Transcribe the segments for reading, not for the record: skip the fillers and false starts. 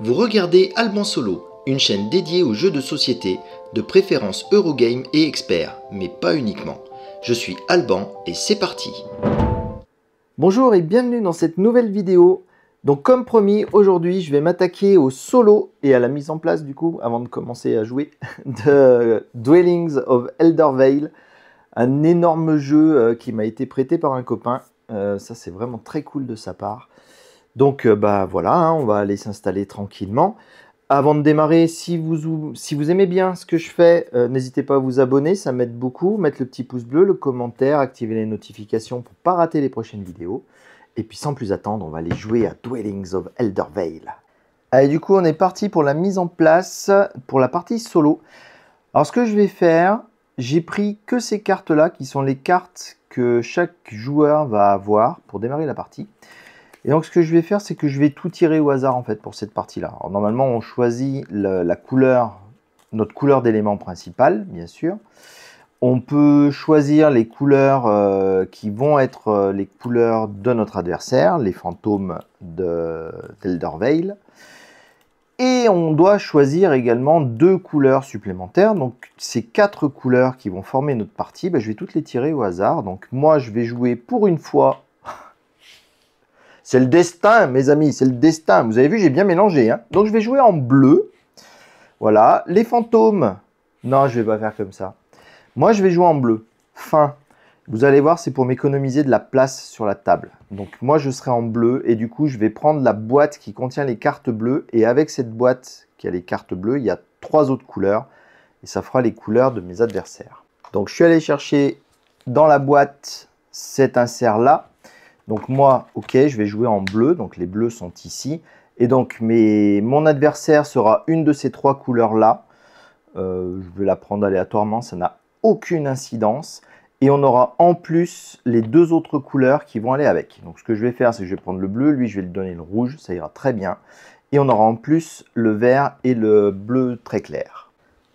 Vous regardez Alban Solo, une chaîne dédiée aux jeux de société, de préférence Eurogame et experts, mais pas uniquement. Je suis Alban et c'est parti. Bonjour et bienvenue dans cette nouvelle vidéo. Donc comme promis, aujourd'hui je vais m'attaquer au solo et à la mise en place du coup, avant de commencer à jouer, de Dwellings of Eldervale. Un énorme jeu qui m'a été prêté par un copain. Ça c'est vraiment très cool de sa part. Donc voilà, hein, on va aller s'installer tranquillement. Avant de démarrer, si vous aimez bien ce que je fais, n'hésitez pas à vous abonner, ça m'aide beaucoup. Mettre le petit pouce bleu, le commentaire, activer les notifications pour ne pas rater les prochaines vidéos. Et puis sans plus attendre, on va aller jouer à Dwellings of Eldervale. Allez, du coup, on est parti pour la mise en place, pour la partie solo. Alors ce que je vais faire, j'ai pris que ces cartes-là, qui sont les cartes que chaque joueur va avoir pour démarrer la partie. Et donc ce que je vais faire, c'est que je vais tout tirer au hasard en fait pour cette partie-là. Alors normalement, on choisit la couleur, notre couleur d'élément principal, bien sûr. On peut choisir les couleurs qui vont être les couleurs de notre adversaire, les fantômes d'Eldervale. Et on doit choisir également 2 couleurs supplémentaires. Donc ces 4 couleurs qui vont former notre partie, je vais toutes les tirer au hasard. Donc moi, je vais jouer pour une fois. C'est le destin, mes amis, c'est le destin. Vous avez vu, j'ai bien mélangé. Hein. Donc, je vais jouer en bleu. Voilà. Les fantômes. Non, je ne vais pas faire comme ça. Moi, je vais jouer en bleu. Fin. Vous allez voir, c'est pour m'économiser de la place sur la table. Donc, moi, je serai en bleu. Et du coup, je vais prendre la boîte qui contient les cartes bleues. Et avec cette boîte qui a les cartes bleues, il y a 3 autres couleurs. Et ça fera les couleurs de mes adversaires. Donc, je suis allé chercher dans la boîte cet insert-là. Donc moi, ok, je vais jouer en bleu, donc les bleus sont ici. Et donc mon adversaire sera une de ces 3 couleurs-là. Je vais la prendre aléatoirement, ça n'a aucune incidence. Et on aura en plus les 2 autres couleurs qui vont aller avec. Donc ce que je vais faire, c'est que je vais prendre le bleu, lui je vais lui donner le rouge, ça ira très bien. Et on aura en plus le vert et le bleu très clair.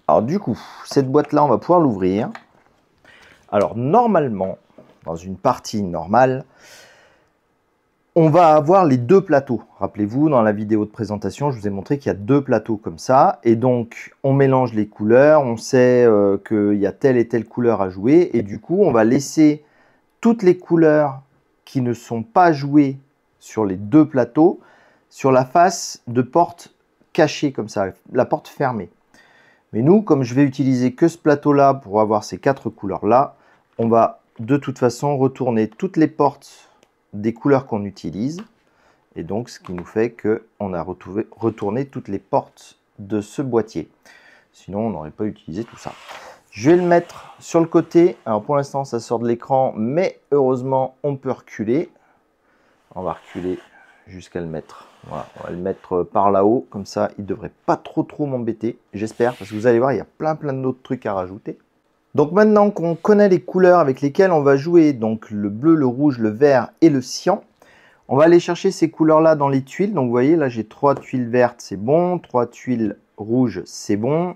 Alors du coup, cette boîte-là, on va pouvoir l'ouvrir. Alors normalement, dans une partie normale, on va avoir les 2 plateaux. Rappelez-vous, dans la vidéo de présentation, je vous ai montré qu'il y a 2 plateaux comme ça. Et donc, on mélange les couleurs, on sait qu'il y a telle et telle couleur à jouer. Et du coup, on va laisser toutes les couleurs qui ne sont pas jouées sur les 2 plateaux sur la face de porte cachée comme ça, la porte fermée. Mais nous, comme je vais utiliser que ce plateau-là pour avoir ces 4 couleurs-là, on va de toute façon retourner toutes les portes des couleurs qu'on utilise, et donc ce qui nous fait qu'on a retourné toutes les portes de ce boîtier. Sinon, on n'aurait pas utilisé tout ça. Je vais le mettre sur le côté. Alors pour l'instant, ça sort de l'écran, mais heureusement, on peut reculer. On va reculer jusqu'à le mettre. Voilà, on va le mettre par là-haut, comme ça, il ne devrait pas trop m'embêter, j'espère, parce que vous allez voir, il y a plein d'autres trucs à rajouter. Donc maintenant qu'on connaît les couleurs avec lesquelles on va jouer, donc le bleu, le rouge, le vert et le cyan, on va aller chercher ces couleurs-là dans les tuiles. Donc vous voyez, là j'ai 3 tuiles vertes, c'est bon, 3 tuiles rouges, c'est bon.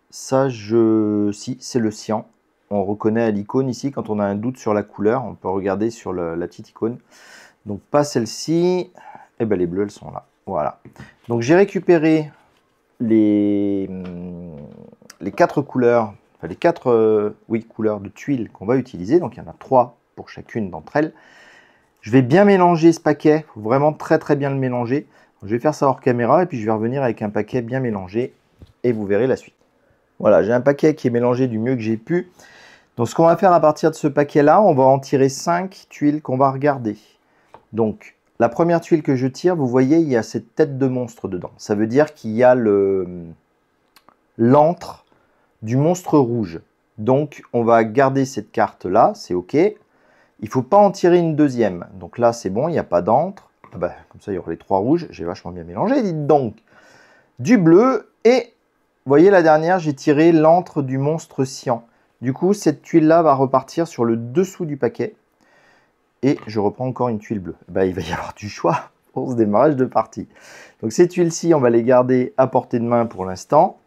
Ça, si, c'est le cyan. On reconnaît à l'icône ici, quand on a un doute sur la couleur, on peut regarder sur la petite icône. Donc pas celle-ci, et bien les bleus, elles sont là. Voilà. Donc j'ai récupéré les 4 couleurs. Les 4 couleurs de tuiles qu'on va utiliser, donc il y en a 3 pour chacune d'entre elles. Je vais bien mélanger ce paquet, il faut vraiment très bien le mélanger. Je vais faire ça hors caméra et puis je vais revenir avec un paquet bien mélangé et vous verrez la suite. Voilà, j'ai un paquet qui est mélangé du mieux que j'ai pu. Donc ce qu'on va faire à partir de ce paquet-là, on va en tirer 5 tuiles qu'on va regarder. Donc la première tuile que je tire, vous voyez, il y a cette tête de monstre dedans. Ça veut dire qu'il y a l'antre du monstre rouge. Donc, on va garder cette carte-là, c'est OK. Il ne faut pas en tirer une deuxième. Donc là, c'est bon, il n'y a pas d'antre. Comme ça, il y aura les 3 rouges. J'ai vachement bien mélangé, dites donc. Du bleu et, vous voyez, la dernière, j'ai tiré l'antre du monstre cyan. Du coup, cette tuile-là va repartir sur le dessous du paquet. Et je reprends encore une tuile bleue. Il va y avoir du choix pour ce démarrage de partie. Donc, ces tuiles-ci, on va les garder à portée de main pour l'instant.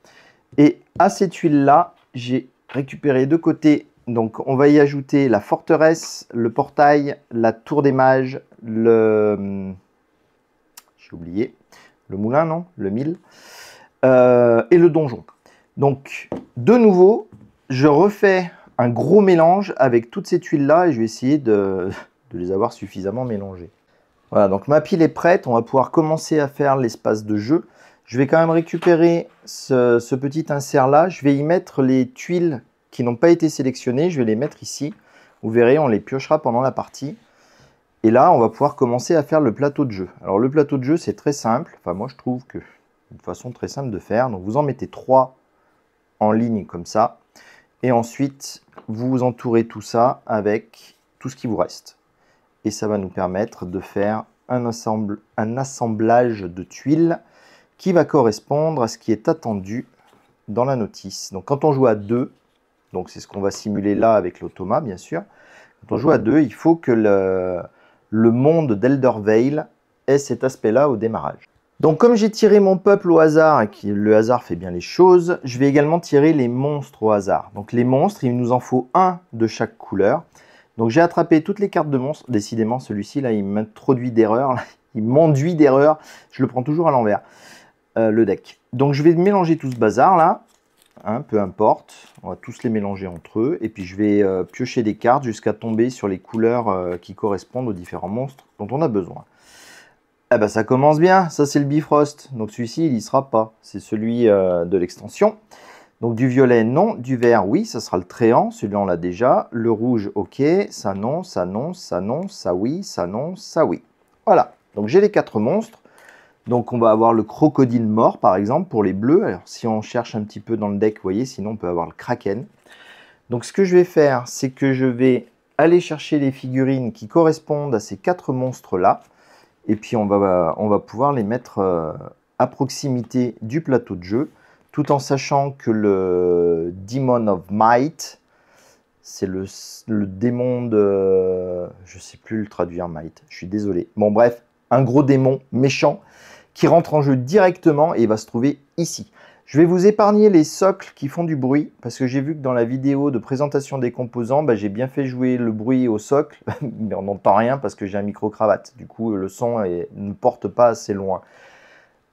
Et à ces tuiles-là, j'ai récupéré de côté, donc on va y ajouter la forteresse, le portail, la tour des mages, j'ai oublié, le moulin, non, le mille, et le donjon. Donc, de nouveau, je refais un gros mélange avec toutes ces tuiles-là et je vais essayer de les avoir suffisamment mélangées. Voilà, donc ma pile est prête, on va pouvoir commencer à faire l'espace de jeu. Je vais quand même récupérer ce petit insert-là, je vais y mettre les tuiles qui n'ont pas été sélectionnées, je vais les mettre ici. Vous verrez, on les piochera pendant la partie. Et là, on va pouvoir commencer à faire le plateau de jeu. Alors le plateau de jeu, c'est très simple. Enfin, moi, je trouve que une façon très simple de faire. Donc vous en mettez 3 en ligne comme ça. Et ensuite, vous entourez tout ça avec tout ce qui vous reste. Et ça va nous permettre de faire un assemblage de tuiles qui va correspondre à ce qui est attendu dans la notice. Donc quand on joue à 2, donc c'est ce qu'on va simuler là avec l'automa bien sûr, quand on joue à 2, il faut que le monde d'Elder Vale ait cet aspect-là au démarrage. Donc comme j'ai tiré mon peuple au hasard et que le hasard fait bien les choses, je vais également tirer les monstres au hasard. Donc les monstres, il nous en faut un de chaque couleur. Donc j'ai attrapé toutes les cartes de monstres. Décidément, celui-ci, là, il m'introduit d'erreur. Il m'enduit d'erreur. Je le prends toujours à l'envers, le deck. Donc je vais mélanger tout ce bazar là. Hein, peu importe. On va tous les mélanger entre eux. Et puis je vais piocher des cartes jusqu'à tomber sur les couleurs qui correspondent aux différents monstres dont on a besoin. Eh ben, ça commence bien. Ça, c'est le Bifrost. Donc celui-ci, il n'y sera pas. C'est celui de l'extension. Donc du violet, non. Du vert, oui, ça sera le Tréant. Celui-là, on l'a déjà. Le rouge, ok. Ça, non. Ça, non. Ça, non. Ça, oui. Ça, non. Ça, oui. Voilà. Donc j'ai les 4 monstres. Donc on va avoir le crocodile mort, par exemple, pour les bleus. Alors si on cherche un petit peu dans le deck, vous voyez, sinon on peut avoir le kraken. Donc ce que je vais faire, c'est que je vais aller chercher les figurines qui correspondent à ces 4 monstres-là. Et puis on va pouvoir les mettre à proximité du plateau de jeu, tout en sachant que le Demon of Might, c'est le démon de... Je ne sais plus le traduire, Might, je suis désolé. Bon bref, un gros démon méchant qui rentre en jeu directement et il va se trouver ici. Je vais vous épargner les socles qui font du bruit, parce que j'ai vu que dans la vidéo de présentation des composants, j'ai bien fait jouer le bruit au socle, mais on n'entend rien parce que j'ai un micro-cravate. Du coup, le son ne porte pas assez loin.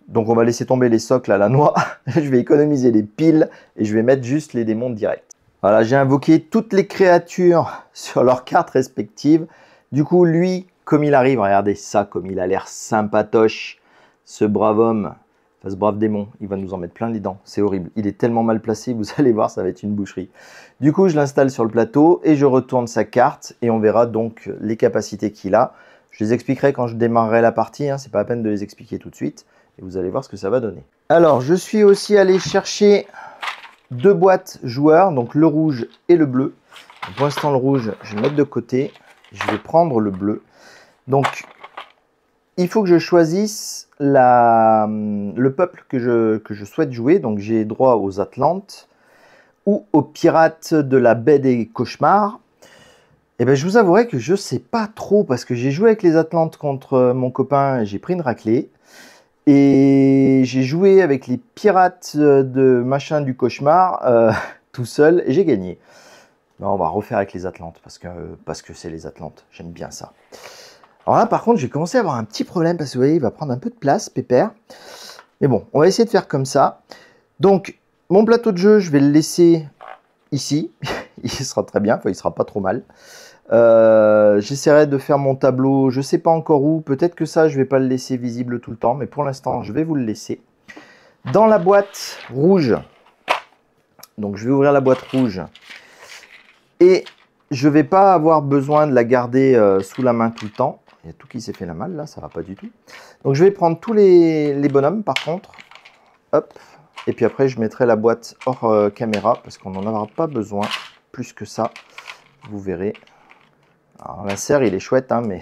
Donc on va laisser tomber les socles à la noix. Je vais économiser les piles et je vais mettre juste les démons directs. Voilà, j'ai invoqué toutes les créatures sur leurs cartes respectives. Du coup, lui, comme il arrive, regardez ça, comme il a l'air sympatoche, ce brave homme. Enfin, ce brave démon, il va nous en mettre plein les dents. C'est horrible. Il est tellement mal placé, vous allez voir, ça va être une boucherie. Du coup, je l'installe sur le plateau et je retourne sa carte et on verra donc les capacités qu'il a. Je les expliquerai quand je démarrerai la partie, hein, c'est pas la peine de les expliquer tout de suite. Et vous allez voir ce que ça va donner. Alors, je suis aussi allé chercher 2 boîtes joueurs, donc le rouge et le bleu. Donc, pour l'instant, le rouge, je vais le mettre de côté. Je vais prendre le bleu. Donc, il faut que je choisisse le peuple que je souhaite jouer. Donc j'ai droit aux Atlantes ou aux pirates de la baie des cauchemars. Et ben je vous avouerai que je ne sais pas trop parce que j'ai joué avec les Atlantes contre mon copain et j'ai pris une raclée. Et j'ai joué avec les pirates de machin du cauchemar tout seul et j'ai gagné. Non, on va refaire avec les Atlantes parce que c'est les Atlantes. J'aime bien ça. Alors là, par contre, j'ai commencé à avoir un petit problème parce que vous voyez, il va prendre un peu de place, pépère. Mais bon, on va essayer de faire comme ça. Donc, mon plateau de jeu, je vais le laisser ici. Il sera très bien, enfin, il ne sera pas trop mal. J'essaierai de faire mon tableau, je ne sais pas encore où. Peut-être que ça, je ne vais pas le laisser visible tout le temps. Mais pour l'instant, je vais vous le laisser. Dans la boîte rouge, donc je vais ouvrir la boîte rouge. Et je ne vais pas avoir besoin de la garder sous la main tout le temps. Il y a tout qui s'est fait la malle, là, ça va pas du tout. Donc je vais prendre tous les bonhommes, par contre. Hop. Et puis après, je mettrai la boîte hors caméra, parce qu'on n'en aura pas besoin plus que ça. Vous verrez. Alors l'insert, il est chouette, hein, mais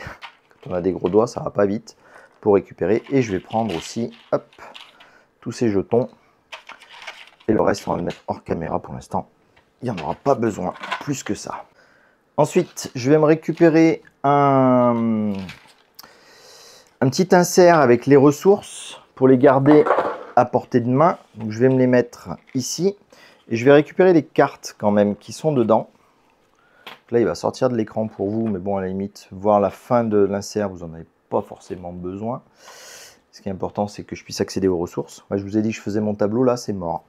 quand on a des gros doigts, ça va pas vite pour récupérer. Et je vais prendre aussi, hop, tous ces jetons. Et le reste, on va le mettre hors caméra pour l'instant. Il n'y en aura pas besoin plus que ça. Ensuite, je vais me récupérer un petit insert avec les ressources pour les garder à portée de main. Donc, je vais me les mettre ici. Et je vais récupérer les cartes quand même qui sont dedans. Donc là, il va sortir de l'écran pour vous. Mais bon, à la limite, voir la fin de l'insert, vous n'en avez pas forcément besoin. Ce qui est important, c'est que je puisse accéder aux ressources. Moi, je vous ai dit que je faisais mon tableau, là, c'est mort.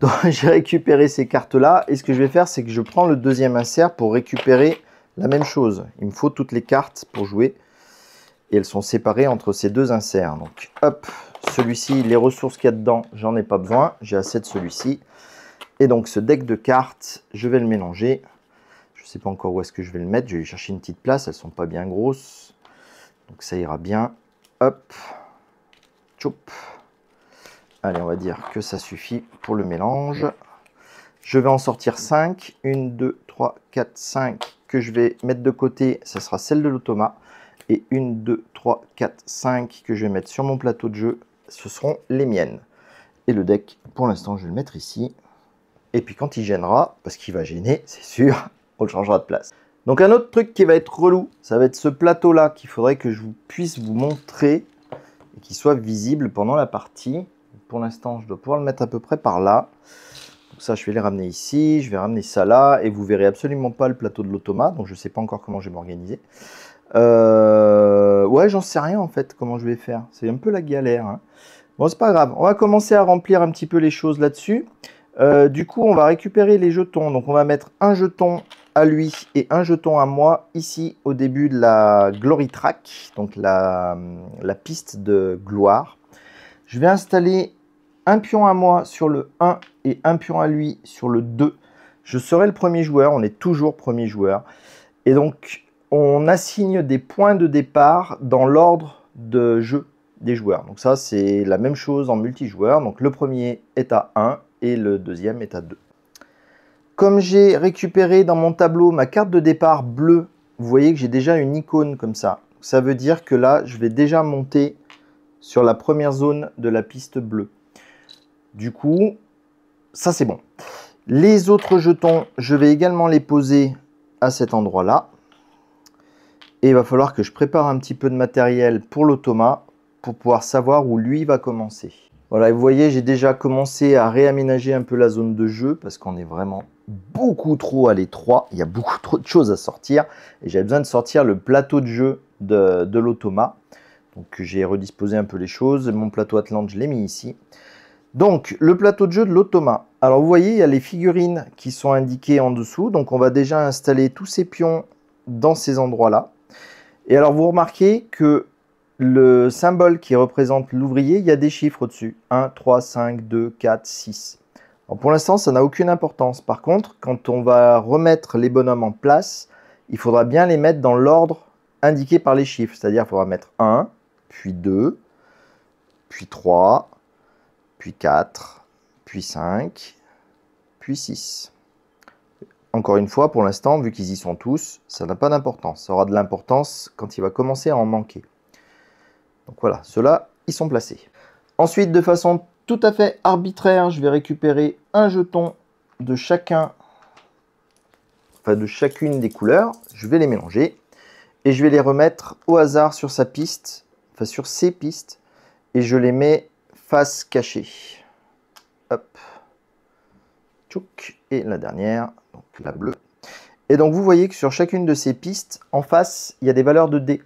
Donc, j'ai récupéré ces cartes-là. Et ce que je vais faire, c'est que je prends le deuxième insert pour récupérer la même chose. Il me faut toutes les cartes pour jouer. Et elles sont séparées entre ces deux inserts. Donc, hop, celui-ci, les ressources qu'il y a dedans, j'en ai pas besoin. J'ai assez de celui-ci. Et donc, ce deck de cartes, je vais le mélanger. Je ne sais pas encore où est-ce que je vais le mettre. Je vais aller chercher une petite place. Elles ne sont pas bien grosses. Donc, ça ira bien. Hop. Choup. Allez, on va dire que ça suffit pour le mélange. Je vais en sortir 5. 1, 2, 3, 4, 5 que je vais mettre de côté. Ça sera celle de l'automa. Et 1, 2, 3, 4, 5 que je vais mettre sur mon plateau de jeu. Ce seront les miennes. Et le deck, pour l'instant, je vais le mettre ici. Et puis quand il gênera, parce qu'il va gêner, c'est sûr, on le changera de place. Donc un autre truc qui va être relou, ça va être ce plateau-là qu'il faudrait que je puisse vous montrer et qu'il soit visible pendant la partie. Pour l'instant, je dois pouvoir le mettre à peu près par là. Donc ça, je vais les ramener ici, je vais ramener ça là, et vous verrez absolument pas le plateau de l'automa, donc je ne sais pas encore comment je vais m'organiser. Ouais, j'en sais rien en fait, comment je vais faire. C'est un peu la galère. Hein. Bon, c'est pas grave. On va commencer à remplir un petit peu les choses là-dessus. Du coup, on va récupérer les jetons. Donc, on va mettre un jeton à lui et un jeton à moi ici au début de la Glory Track, donc la piste de gloire. Je vais installer un pion à moi sur le 1 et un pion à lui sur le 2. Je serai le premier joueur. On est toujours premier joueur. Et donc, on assigne des points de départ dans l'ordre de jeu des joueurs. Donc ça, c'est la même chose en multijoueur. Donc le premier est à 1 et le deuxième est à 2. Comme j'ai récupéré dans mon tableau ma carte de départ bleue, vous voyez que j'ai déjà une icône comme ça. Ça veut dire que là, je vais déjà monter sur la première zone de la piste bleue. Du coup, ça c'est bon. Les autres jetons, je vais également les poser à cet endroit-là. Et il va falloir que je prépare un petit peu de matériel pour l'automa pour pouvoir savoir où lui va commencer. Voilà, et vous voyez, j'ai déjà commencé à réaménager un peu la zone de jeu parce qu'on est vraiment beaucoup trop à l'étroit. Il y a beaucoup trop de choses à sortir. Et j'avais besoin de sortir le plateau de jeu de l'automa. Donc j'ai redisposé un peu les choses. Mon plateau Atlante, je l'ai mis ici. Donc, le plateau de jeu de l'automa. Alors, vous voyez, il y a les figurines qui sont indiquées en dessous. Donc, on va déjà installer tous ces pions dans ces endroits-là. Et alors, vous remarquez que le symbole qui représente l'ouvrier, il y a des chiffres au-dessus. 1, 3, 5, 2, 4, 6. Alors, pour l'instant, ça n'a aucune importance. Par contre, quand on va remettre les bonhommes en place, il faudra bien les mettre dans l'ordre indiqué par les chiffres. C'est-à-dire qu'il faudra mettre 1, puis 2, puis 3, puis 4, puis 5, puis 6. Encore une fois, pour l'instant, vu qu'ils y sont tous, ça n'a pas d'importance. Ça aura de l'importance quand il va commencer à en manquer. Donc voilà, ceux-là, ils sont placés. Ensuite, de façon tout à fait arbitraire, je vais récupérer un jeton de chacune des couleurs. Je vais les mélanger et je vais les remettre au hasard sur sa piste, enfin sur ses pistes, et je les mets face cachée. Hop. Tchouk. Et la dernière, donc la bleue. Et donc vous voyez que sur chacune de ces pistes, en face, il y a des valeurs de dés.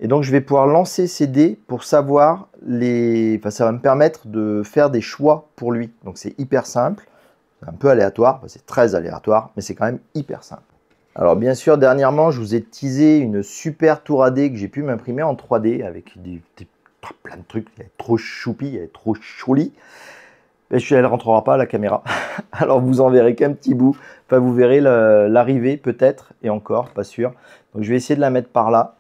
Et donc je vais pouvoir lancer ces dés pour savoir les... Enfin, ça va me permettre de faire des choix pour lui. Donc c'est hyper simple, un peu aléatoire, enfin, c'est très aléatoire, mais c'est quand même hyper simple. Alors bien sûr, dernièrement, je vous ai teasé une super tour à dés que j'ai pu m'imprimer en 3D avec plein de trucs. Elle est trop choupi, elle est trop jolie. Et elle ne rentrera pas à la caméra. Alors vous en verrez qu'un petit bout. Enfin, vous verrez l'arrivée peut-être, et encore, pas sûr. Donc je vais essayer de la mettre par là.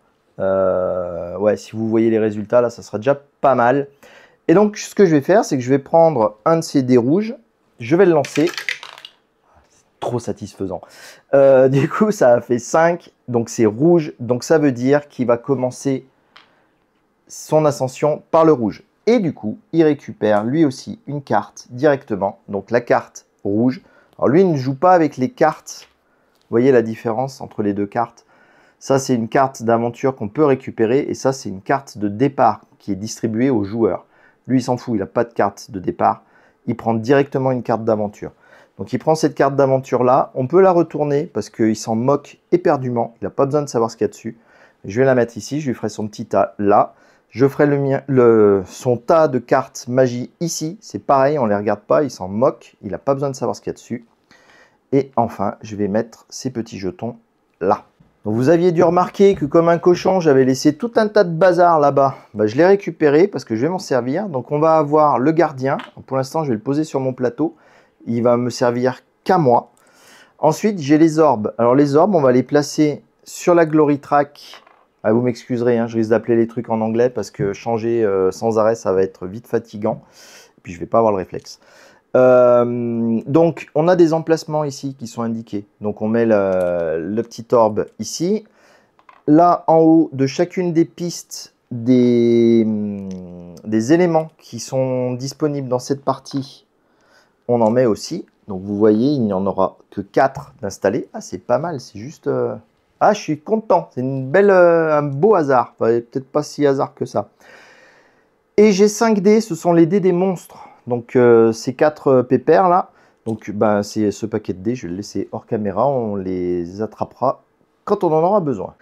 Ouais, si vous voyez les résultats, là, ça sera déjà pas mal. Et donc, ce que je vais faire, c'est que je vais prendre un de ces dés rouges. Je vais le lancer. C'est trop satisfaisant. Du coup, ça a fait 5. Donc, c'est rouge. Donc, ça veut dire qu'il va commencer son ascension par le rouge. Et du coup, il récupère lui aussi une carte directement. Donc, la carte rouge. Alors, lui, il ne joue pas avec les cartes. Vous voyez la différence entre les deux cartes? Ça, c'est une carte d'aventure qu'on peut récupérer. Et ça, c'est une carte de départ qui est distribuée aux joueurs. Lui, il s'en fout, il n'a pas de carte de départ. Il prend directement une carte d'aventure. Donc, il prend cette carte d'aventure-là. On peut la retourner parce qu'il s'en moque éperdument. Il n'a pas besoin de savoir ce qu'il y a dessus. Je vais la mettre ici. Je lui ferai son petit tas là. Je ferai son tas de cartes magie ici. C'est pareil, on ne les regarde pas, il s'en moque. Il n'a pas besoin de savoir ce qu'il y a dessus. Et enfin, je vais mettre ces petits jetons là. Donc vous aviez dû remarquer que comme un cochon, j'avais laissé tout un tas de bazar là-bas. Je l'ai récupéré parce que je vais m'en servir. Donc on va avoir le gardien. Pour l'instant, je vais le poser sur mon plateau. Il va me servir qu'à moi. Ensuite, j'ai les orbes. Alors les orbes, on va les placer sur la Glory Track. Ah, vous m'excuserez, hein, je risque d'appeler les trucs en anglais parce que changer sans arrêt, ça va être vite fatigant. Et puis je ne vais pas avoir le réflexe. Donc on a des emplacements ici qui sont indiqués. Donc on met le petit orbe ici. Là en haut de chacune des pistes des éléments qui sont disponibles dans cette partie, on en met aussi. Donc vous voyez, il n'y en aura que 4 d'installés. Ah, c'est pas mal, c'est juste... Ah, je suis content, c'est un beau hasard. Enfin, peut-être pas si hasard que ça. Et j'ai 5 dés, ce sont les dés des monstres. Donc ces 4 pépères là, donc c'est ce paquet de dés, je vais le laisser hors caméra, on les attrapera quand on en aura besoin.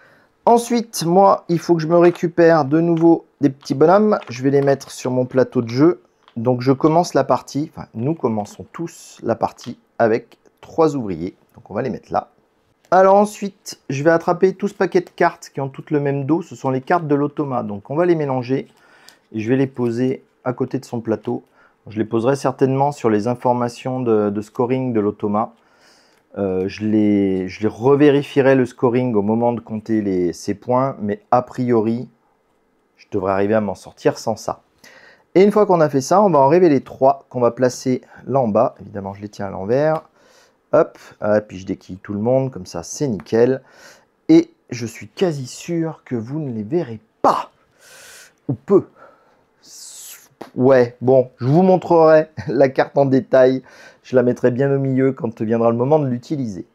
Ensuite, moi, il faut que je me récupère de nouveau des petits bonhommes, je vais les mettre sur mon plateau de jeu. Donc je commence la partie, enfin nous commençons tous la partie avec 3 ouvriers, donc on va les mettre là. Alors ensuite, je vais attraper tout ce paquet de cartes qui ont toutes le même dos, ce sont les cartes de l'automa, donc on va les mélanger et je vais les poser à côté de son plateau. Je les poserai certainement sur les informations de scoring de l'automa. Je les revérifierai le scoring au moment de compter ces points, mais a priori, je devrais arriver à m'en sortir sans ça. Et une fois qu'on a fait ça, on va en révéler 3 qu'on va placer là en bas. Évidemment, je les tiens à l'envers. Hop, puis je déquille tout le monde, comme ça, c'est nickel. Et je suis quasi sûr que vous ne les verrez pas. Ou peu. Ouais, bon, je vous montrerai la carte en détail. Je la mettrai bien au milieu quand viendra le moment de l'utiliser.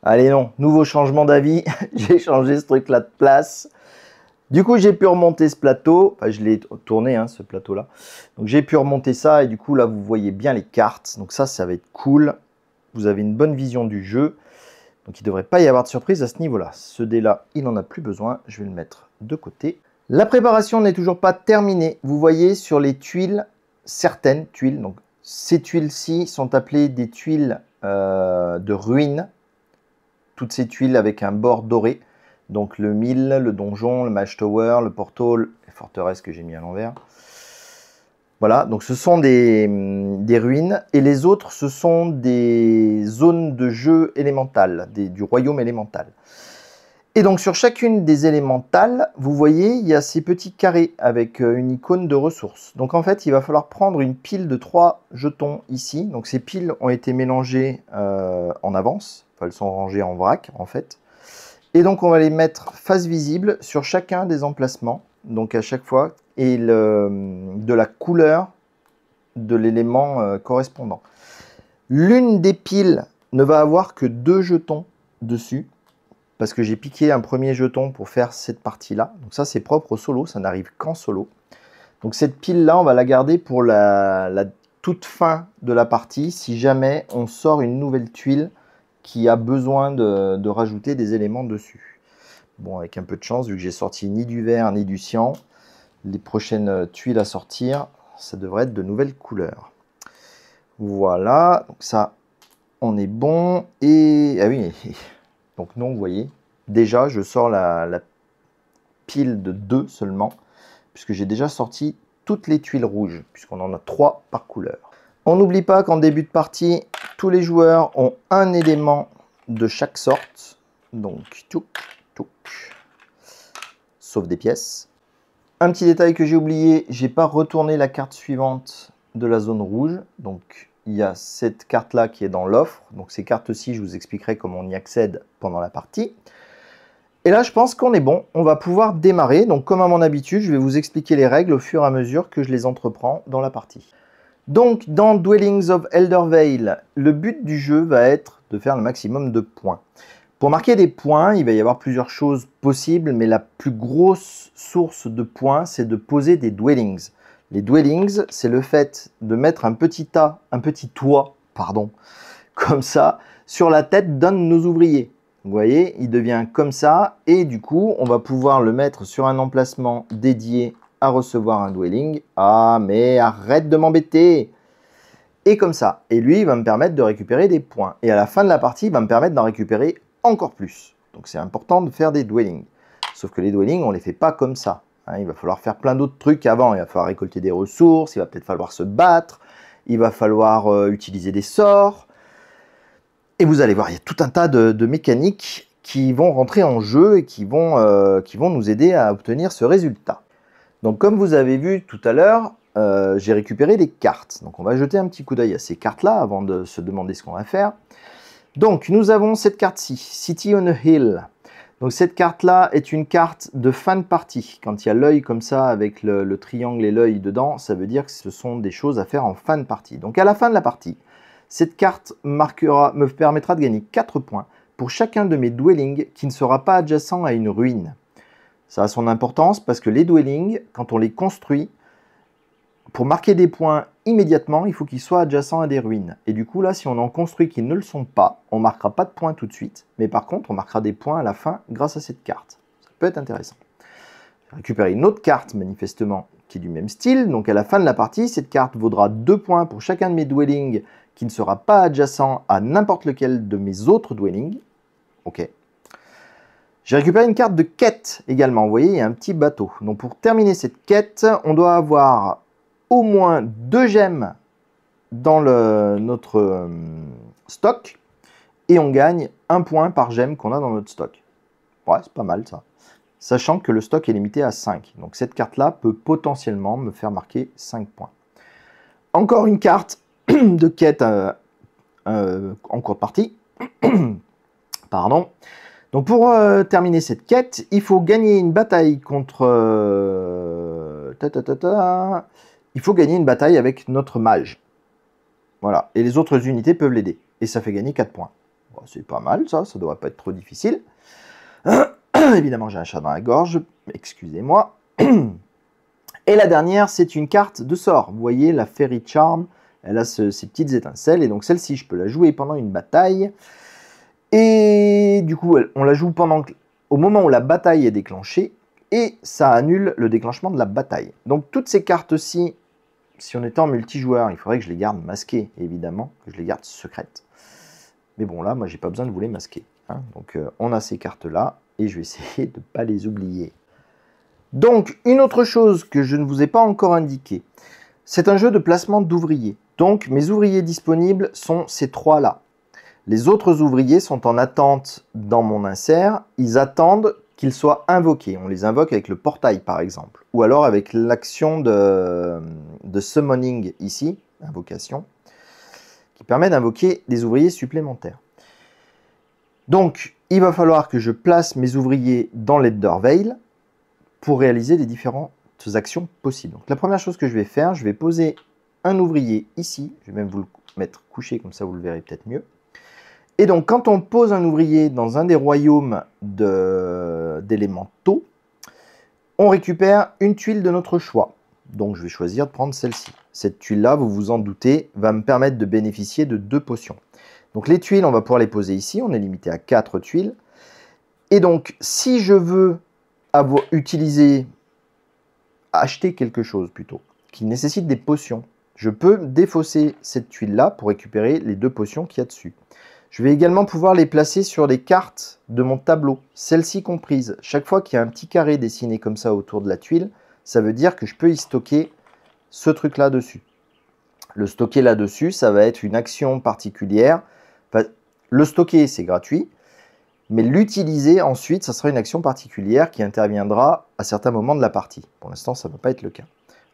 Allez non, nouveau changement d'avis. J'ai changé ce truc-là de place. Du coup, j'ai pu remonter ce plateau. Enfin, je l'ai tourné, hein, ce plateau-là. Donc, j'ai pu remonter ça. Et du coup, là, vous voyez bien les cartes. Donc, ça va être cool. Vous avez une bonne vision du jeu. Donc, il ne devrait pas y avoir de surprise à ce niveau-là. Ce dé-là, il n'en a plus besoin. Je vais le mettre de côté. La préparation n'est toujours pas terminée. Vous voyez sur les tuiles, certaines tuiles. Donc, ces tuiles-ci sont appelées des tuiles de ruines. Toutes ces tuiles avec un bord doré. Donc le mille, le donjon, le match tower, le portal, les forteresses que j'ai mis à l'envers. Voilà, donc ce sont des ruines. Et les autres, ce sont des zones de jeu élémentales, du royaume élémental. Et donc sur chacune des élémentales, vous voyez, il y a ces petits carrés avec une icône de ressources. Donc en fait, il va falloir prendre une pile de 3 jetons ici. Donc ces piles ont été mélangées en avance. Enfin, elles sont rangées en vrac en fait. Et donc on va les mettre face visible sur chacun des emplacements, donc à chaque fois, et de la couleur de l'élément correspondant. L'une des piles ne va avoir que 2 jetons dessus, parce que j'ai piqué un premier jeton pour faire cette partie-là. Donc ça c'est propre au solo, ça n'arrive qu'en solo. Donc cette pile-là, on va la garder pour la toute fin de la partie, si jamais on sort une nouvelle tuile qui a besoin de rajouter des éléments dessus. Bon, avec un peu de chance, vu que j'ai sorti ni du vert ni du cyan, les prochaines tuiles à sortir, ça devrait être de nouvelles couleurs. Voilà, donc ça, on est bon. Et, ah oui, donc non, vous voyez, déjà, je sors la pile de 2 seulement, puisque j'ai déjà sorti toutes les tuiles rouges, puisqu'on en a 3 par couleur. On n'oublie pas qu'en début de partie, tous les joueurs ont un élément de chaque sorte. Donc, tchouk, tchouk, sauf des pièces. Un petit détail que j'ai oublié, j'ai pas retourné la carte suivante de la zone rouge. Donc, il y a cette carte-là qui est dans l'offre. Donc, ces cartes-ci, je vous expliquerai comment on y accède pendant la partie. Et là, je pense qu'on est bon. On va pouvoir démarrer. Donc, comme à mon habitude, je vais vous expliquer les règles au fur et à mesure que je les entreprends dans la partie. Donc, dans Dwellings of Eldervale, le but du jeu va être de faire le maximum de points. Pour marquer des points, il va y avoir plusieurs choses possibles, mais la plus grosse source de points, c'est de poser des dwellings. Les dwellings, c'est le fait de mettre un petit toit, comme ça, sur la tête d'un de nos ouvriers. Vous voyez, il devient comme ça, et du coup, on va pouvoir le mettre sur un emplacement dédié à recevoir un dwelling. Ah, mais arrête de m'embêter! Et comme ça. Et lui, il va me permettre de récupérer des points. Et à la fin de la partie, il va me permettre d'en récupérer encore plus. Donc c'est important de faire des dwellings. Sauf que les dwellings, on ne les fait pas comme ça. Hein, il va falloir faire plein d'autres trucs avant. Il va falloir récolter des ressources, il va peut-être falloir se battre, il va falloir utiliser des sorts. Et vous allez voir, il y a tout un tas de mécaniques qui vont rentrer en jeu et qui vont nous aider à obtenir ce résultat. Donc comme vous avez vu tout à l'heure, j'ai récupéré des cartes. Donc on va jeter un petit coup d'œil à ces cartes-là avant de se demander ce qu'on va faire. Donc nous avons cette carte-ci, City on a Hill. Donc cette carte-là est une carte de fin de partie. Quand il y a l'œil comme ça avec le triangle et l'œil dedans, ça veut dire que ce sont des choses à faire en fin de partie. Donc à la fin de la partie, cette carte me permettra de gagner 4 points pour chacun de mes dwellings qui ne sera pas adjacent à une ruine. Ça a son importance parce que les dwellings, quand on les construit, pour marquer des points immédiatement, il faut qu'ils soient adjacents à des ruines. Et du coup, là, si on en construit qui ne le sont pas, on ne marquera pas de points tout de suite. Mais par contre, on marquera des points à la fin grâce à cette carte. Ça peut être intéressant. J'ai récupéré une autre carte, manifestement, qui est du même style. Donc à la fin de la partie, cette carte vaudra 2 points pour chacun de mes dwellings qui ne sera pas adjacent à n'importe lequel de mes autres dwellings. Ok. J'ai récupéré une carte de quête également. Vous voyez, il y a un petit bateau. Donc pour terminer cette quête, on doit avoir au moins 2 gemmes dans notre stock et on gagne 1 point par gemme qu'on a dans notre stock. Ouais, c'est pas mal ça. Sachant que le stock est limité à 5. Donc cette carte-là peut potentiellement me faire marquer 5 points. Encore une carte de quête en cours de partie. Pardon. Donc pour terminer cette quête, il faut gagner une bataille contre... Il faut gagner une bataille avec notre mage. Voilà. Et les autres unités peuvent l'aider. Et ça fait gagner 4 points. Bon, c'est pas mal ça, ça ne doit pas être trop difficile. Évidemment, j'ai un chat dans la gorge. Excusez-moi. Et la dernière, c'est une carte de sort. Vous voyez, la Fairy Charm. Elle a ces petites étincelles. Et donc celle-ci, je peux la jouer pendant une bataille. Et du coup, on la joue au moment où la bataille est déclenchée. Et ça annule le déclenchement de la bataille. Donc toutes ces cartes-ci, si on était en multijoueur, il faudrait que je les garde masquées, évidemment, que je les garde secrètes. Mais bon, là, moi, j'ai pas besoin de vous les masquer. Hein. Donc on a ces cartes-là, et je vais essayer de ne pas les oublier. Donc, une autre chose que je ne vous ai pas encore indiquée, c'est un jeu de placement d'ouvriers. Donc, mes ouvriers disponibles sont ces 3-là. Les autres ouvriers sont en attente dans mon insert. Ils attendent qu'ils soient invoqués. On les invoque avec le portail, par exemple. Ou alors avec l'action de summoning ici, invocation, qui permet d'invoquer des ouvriers supplémentaires. Donc, il va falloir que je place mes ouvriers dans l'Eldervale pour réaliser les différentes actions possibles. Donc, la première chose que je vais faire, je vais poser un ouvrier ici. Je vais même vous le mettre couché, comme ça vous le verrez peut-être mieux. Et donc, quand on pose un ouvrier dans un des royaumes d'élémentaux, on récupère une tuile de notre choix. Donc, je vais choisir de prendre celle-ci. Cette tuile-là, vous vous en doutez, va me permettre de bénéficier de 2 potions. Donc, les tuiles, on va pouvoir les poser ici. On est limité à 4 tuiles. Et donc, si je veux acheter quelque chose plutôt, qui nécessite des potions, je peux défausser cette tuile-là pour récupérer les 2 potions qu'il y a dessus. Je vais également pouvoir les placer sur les cartes de mon tableau, celles-ci comprises. Chaque fois qu'il y a un petit carré dessiné comme ça autour de la tuile, ça veut dire que je peux y stocker ce truc-là dessus. Le stocker là-dessus, ça va être une action particulière. Enfin, le stocker, c'est gratuit, mais l'utiliser ensuite, ça sera une action particulière qui interviendra à certains moments de la partie. Pour l'instant, ça ne va pas être le cas.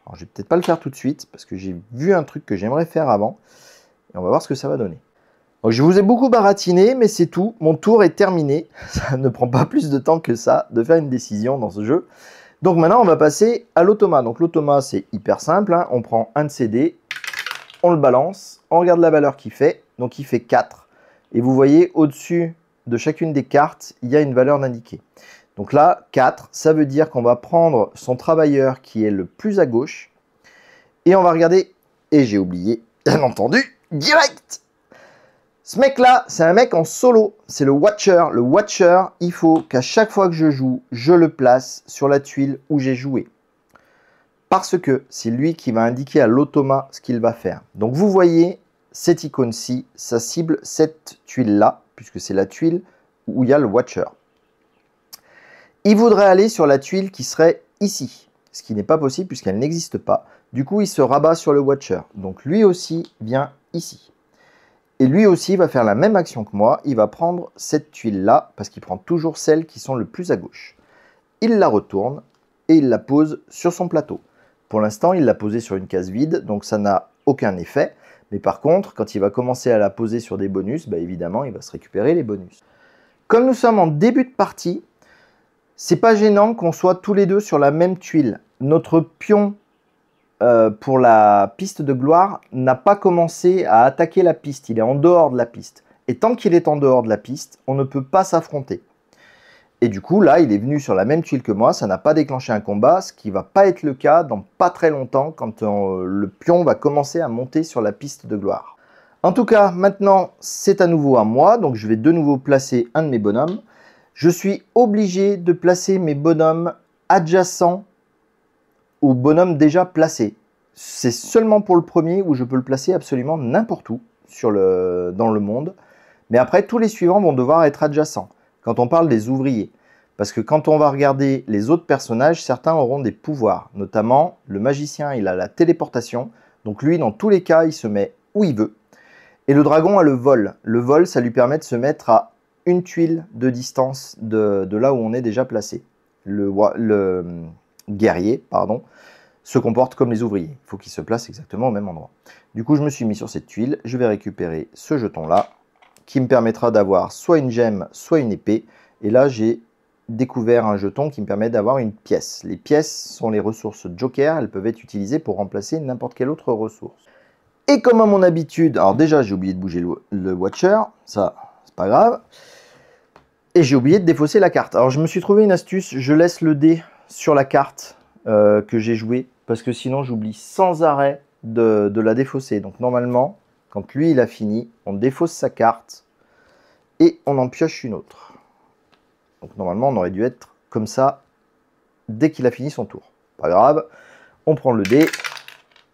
Alors, je ne vais peut-être pas le faire tout de suite, parce que j'ai vu un truc que j'aimerais faire avant, et on va voir ce que ça va donner. Donc, je vous ai beaucoup baratiné, mais c'est tout. Mon tour est terminé. Ça ne prend pas plus de temps que ça de faire une décision dans ce jeu. Donc maintenant, on va passer à l'automa. Donc l'automa, c'est hyper simple. Hein. On prend un de ces dés, on le balance, on regarde la valeur qu'il fait. Donc il fait 4. Et vous voyez, au-dessus de chacune des cartes, il y a une valeur indiquée. Donc là, 4, ça veut dire qu'on va prendre son travailleur qui est le plus à gauche. Et on va regarder, et j'ai oublié, bien entendu, direct. Ce mec-là, c'est un mec en solo, c'est le Watcher. Le Watcher, il faut qu'à chaque fois que je joue, je le place sur la tuile où j'ai joué. parce que c'est lui qui va indiquer à l'automa ce qu'il va faire. Donc vous voyez, cette icône-ci, ça cible cette tuile-là, puisque c'est la tuile où il y a le Watcher. Il voudrait aller sur la tuile qui serait ici, ce qui n'est pas possible puisqu'elle n'existe pas. Du coup, il se rabat sur le Watcher. Donc lui aussi vient ici. Et lui aussi va faire la même action que moi. Il va prendre cette tuile-là, parce qu'il prend toujours celles qui sont le plus à gauche. Il la retourne et il la pose sur son plateau. Pour l'instant, il l'a posée sur une case vide, donc ça n'a aucun effet. Mais par contre, quand il va commencer à la poser sur des bonus, bah évidemment, il va se récupérer les bonus. Comme nous sommes en début de partie, c'est pas gênant qu'on soit tous les deux sur la même tuile. Notre pion pour la piste de gloire n'a pas commencé à attaquer la piste, il est en dehors de la piste. Et tant qu'il est en dehors de la piste, on ne peut pas s'affronter. Et du coup, là, il est venu sur la même tuile que moi, ça n'a pas déclenché un combat, ce qui ne va pas être le cas dans pas très longtemps quand le pion va commencer à monter sur la piste de gloire. En tout cas, maintenant, c'est à nouveau à moi, donc je vais de nouveau placer un de mes bonhommes. Je suis obligé de placer mes bonhommes adjacents aux bonhommes déjà placés. C'est seulement pour le premier où je peux le placer absolument n'importe où dans le monde. Mais après, tous les suivants vont devoir être adjacents. Quand on parle des ouvriers. Parce que quand on va regarder les autres personnages, certains auront des pouvoirs. Notamment, le magicien, il a la téléportation. Donc lui, dans tous les cas, il se met où il veut. Et le dragon a le vol. Le vol, ça lui permet de se mettre à une tuile de distance de là où on est déjà placé. Le guerrier, pardon, se comporte comme les ouvriers. Il faut qu'il se place exactement au même endroit. Du coup, je me suis mis sur cette tuile. Je vais récupérer ce jeton-là, qui me permettra d'avoir soit une gemme, soit une épée. Et là, j'ai découvert un jeton qui me permet d'avoir une pièce. Les pièces sont les ressources Joker. Elles peuvent être utilisées pour remplacer n'importe quelle autre ressource. Et comme à mon habitude, alors déjà, j'ai oublié de bouger le Watcher. Ça, c'est pas grave. Et j'ai oublié de défausser la carte. Alors, je me suis trouvé une astuce. Je laisse le dé sur la carte que j'ai jouée. Parce que sinon, j'oublie sans arrêt de la défausser. Donc, normalement, quand lui, il a fini, on défausse sa carte et on en pioche une autre. Donc, normalement, on aurait dû être comme ça dès qu'il a fini son tour. Pas grave. On prend le dé.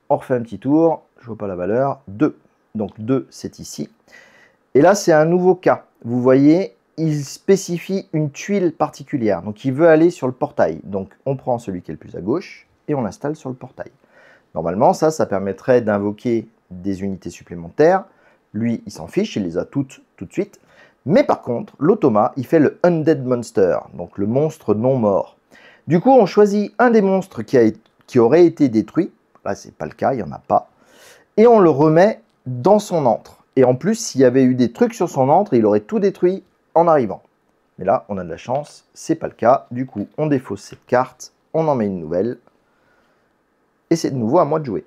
On refait un petit tour. Je ne vois pas la valeur. 2. Donc, 2, c'est ici. Et là, c'est un nouveau cas. Vous voyez, il spécifie une tuile particulière. Donc, il veut aller sur le portail. Donc, on prend celui qui est le plus à gauche et on l'installe sur le portail. Normalement, ça permettrait d'invoquer des unités supplémentaires. Lui, il s'en fiche, il les a toutes tout de suite. Mais par contre, l'automa, il fait le Undead Monster, donc le monstre non mort. Du coup, on choisit un des monstres qui aurait été détruit. Là, c'est pas le cas, il n'y en a pas. Et on le remet dans son antre. Et en plus, s'il y avait eu des trucs sur son antre, il aurait tout détruit en arrivant. Mais là, on a de la chance, c'est pas le cas. Du coup, on défausse cette carte, on en met une nouvelle. Et c'est de nouveau à moi de jouer.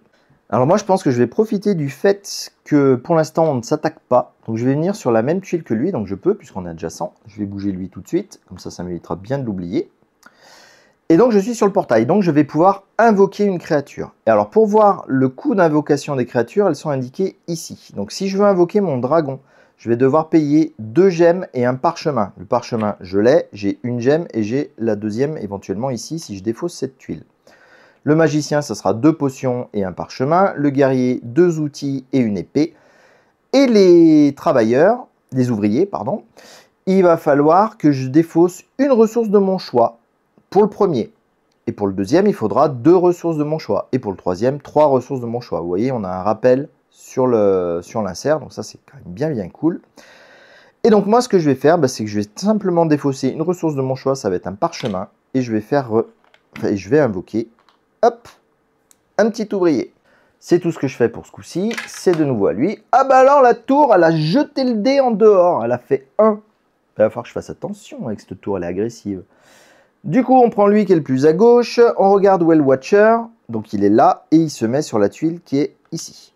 Alors moi, je pense que je vais profiter du fait que pour l'instant, on ne s'attaque pas. Donc je vais venir sur la même tuile que lui, donc je peux, puisqu'on est adjacent. Je vais bouger lui tout de suite, comme ça m'évitera bien de l'oublier. Et donc je suis sur le portail, donc je vais pouvoir invoquer une créature. Et alors pour voir le coût d'invocation des créatures, elles sont indiquées ici. Donc si je veux invoquer mon dragon, je vais devoir payer 2 gemmes et un parchemin. Le parchemin, je l'ai, j'ai une gemme et j'ai la deuxième éventuellement ici si je défausse cette tuile. Le magicien, ça sera 2 potions et un parchemin. Le guerrier, 2 outils et une épée. Et les travailleurs, les ouvriers, pardon, il va falloir que je défausse une ressource de mon choix pour le premier. Et pour le deuxième, il faudra 2 ressources de mon choix. Et pour le troisième, 3 ressources de mon choix. Vous voyez, on a un rappel sur l'insert. Donc ça, c'est quand même bien cool. Et donc moi, ce que je vais faire, c'est que je vais simplement défausser une ressource de mon choix. Ça va être un parchemin. Et je vais invoquer... Hop, un petit ouvrier. C'est tout ce que je fais pour ce coup-ci. C'est de nouveau à lui. Ah bah alors la tour, elle a jeté le dé en dehors. Elle a fait 1. Il va falloir que je fasse attention avec cette tour, elle est agressive. Du coup, on prend lui qui est le plus à gauche. On regarde où est le Watcher. Donc il est là et il se met sur la tuile qui est ici.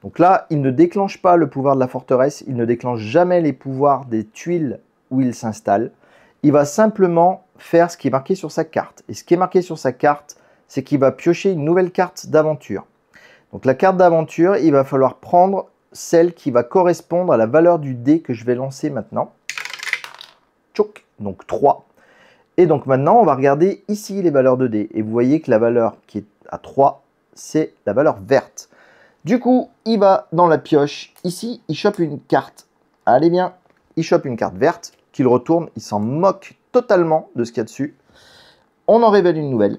Donc là, il ne déclenche pas le pouvoir de la forteresse. Il ne déclenche jamais les pouvoirs des tuiles où il s'installe. Il va simplement faire ce qui est marqué sur sa carte. Et ce qui est marqué sur sa carte, c'est qu'il va piocher une nouvelle carte d'aventure. Donc la carte d'aventure, il va falloir prendre celle qui va correspondre à la valeur du dé que je vais lancer maintenant. Tchouk, donc 3. Et donc maintenant, on va regarder ici les valeurs de dés. Et vous voyez que la valeur qui est à 3, c'est la valeur verte. Du coup, il va dans la pioche. Ici, il chope une carte. Allez bien, il chope une carte verte qu'il retourne. Il s'en moque totalement de ce qu'il y a dessus. On en révèle une nouvelle.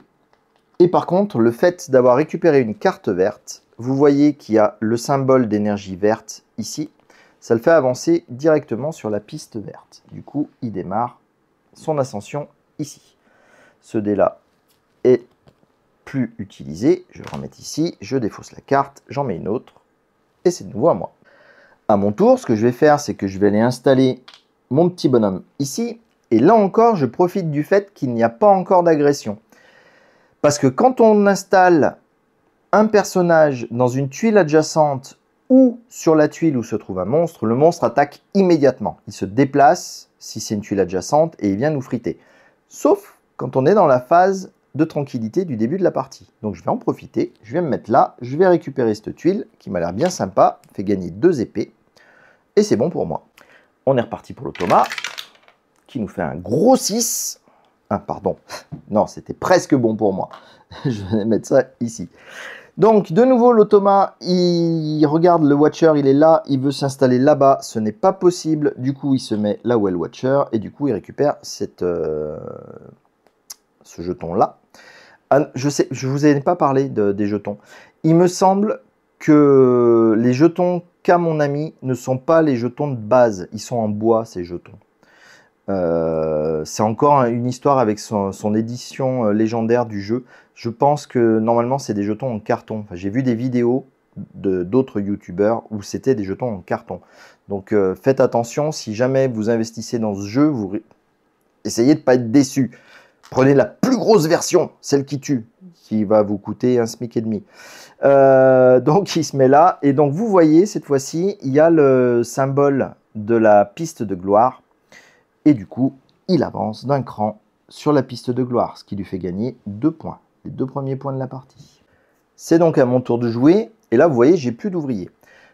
Et par contre, le fait d'avoir récupéré une carte verte, vous voyez qu'il y a le symbole d'énergie verte ici. Ça le fait avancer directement sur la piste verte. Du coup, il démarre son ascension ici. Ce dé-là est plus utilisé. Je vais le remettre ici. Je défausse la carte. J'en mets une autre. Et c'est de nouveau à moi. À mon tour, ce que je vais faire, c'est que je vais aller installer mon petit bonhomme ici. Et là encore, je profite du fait qu'il n'y a pas encore d'agression. Parce que quand on installe un personnage dans une tuile adjacente ou sur la tuile où se trouve un monstre, le monstre attaque immédiatement. Il se déplace si c'est une tuile adjacente et il vient nous friter. Sauf quand on est dans la phase de tranquillité du début de la partie. Donc je vais en profiter, je vais me mettre là, je vais récupérer cette tuile qui m'a l'air bien sympa, fait gagner 2 épées et c'est bon pour moi. On est reparti pour l'automa qui nous fait un gros 6. Ah pardon, non c'était presque bon pour moi. Je vais mettre ça ici. Donc, de nouveau, l'automa, il regarde le Watcher, il est là, il veut s'installer là-bas, ce n'est pas possible. Du coup, il se met là où est le Watcher, et du coup, il récupère ce jeton-là. Ah, je sais, je ne vous ai pas parlé des jetons. Il me semble que les jetons qu'a mon ami ne sont pas les jetons de base, ils sont en bois, ces jetons. C'est encore une histoire avec son édition légendaire du jeu. Je pense que normalement c'est des jetons en carton. Enfin, j'ai vu des vidéos d'autres youtubeurs où c'était des jetons en carton. Donc faites attention, si jamais vous investissez dans ce jeu, vous essayez de ne pas être déçu. Prenez la plus grosse version, celle qui tue, qui va vous coûter 1,5 SMIC. Donc il se met là, et donc vous voyez cette fois-ci, il y a le symbole de la piste de gloire. Et du coup, il avance d'un cran sur la piste de gloire, ce qui lui fait gagner 2 points, les 2 premiers points de la partie. C'est donc à mon tour de jouer, et là vous voyez, j'ai plus d'ouvriers.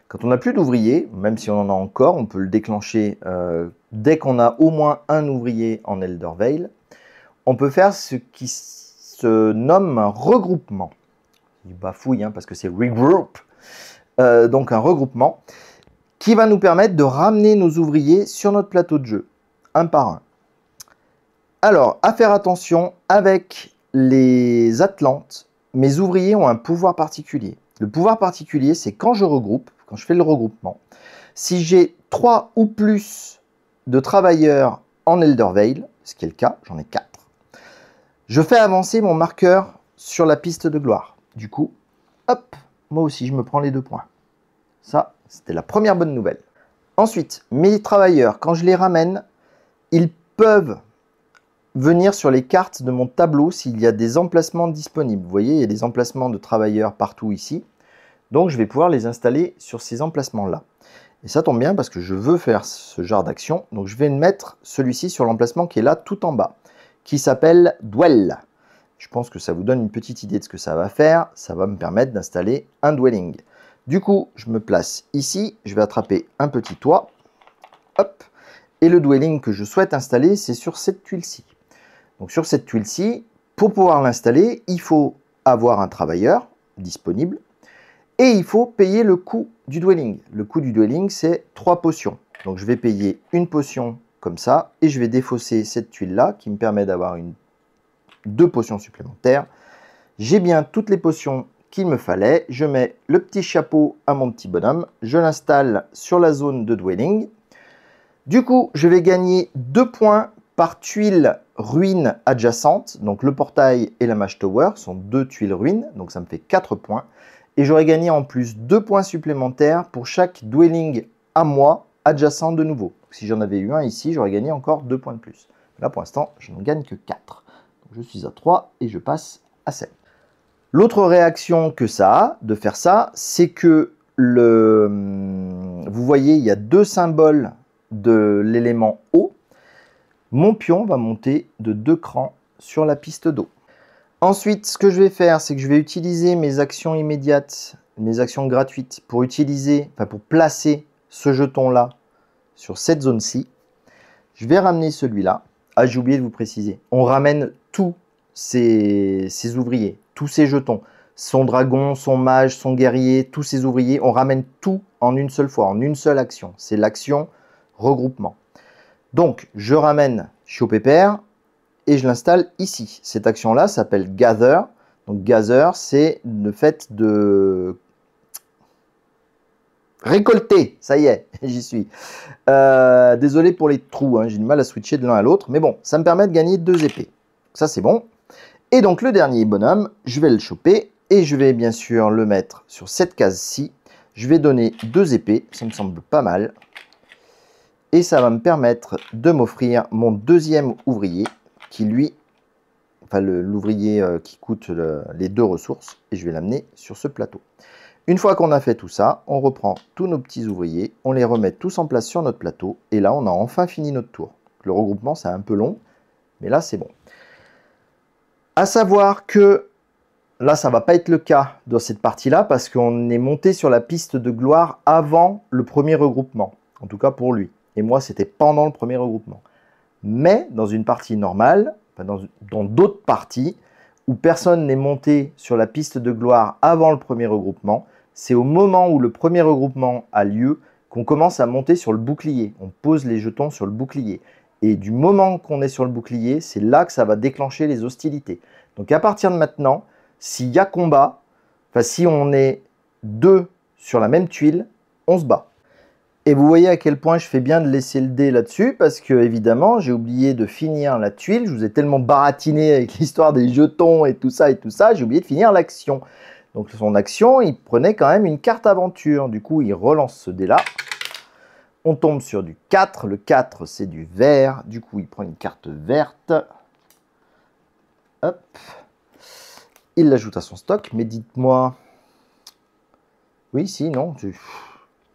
Quand on n'a plus d'ouvriers, même si on en a encore, on peut le déclencher dès qu'on a au moins un ouvrier en Elder Vale. On peut faire ce qui se nomme un regroupement. Il bafouille hein, parce que c'est regroup. Donc un regroupement qui va nous permettre de ramener nos ouvriers sur notre plateau de jeu. Un par un. Alors, à faire attention, avec les Atlantes, mes ouvriers ont un pouvoir particulier. Le pouvoir particulier, c'est quand je regroupe, quand je fais le regroupement, si j'ai 3 ou plus de travailleurs en Elder Vale, ce qui est le cas, j'en ai 4, je fais avancer mon marqueur sur la piste de gloire. Du coup, hop, moi aussi, je me prends les 2 points. Ça, c'était la première bonne nouvelle. Ensuite, mes travailleurs, quand je les ramène, ils peuvent venir sur les cartes de mon tableau s'il y a des emplacements disponibles. Vous voyez, il y a des emplacements de travailleurs partout ici. Donc, je vais pouvoir les installer sur ces emplacements-là. Et ça tombe bien parce que je veux faire ce genre d'action. Donc, je vais mettre celui-ci sur l'emplacement qui est là tout en bas, qui s'appelle Dwell. Je pense que ça vous donne une petite idée de ce que ça va faire. Ça va me permettre d'installer un dwelling. Du coup, je me place ici. Je vais attraper un petit toit. Hop. Et le dwelling que je souhaite installer, c'est sur cette tuile-ci. Donc sur cette tuile-ci, pour pouvoir l'installer, il faut avoir un travailleur disponible et il faut payer le coût du dwelling. Le coût du dwelling, c'est 3 potions. Donc je vais payer une potion comme ça et je vais défausser cette tuile-là qui me permet d'avoir 2 potions supplémentaires. J'ai bien toutes les potions qu'il me fallait. Je mets le petit chapeau à mon petit bonhomme. Je l'installe sur la zone de dwelling. Du coup, je vais gagner 2 points par tuile ruine adjacente. Donc le portail et la mage tower sont 2 tuiles ruines, donc ça me fait 4 points. Et j'aurais gagné en plus 2 points supplémentaires pour chaque dwelling à moi adjacent de nouveau. Donc, si j'en avais eu un ici, j'aurais gagné encore 2 points de plus. Là pour l'instant, je ne gagne que 4. Donc, je suis à 3 et je passe à 7. L'autre réaction que ça a de faire ça, c'est que vous voyez, il y a 2 symboles de l'élément eau. Mon pion va monter de 2 crans sur la piste d'eau. Ensuite, ce que je vais faire, c'est que je vais utiliser mes actions immédiates, mes actions gratuites pour placer ce jeton-là sur cette zone-ci. Je vais ramener celui-là. Ah, j'ai oublié de vous préciser. On ramène tous ces ouvriers, tous ces jetons. Son dragon, son mage, son guerrier, tous ces ouvriers. On ramène tout en une seule fois, en une seule action. C'est l'action regroupement. Donc, je ramène Chiot Pépère et je l'installe ici. Cette action-là s'appelle Gather. Donc, Gather, c'est le fait de récolter. Ça y est, j'y suis. Désolé pour les trous, hein, j'ai du mal à switcher de l'un à l'autre. Mais bon, ça me permet de gagner 2 épées. Ça, c'est bon. Et donc, le dernier bonhomme, je vais le choper. Et je vais bien sûr le mettre sur cette case-ci. Je vais donner 2 épées. Ça me semble pas mal. Et ça va me permettre de m'offrir mon deuxième ouvrier qui lui, enfin l'ouvrier qui coûte les 2 ressources. Et je vais l'amener sur ce plateau. Une fois qu'on a fait tout ça, on reprend tous nos petits ouvriers. On les remet tous en place sur notre plateau. Et là, on a enfin fini notre tour. Le regroupement, c'est un peu long. Mais là, c'est bon. À savoir que là, ça ne va pas être le cas dans cette partie-là parce qu'on est monté sur la piste de gloire avant le premier regroupement. En tout cas pour lui. Et moi, c'était pendant le premier regroupement. Mais dans une partie normale, dans d'autres parties où personne n'est monté sur la piste de gloire avant le premier regroupement, c'est au moment où le premier regroupement a lieu qu'on commence à monter sur le bouclier. On pose les jetons sur le bouclier. Et du moment qu'on est sur le bouclier, c'est là que ça va déclencher les hostilités. Donc à partir de maintenant, s'il y a combat, enfin si on est 2 sur la même tuile, on se bat. Et vous voyez à quel point je fais bien de laisser le dé là-dessus, parce que évidemment, j'ai oublié de finir la tuile. Je vous ai tellement baratiné avec l'histoire des jetons et tout ça, j'ai oublié de finir l'action. Donc son action, il prenait quand même une carte aventure. Du coup, il relance ce dé-là. On tombe sur du 4. Le 4, c'est du vert. Du coup, il prend une carte verte. Hop. Il l'ajoute à son stock. Mais dites-moi... Oui, si, non.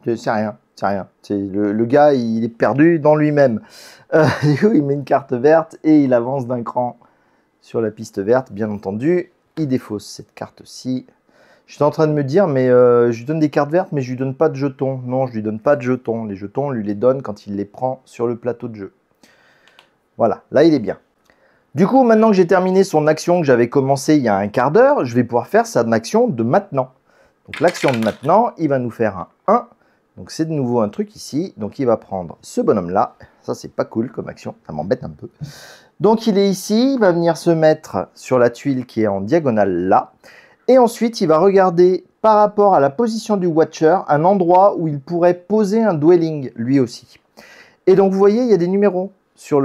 C'est rien. C'est rien. Le gars, il est perdu dans lui-même. Du coup, il met une carte verte et il avance d'un cran sur la piste verte, bien entendu. Il défausse cette carte-ci. Je suis en train de me dire, mais je lui donne des cartes vertes, mais je lui donne pas de jetons. Non, je lui donne pas de jetons. Les jetons, on lui les donne quand il les prend sur le plateau de jeu. Voilà, là, il est bien. Du coup, maintenant que j'ai terminé son action que j'avais commencé il y a un quart d'heure, je vais pouvoir faire sa action de maintenant. Donc, l'action de maintenant, il va nous faire un 1. Donc, c'est de nouveau un truc ici. Donc, il va prendre ce bonhomme-là. Ça, c'est pas cool comme action. Ça m'embête un peu. Donc, il est ici. Il va venir se mettre sur la tuile qui est en diagonale là. Et ensuite, il va regarder par rapport à la position du Watcher, un endroit où il pourrait poser un dwelling, lui aussi. Et donc, vous voyez, il y a des numéros sur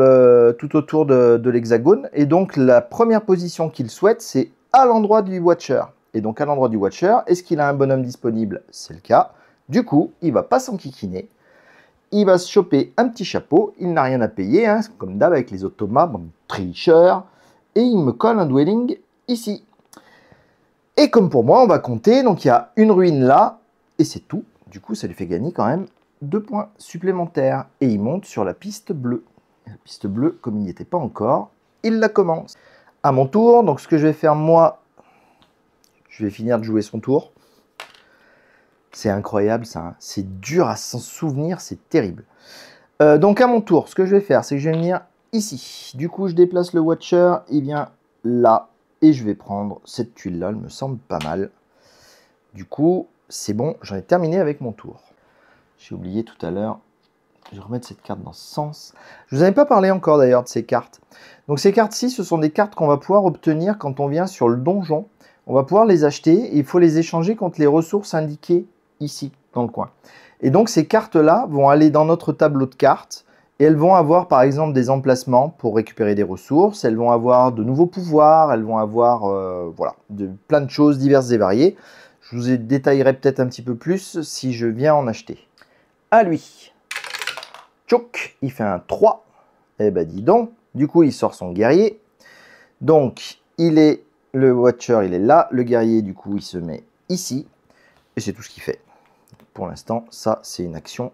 tout autour de l'hexagone. Et donc, la première position qu'il souhaite, c'est à l'endroit du Watcher. Et donc, à l'endroit du Watcher, est-ce qu'il a un bonhomme disponible? C'est le cas. Du coup, il ne va pas s'enquiquiner. Il va se choper un petit chapeau. Il n'a rien à payer, hein, comme d'hab avec les automates, bon, tricheur. Et il me colle un dwelling ici. Et comme pour moi, on va compter. Donc, il y a une ruine là. Et c'est tout. Du coup, ça lui fait gagner quand même 2 points supplémentaires. Et il monte sur la piste bleue. La piste bleue, comme il n'y était pas encore, il la commence. À mon tour, donc ce que je vais faire moi, je vais finir de jouer son tour. C'est incroyable ça, hein. C'est dur à s'en souvenir, c'est terrible. Donc à mon tour, ce que je vais faire, c'est que je vais venir ici. Du coup, je déplace le Watcher, il vient là. Et je vais prendre cette tuile-là, elle me semble pas mal. Du coup, c'est bon, j'en ai terminé avec mon tour. J'ai oublié tout à l'heure, je vais remettre cette carte dans ce sens. Je ne vous avais pas parlé encore d'ailleurs de ces cartes. Donc ces cartes-ci, ce sont des cartes qu'on va pouvoir obtenir quand on vient sur le donjon. On va pouvoir les acheter et il faut les échanger contre les ressources indiquées ici, dans le coin. Et donc ces cartes-là vont aller dans notre tableau de cartes et elles vont avoir par exemple des emplacements pour récupérer des ressources, elles vont avoir de nouveaux pouvoirs, elles vont avoir voilà, plein de choses diverses et variées. Je vous détaillerai peut-être un petit peu plus si je viens en acheter. À lui. Tchouk, il fait un 3. Eh ben dis donc. Du coup, il sort son guerrier. Donc, le Watcher, il est là. Le guerrier, du coup, il se met ici. Et c'est tout ce qu'il fait. Pour l'instant, ça, c'est une action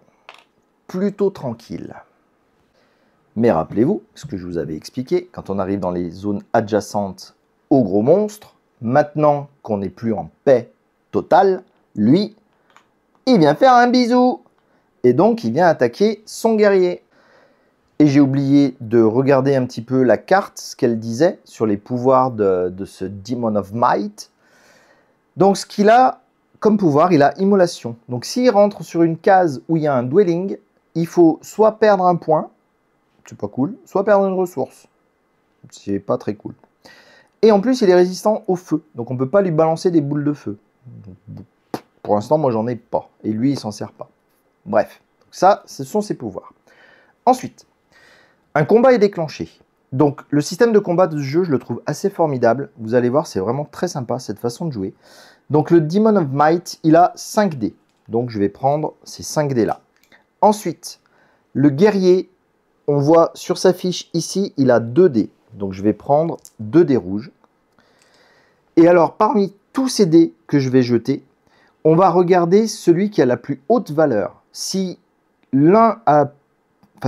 plutôt tranquille. Mais rappelez-vous, ce que je vous avais expliqué, quand on arrive dans les zones adjacentes au gros monstre, maintenant qu'on n'est plus en paix totale, lui, il vient faire un bisou. Et donc, il vient attaquer son guerrier. Et j'ai oublié de regarder un petit peu la carte, ce qu'elle disait sur les pouvoirs de ce Demon of Might. Donc ce qu'il a comme pouvoir, il a Immolation. Donc s'il rentre sur une case où il y a un Dwelling, il faut soit perdre un point, c'est pas cool, soit perdre une ressource, c'est pas très cool. Et en plus, il est résistant au feu, donc on ne peut pas lui balancer des boules de feu. Pour l'instant, moi, j'en ai pas. Et lui, il s'en sert pas. Bref, ça, ce sont ses pouvoirs. Ensuite, un combat est déclenché. Donc, le système de combat de ce jeu, je le trouve assez formidable. Vous allez voir, c'est vraiment très sympa, cette façon de jouer. Donc, le Demon of Might, il a 5 dés. Donc, je vais prendre ces 5 dés-là. Ensuite, le guerrier, on voit sur sa fiche ici, il a 2 dés. Donc, je vais prendre 2 dés rouges. Et alors, parmi tous ces dés que je vais jeter, on va regarder celui qui a la plus haute valeur. Si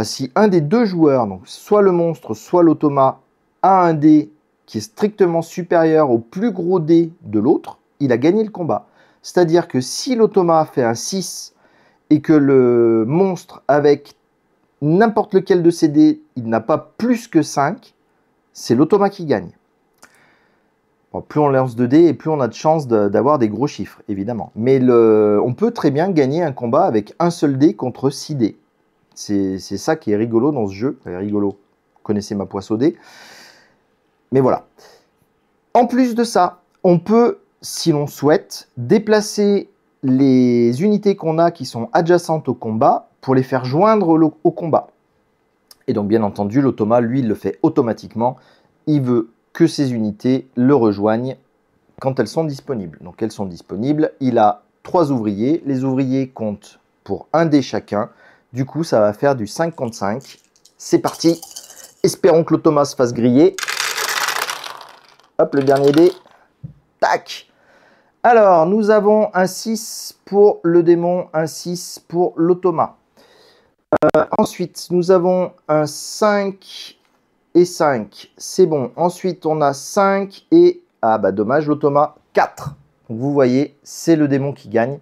si un des deux joueurs, donc soit le monstre, soit l'automa, a un dé qui est strictement supérieur au plus gros dé de l'autre, il a gagné le combat. C'est-à-dire que si l'automa fait un 6 et que le monstre, avec n'importe lequel de ses dés, il n'a pas plus que 5, c'est l'automa qui gagne. Bon, plus on lance de dés et plus on a de chances d'avoir des gros chiffres, évidemment. Mais on peut très bien gagner un combat avec un seul dé contre 6 dés. C'est ça qui est rigolo dans ce jeu. Enfin, rigolo, vous connaissez ma poisse au dé. Mais voilà. En plus de ça, on peut, si l'on souhaite, déplacer les unités qu'on a qui sont adjacentes au combat pour les faire joindre au combat. Et donc, bien entendu, l'automa, lui, il le fait automatiquement. Il veut que ces unités le rejoignent quand elles sont disponibles. Donc, elles sont disponibles. Il a 3 ouvriers. Les ouvriers comptent pour un dé chacun. Du coup, ça va faire du 5 contre 5. C'est parti. Espérons que l'automa se fasse griller. Hop, le dernier dé. Tac. Alors, nous avons un 6 pour le démon, un 6 pour l'automa. Ensuite, nous avons un 5 et 5. C'est bon. Ensuite, on a 5 et... Ah bah dommage, l'automa, 4. Donc, vous voyez, c'est le démon qui gagne.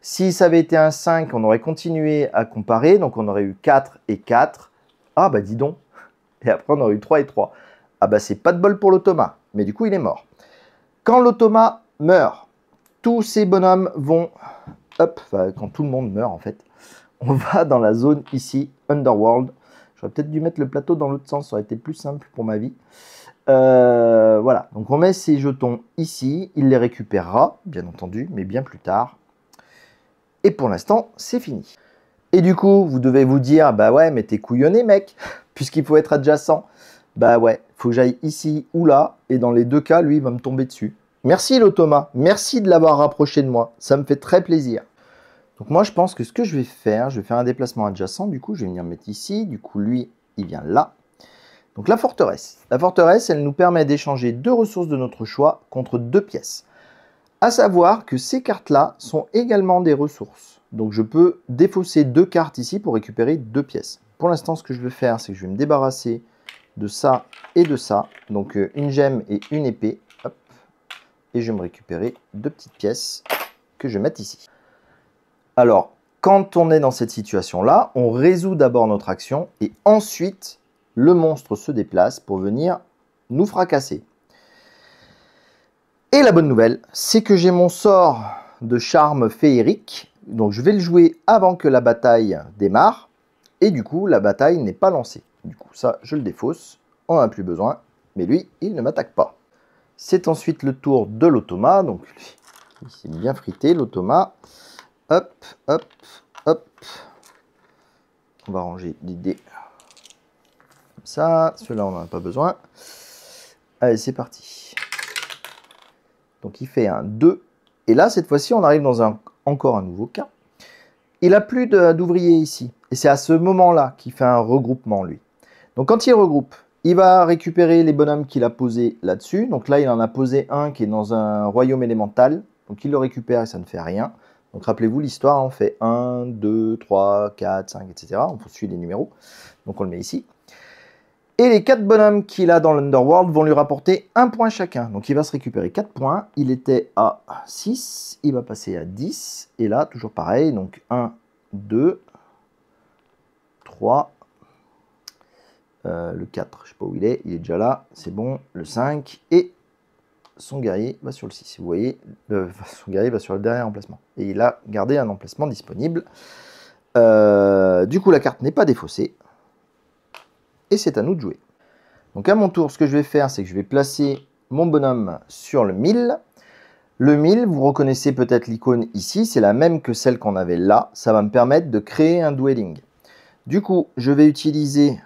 Si ça avait été un 5, on aurait continué à comparer. Donc, on aurait eu 4 et 4. Ah bah dis donc. Et après, on aurait eu 3 et 3. Ah bah c'est pas de bol pour l'automa. Mais du coup, il est mort. Quand l'automa meurt, tous ces bonhommes vont... Hop, enfin, quand tout le monde meurt en fait. On va dans la zone ici, Underworld. J'aurais peut-être dû mettre le plateau dans l'autre sens, ça aurait été plus simple pour ma vie. Voilà, donc on met ces jetons ici. Il les récupérera, bien entendu, mais bien plus tard. Et pour l'instant, c'est fini. Et du coup, vous devez vous dire, bah ouais, mais t'es couillonné, mec, puisqu'il faut être adjacent. Bah ouais, il faut que j'aille ici ou là, et dans les deux cas, lui, il va me tomber dessus. Merci l'automa, merci de l'avoir rapproché de moi, ça me fait très plaisir. Donc moi, je pense que ce que je vais faire un déplacement adjacent, du coup, je vais venir mettre ici, du coup, lui, il vient là. Donc la forteresse. La forteresse, elle nous permet d'échanger 2 ressources de notre choix contre 2 pièces. À savoir que ces cartes-là sont également des ressources. Donc je peux défausser 2 cartes ici pour récupérer 2 pièces. Pour l'instant, ce que je vais faire, c'est que je vais me débarrasser de ça et de ça. Donc une gemme et une épée. Hop. Et je vais me récupérer 2 petites pièces que je vais mettre ici. Alors, quand on est dans cette situation-là, on résout d'abord notre action et ensuite, le monstre se déplace pour venir nous fracasser. Et la bonne nouvelle, c'est que j'ai mon sort de charme féerique. Donc, je vais le jouer avant que la bataille démarre. Et du coup, la bataille n'est pas lancée. Du coup, ça, je le défausse. On n'en a plus besoin. Mais lui, il ne m'attaque pas. C'est ensuite le tour de l'automa. Donc, il s'est bien frité, l'automa. Hop, hop, hop. On va ranger les dés. Comme ça. Ceux-là, on n'en a pas besoin. Allez, c'est parti. Donc, il fait un 2. Et là, cette fois-ci, on arrive dans encore un nouveau cas. Il n'a plus d'ouvriers ici. Et c'est à ce moment-là qu'il fait un regroupement, lui. Donc, quand il regroupe, il va récupérer les bonhommes qu'il a posés là-dessus. Donc là, il en a posé un qui est dans un royaume élémental. Donc, il le récupère et ça ne fait rien. Donc, rappelez-vous, l'histoire, on fait 1, 2, 3, 4, 5, etc. On poursuit les numéros. Donc, on le met ici. Et les 4 bonhommes qu'il a dans l'Underworld vont lui rapporter 1 point chacun. Donc, il va se récupérer 4 points. Il était à 6. Il va passer à 10. Et là, toujours pareil. Donc, 1, 2, 3, Le 4, je sais pas où il est déjà là, c'est bon. Le 5, et son guerrier va sur le 6. Vous voyez, son guerrier va sur le dernier emplacement. Et il a gardé un emplacement disponible. Du coup, la carte n'est pas défaussée. Et c'est à nous de jouer. Donc à mon tour, ce que je vais faire, c'est que je vais placer mon bonhomme sur le 1000. Le 1000, vous reconnaissez peut-être l'icône ici, c'est la même que celle qu'on avait là. Ça va me permettre de créer un dwelling. Du coup, je vais utiliser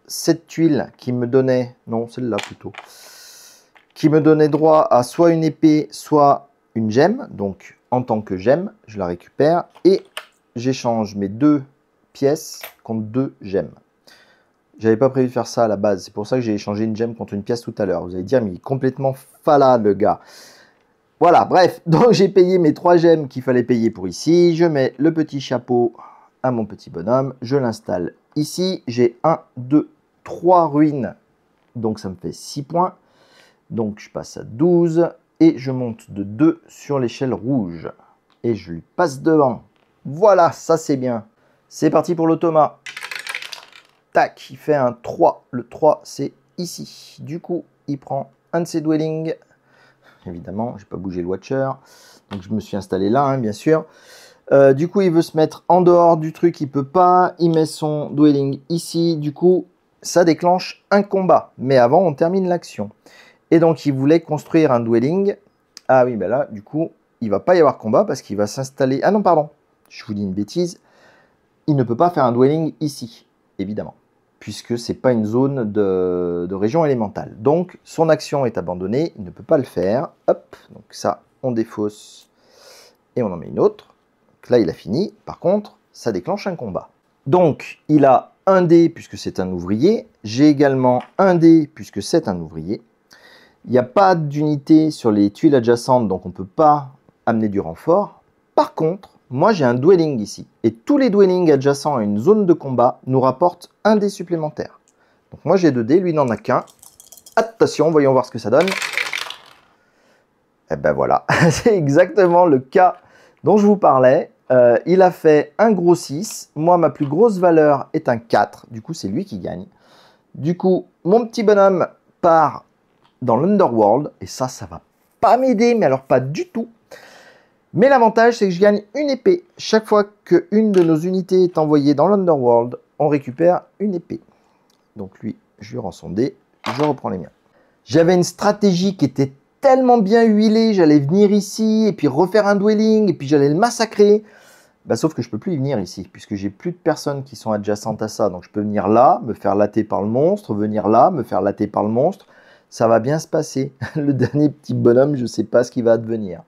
cette tuile qui me donnait, non, celle-là plutôt, qui me donnait droit à soit une épée, soit une gemme. Donc, en tant que gemme, je la récupère et j'échange mes 2 pièces contre 2 gemmes. J'avais pas prévu de faire ça à la base, c'est pour ça que j'ai échangé une gemme contre une pièce tout à l'heure. Vous allez dire, mais il est complètement falade le gars. Voilà, bref, donc j'ai payé mes 3 gemmes qu'il fallait payer pour ici. Je mets le petit chapeau à mon petit bonhomme, je l'installe ici. J'ai 1, 2, 3 ruines, donc ça me fait 6 points. Donc je passe à 12 et je monte de 2 sur l'échelle rouge. Et je lui passe devant. Voilà, ça c'est bien. C'est parti pour l'automa. Tac, il fait un 3. Le 3, c'est ici. Du coup, il prend un de ses dwellings. Évidemment, je n'ai pas bougé le watcher. Donc je me suis installé là, hein, bien sûr. Du coup, il veut se mettre en dehors du truc, il peut pas. Il met son dwelling ici. Du coup, ça déclenche un combat. Mais avant, on termine l'action. Et donc, il voulait construire un dwelling. Ah oui, ben là, du coup, il va pas y avoir combat parce qu'il va s'installer... Ah non, pardon, je vous dis une bêtise. Il ne peut pas faire un dwelling ici, évidemment, puisque c'est pas une zone de région élémentale. Donc, son action est abandonnée, il ne peut pas le faire. Hop, donc ça, on défausse et on en met une autre. Donc là, il a fini. Par contre, ça déclenche un combat. Donc, il a un dé puisque c'est un ouvrier. J'ai également un dé puisque c'est un ouvrier. Il n'y a pas d'unité sur les tuiles adjacentes, donc on ne peut pas amener du renfort. Par contre, moi j'ai un dwelling ici. Et tous les dwellings adjacents à une zone de combat nous rapportent un dé supplémentaire. Donc moi j'ai 2 dés, lui n'en a qu'un. Attention, voyons voir ce que ça donne. Et ben voilà, c'est exactement le cas dont je vous parlais. Il a fait un gros 6. Moi, ma plus grosse valeur est un 4. Du coup, c'est lui qui gagne. Du coup, mon petit bonhomme part dans l'Underworld, et ça va pas m'aider, mais alors pas du tout. Mais l'avantage, c'est que je gagne une épée. Chaque fois qu'une de nos unités est envoyée dans l'Underworld, on récupère une épée. Donc lui, je lui rends son dé, je reprends les miens. J'avais une stratégie qui était tellement bien huilée, j'allais venir ici, et puis refaire un dwelling, et puis j'allais le massacrer. Bah, sauf que je ne peux plus y venir ici, puisque j'ai plus de personnes qui sont adjacentes à ça. Donc je peux venir là, me faire latter par le monstre, venir là, me faire latter par le monstre. Ça va bien se passer. Le dernier petit bonhomme, je ne sais pas ce qui va advenir.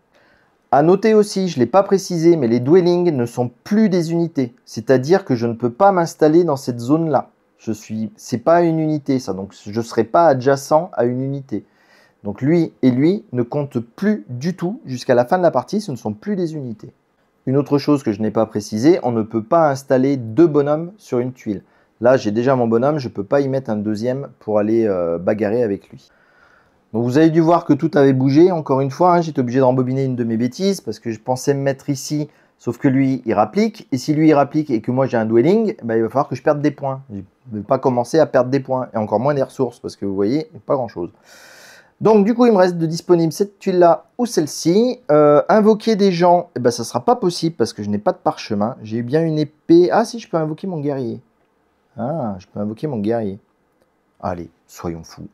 À noter aussi, je ne l'ai pas précisé, mais les dwellings ne sont plus des unités. C'est-à-dire que je ne peux pas m'installer dans cette zone-là. C'est pas une unité, ça. Donc, je ne serai pas adjacent à une unité. Donc, lui et lui ne comptent plus du tout. Jusqu'à la fin de la partie, ce ne sont plus des unités. Une autre chose que je n'ai pas précisé, on ne peut pas installer 2 bonhommes sur une tuile. Là, j'ai déjà mon bonhomme, je ne peux pas y mettre un deuxième pour aller bagarrer avec lui. Donc vous avez dû voir que tout avait bougé, encore une fois, hein, j'étais obligé de rembobiner une de mes bêtises parce que je pensais me mettre ici, sauf que lui, il rapplique. Et si lui, il rapplique et que moi, j'ai un dwelling, bah, il va falloir que je perde des points. Je ne vais pas commencer à perdre des points, et encore moins des ressources, parce que vous voyez, pas grand-chose. Donc du coup, il me reste de disponible cette tuile-là ou celle-ci. Invoquer des gens, eh ben, ça ne sera pas possible parce que je n'ai pas de parchemin. J'ai eu bien une épée. Ah si, je peux invoquer mon guerrier. Ah, je peux invoquer mon guerrier. Allez, soyons fous.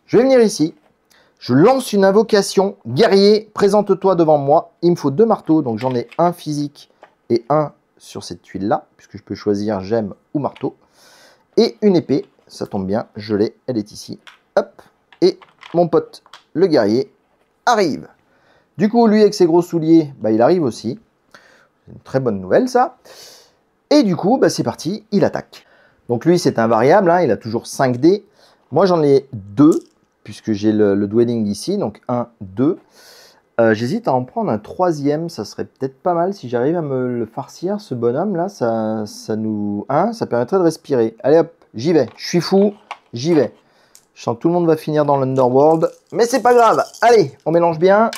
Je vais venir ici. Je lance une invocation. Guerrier, présente-toi devant moi. Il me faut 2 marteaux, donc j'en ai un physique et un sur cette tuile-là, puisque je peux choisir gemme ou marteau. Et une épée, ça tombe bien, je l'ai, elle est ici. Hop, et mon pote, le guerrier, arrive. Du coup, lui, avec ses gros souliers, bah, il arrive aussi. C'est une très bonne nouvelle, ça. Et du coup, bah, c'est parti, il attaque. Donc lui, c'est un variable, hein, il a toujours 5 dés. Moi, j'en ai 2, puisque j'ai le dwelling ici, donc 1, 2. J'hésite à en prendre un 3e, ça serait peut-être pas mal. Si j'arrive à me le farcir, ce bonhomme-là, ça permettrait de respirer. Allez hop, j'y vais, je suis fou, j'y vais. Je sens que tout le monde va finir dans l'Underworld, mais c'est pas grave. Allez, on mélange bien.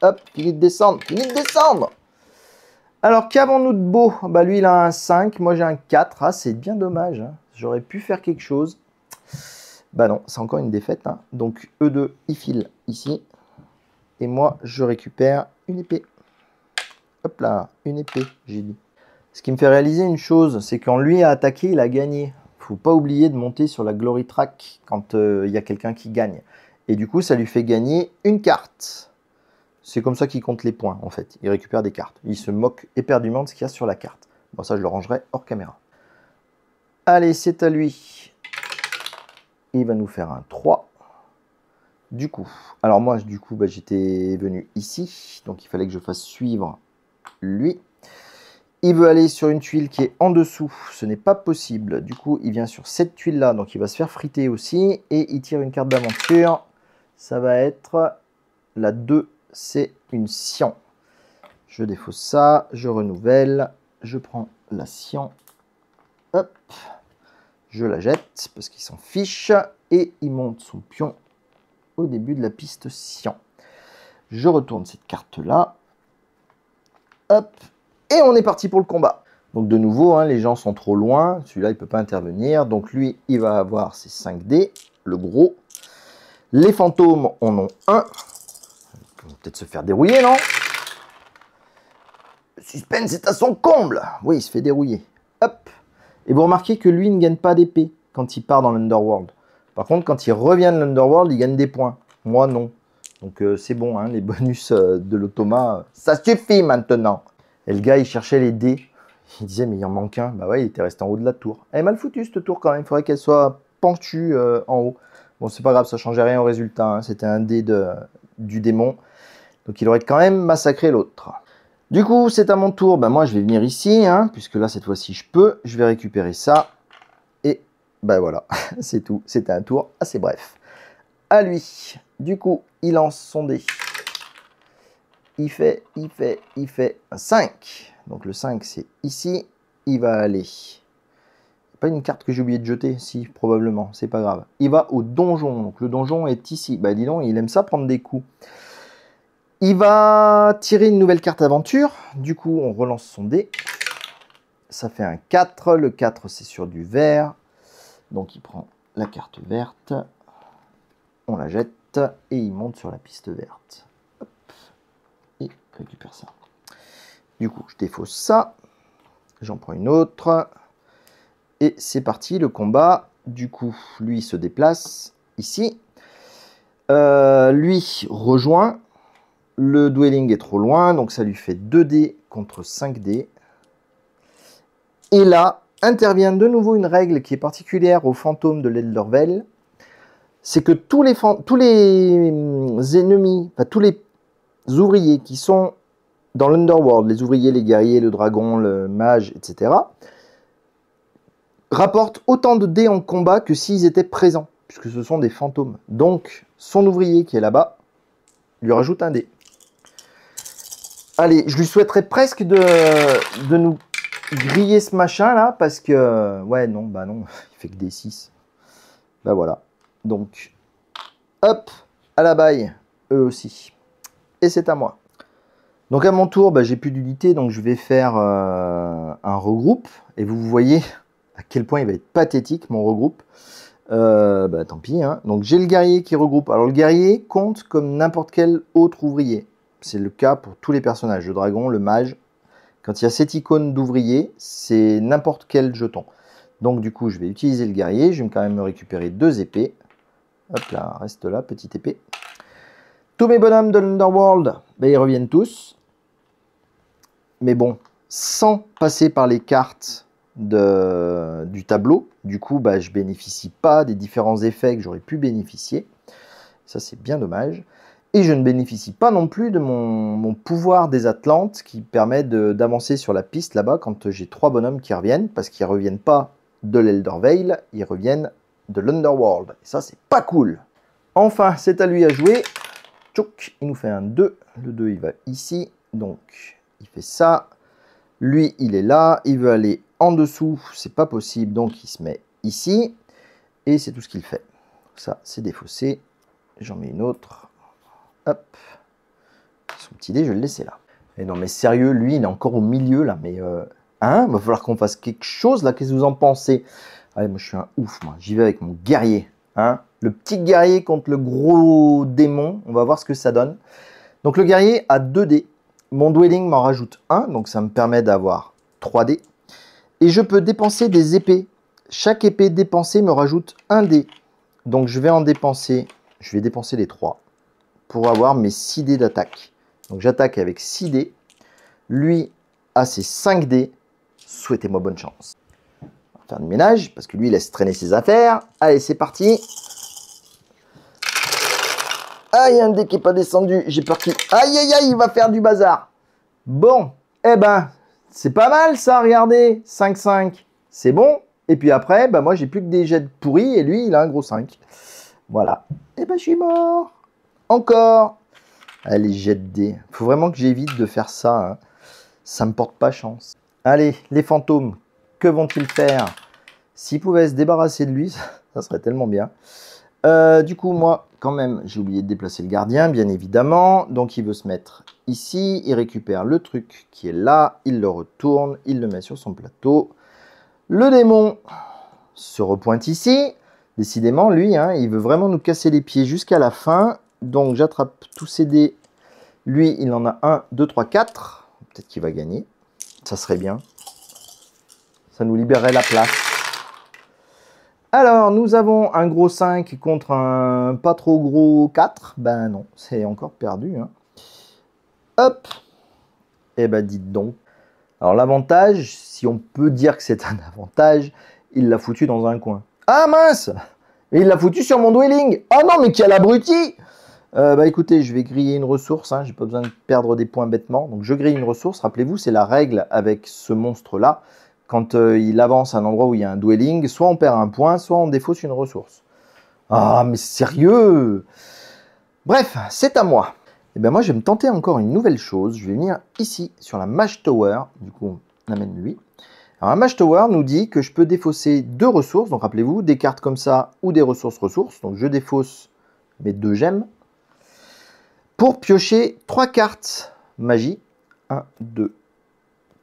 Hop, fini de descendre, fini de descendre. Alors, qu'avons-nous de beau? Bah, lui, il a un 5, moi j'ai un 4. Ah, c'est bien dommage. Hein. J'aurais pu faire quelque chose. Bah non, c'est encore une défaite. Hein. Donc E2, il file ici. Et moi, je récupère une épée. Hop là, une épée, j'ai dit. Ce qui me fait réaliser une chose, c'est quand lui a attaqué, il a gagné. Faut pas oublier de monter sur la Glory Track quand il y a quelqu'un qui gagne. Et du coup, ça lui fait gagner une carte. C'est comme ça qu'il compte les points, en fait. Il récupère des cartes. Il se moque éperdument de ce qu'il y a sur la carte. Bon, ça, je le rangerai hors caméra. Allez, c'est à lui. Il va nous faire un 3. Du coup, alors moi, j'étais venu ici. Donc, il fallait que je fasse suivre lui. Il veut aller sur une tuile qui est en dessous. Ce n'est pas possible. Du coup, il vient sur cette tuile-là. Donc, il va se faire friter aussi. Et il tire une carte d'aventure. Ça va être la 2. C'est une cyan. Je défausse ça. Je renouvelle. Je prends la cyan. Hop. Je la jette parce qu'il s'en fiche. Et il monte son pion au début de la piste cyan. Je retourne cette carte-là. Hop. Et on est parti pour le combat. Donc de nouveau, hein, les gens sont trop loin. Celui-là, il ne peut pas intervenir. Donc lui, il va avoir ses 5 dés. Le gros. Les fantômes en ont un. Ils vont peut-être se faire dérouiller, non? Le suspense est à son comble. Oui, il se fait dérouiller. Hop. Et vous remarquez que lui ne gagne pas d'épée quand il part dans l'Underworld. Par contre, quand il revient de l'Underworld, il gagne des points. Moi, non. Donc c'est bon, hein, les bonus de l'automa, ça suffit maintenant. Et le gars, il cherchait les dés. Il disait, mais il en manque un. Bah ouais, il était resté en haut de la tour. Elle est mal foutue, cette tour, quand même. Il faudrait qu'elle soit pentue en haut. Bon, c'est pas grave, ça changeait rien au résultat. Hein. C'était un dé du démon. Donc, il aurait quand même massacré l'autre. Du coup, c'est à mon tour. Bah, moi, je vais venir ici, hein, puisque là, cette fois-ci, je peux. Je vais récupérer ça. Et bah voilà, c'est tout. C'était un tour assez bref. À lui. Du coup, il lance son dé. Il fait un 5. Donc le 5, c'est ici. Il va aller. Pas une carte que j'ai oublié de jeter. Si, probablement. C'est pas grave. Il va au donjon. Donc le donjon est ici. Bah dis donc, il aime ça prendre des coups. Il va tirer une nouvelle carte aventure. Du coup, on relance son dé. Ça fait un 4. Le 4, c'est sur du vert. Donc il prend la carte verte. On la jette. Et il monte sur la piste verte. Et récupère ça. Du coup, je défausse ça. J'en prends une autre. Et c'est parti, le combat. Du coup, lui se déplace ici. Lui rejoint. Le dwelling est trop loin, donc ça lui fait 2 dés contre 5 dés. Et là, intervient de nouveau une règle qui est particulière aux fantômes de l'Eldervale. C'est que tous les ennemis, enfin tous les ouvriers qui sont dans l'Underworld, les ouvriers, les guerriers, le dragon, le mage, etc., rapportent autant de dés en combat que s'ils étaient présents, puisque ce sont des fantômes. Donc, son ouvrier qui est là-bas lui rajoute un dé. Allez, je lui souhaiterais presque de nous griller ce machin-là, parce que... Ouais, non, bah non, il fait que des 6. Bah voilà. Donc, hop, à la baille, eux aussi. Et c'est à moi. Donc à mon tour, bah, j'ai plus d'unité, donc je vais faire un regroupe. Et vous voyez à quel point il va être pathétique, mon regroupe. Bah, tant pis. Hein. Donc j'ai le guerrier qui regroupe. Alors le guerrier compte comme n'importe quel autre ouvrier. C'est le cas pour tous les personnages. Le dragon, le mage. Quand il y a cette icône d'ouvrier, c'est n'importe quel jeton. Donc du coup, je vais utiliser le guerrier. Je vais quand même me récupérer 2 épées. Hop là, reste là, petite épée. Tous mes bonhommes de l'Underworld, bah, ils reviennent tous. Mais bon, sans passer par les cartes du tableau. Du coup, bah, je ne bénéficie pas des différents effets que j'aurais pu bénéficier. Ça, c'est bien dommage. Et je ne bénéficie pas non plus de mon pouvoir des Atlantes qui permet d'avancer sur la piste là-bas quand j'ai 3 bonhommes qui reviennent. Parce qu'ils ne reviennent pas de l'Eldervale, ils reviennent de l'Underworld. Et ça, c'est pas cool. Enfin, c'est à lui à jouer. Tchouk, il nous fait un 2. Le 2, il va ici. Donc, il fait ça. Lui, il est là. Il veut aller en dessous. C'est pas possible. Donc, il se met ici. Et c'est tout ce qu'il fait. Ça, c'est défaussé. J'en mets une autre. Hop. Son petit dé, je vais le laisser là. Et non, mais sérieux, lui, il est encore au milieu là. Mais, hein, il va falloir qu'on fasse quelque chose là. Qu'est-ce que vous en pensez? Allez, moi je suis un ouf, moi. J'y vais avec mon guerrier. Hein, le petit guerrier contre le gros démon. On va voir ce que ça donne. Donc le guerrier a 2 dés. Mon dwelling m'en rajoute 1. Donc ça me permet d'avoir 3 dés. Et je peux dépenser des épées. Chaque épée dépensée me rajoute 1 dé. Donc je vais en dépenser. Je vais dépenser les 3 pour avoir mes 6 dés d'attaque. Donc j'attaque avec 6 dés. Lui a ses 5 dés. Souhaitez-moi bonne chance. On va faire du ménage parce que lui il laisse traîner ses affaires. Allez, c'est parti. Ah, il y a un dé qui n'est pas descendu. J'ai peur qu'il... Aïe, aïe, aïe, il va faire du bazar. Bon, eh ben, c'est pas mal ça, regardez. 5-5, c'est bon. Et puis après, bah, moi, j'ai plus que des jets pourris et lui, il a un gros 5. Voilà. Eh ben, je suis mort. Encore. Allez, jets de dés. Faut vraiment que j'évite de faire ça. Hein. Ça me porte pas chance. Allez, les fantômes, que vont-ils faire? S'ils pouvaient se débarrasser de lui, ça serait tellement bien. Du coup, moi, quand même, j'ai oublié de déplacer le gardien, bien évidemment. Donc, il veut se mettre ici. Il récupère le truc qui est là. Il le retourne. Il le met sur son plateau. Le démon se repointe ici. Décidément, lui, hein, il veut vraiment nous casser les pieds jusqu'à la fin. Donc, j'attrape tous ces dés. Lui, il en a 1, 2, 3, 4. Peut-être qu'il va gagner. Ça serait bien. Ça nous libérerait la place. Alors, nous avons un gros 5 contre un pas trop gros 4. Ben non, c'est encore perdu. Hein. Hop. Eh ben, dites donc. Alors, l'avantage, si on peut dire que c'est un avantage, il l'a foutu dans un coin. Ah mince! Il l'a foutu sur mon dwelling. Oh non, mais quel abruti! Bah écoutez, je vais griller une ressource. Hein. J'ai pas besoin de perdre des points bêtement. Donc, je grille une ressource. Rappelez-vous, c'est la règle avec ce monstre-là. Quand il avance à un endroit où il y a un dwelling, soit on perd un point, soit on défausse une ressource. Ah, mais sérieux! Bref, c'est à moi. Et bien moi, je vais me tenter encore une nouvelle chose. Je vais venir ici, sur la Mage Tower. Du coup, on amène lui. Alors, la Mage Tower nous dit que je peux défausser 2 ressources. Donc, rappelez-vous, des cartes comme ça ou des ressources. Donc, je défausse mes 2 gemmes. Pour piocher 3 cartes magie. 1, 2,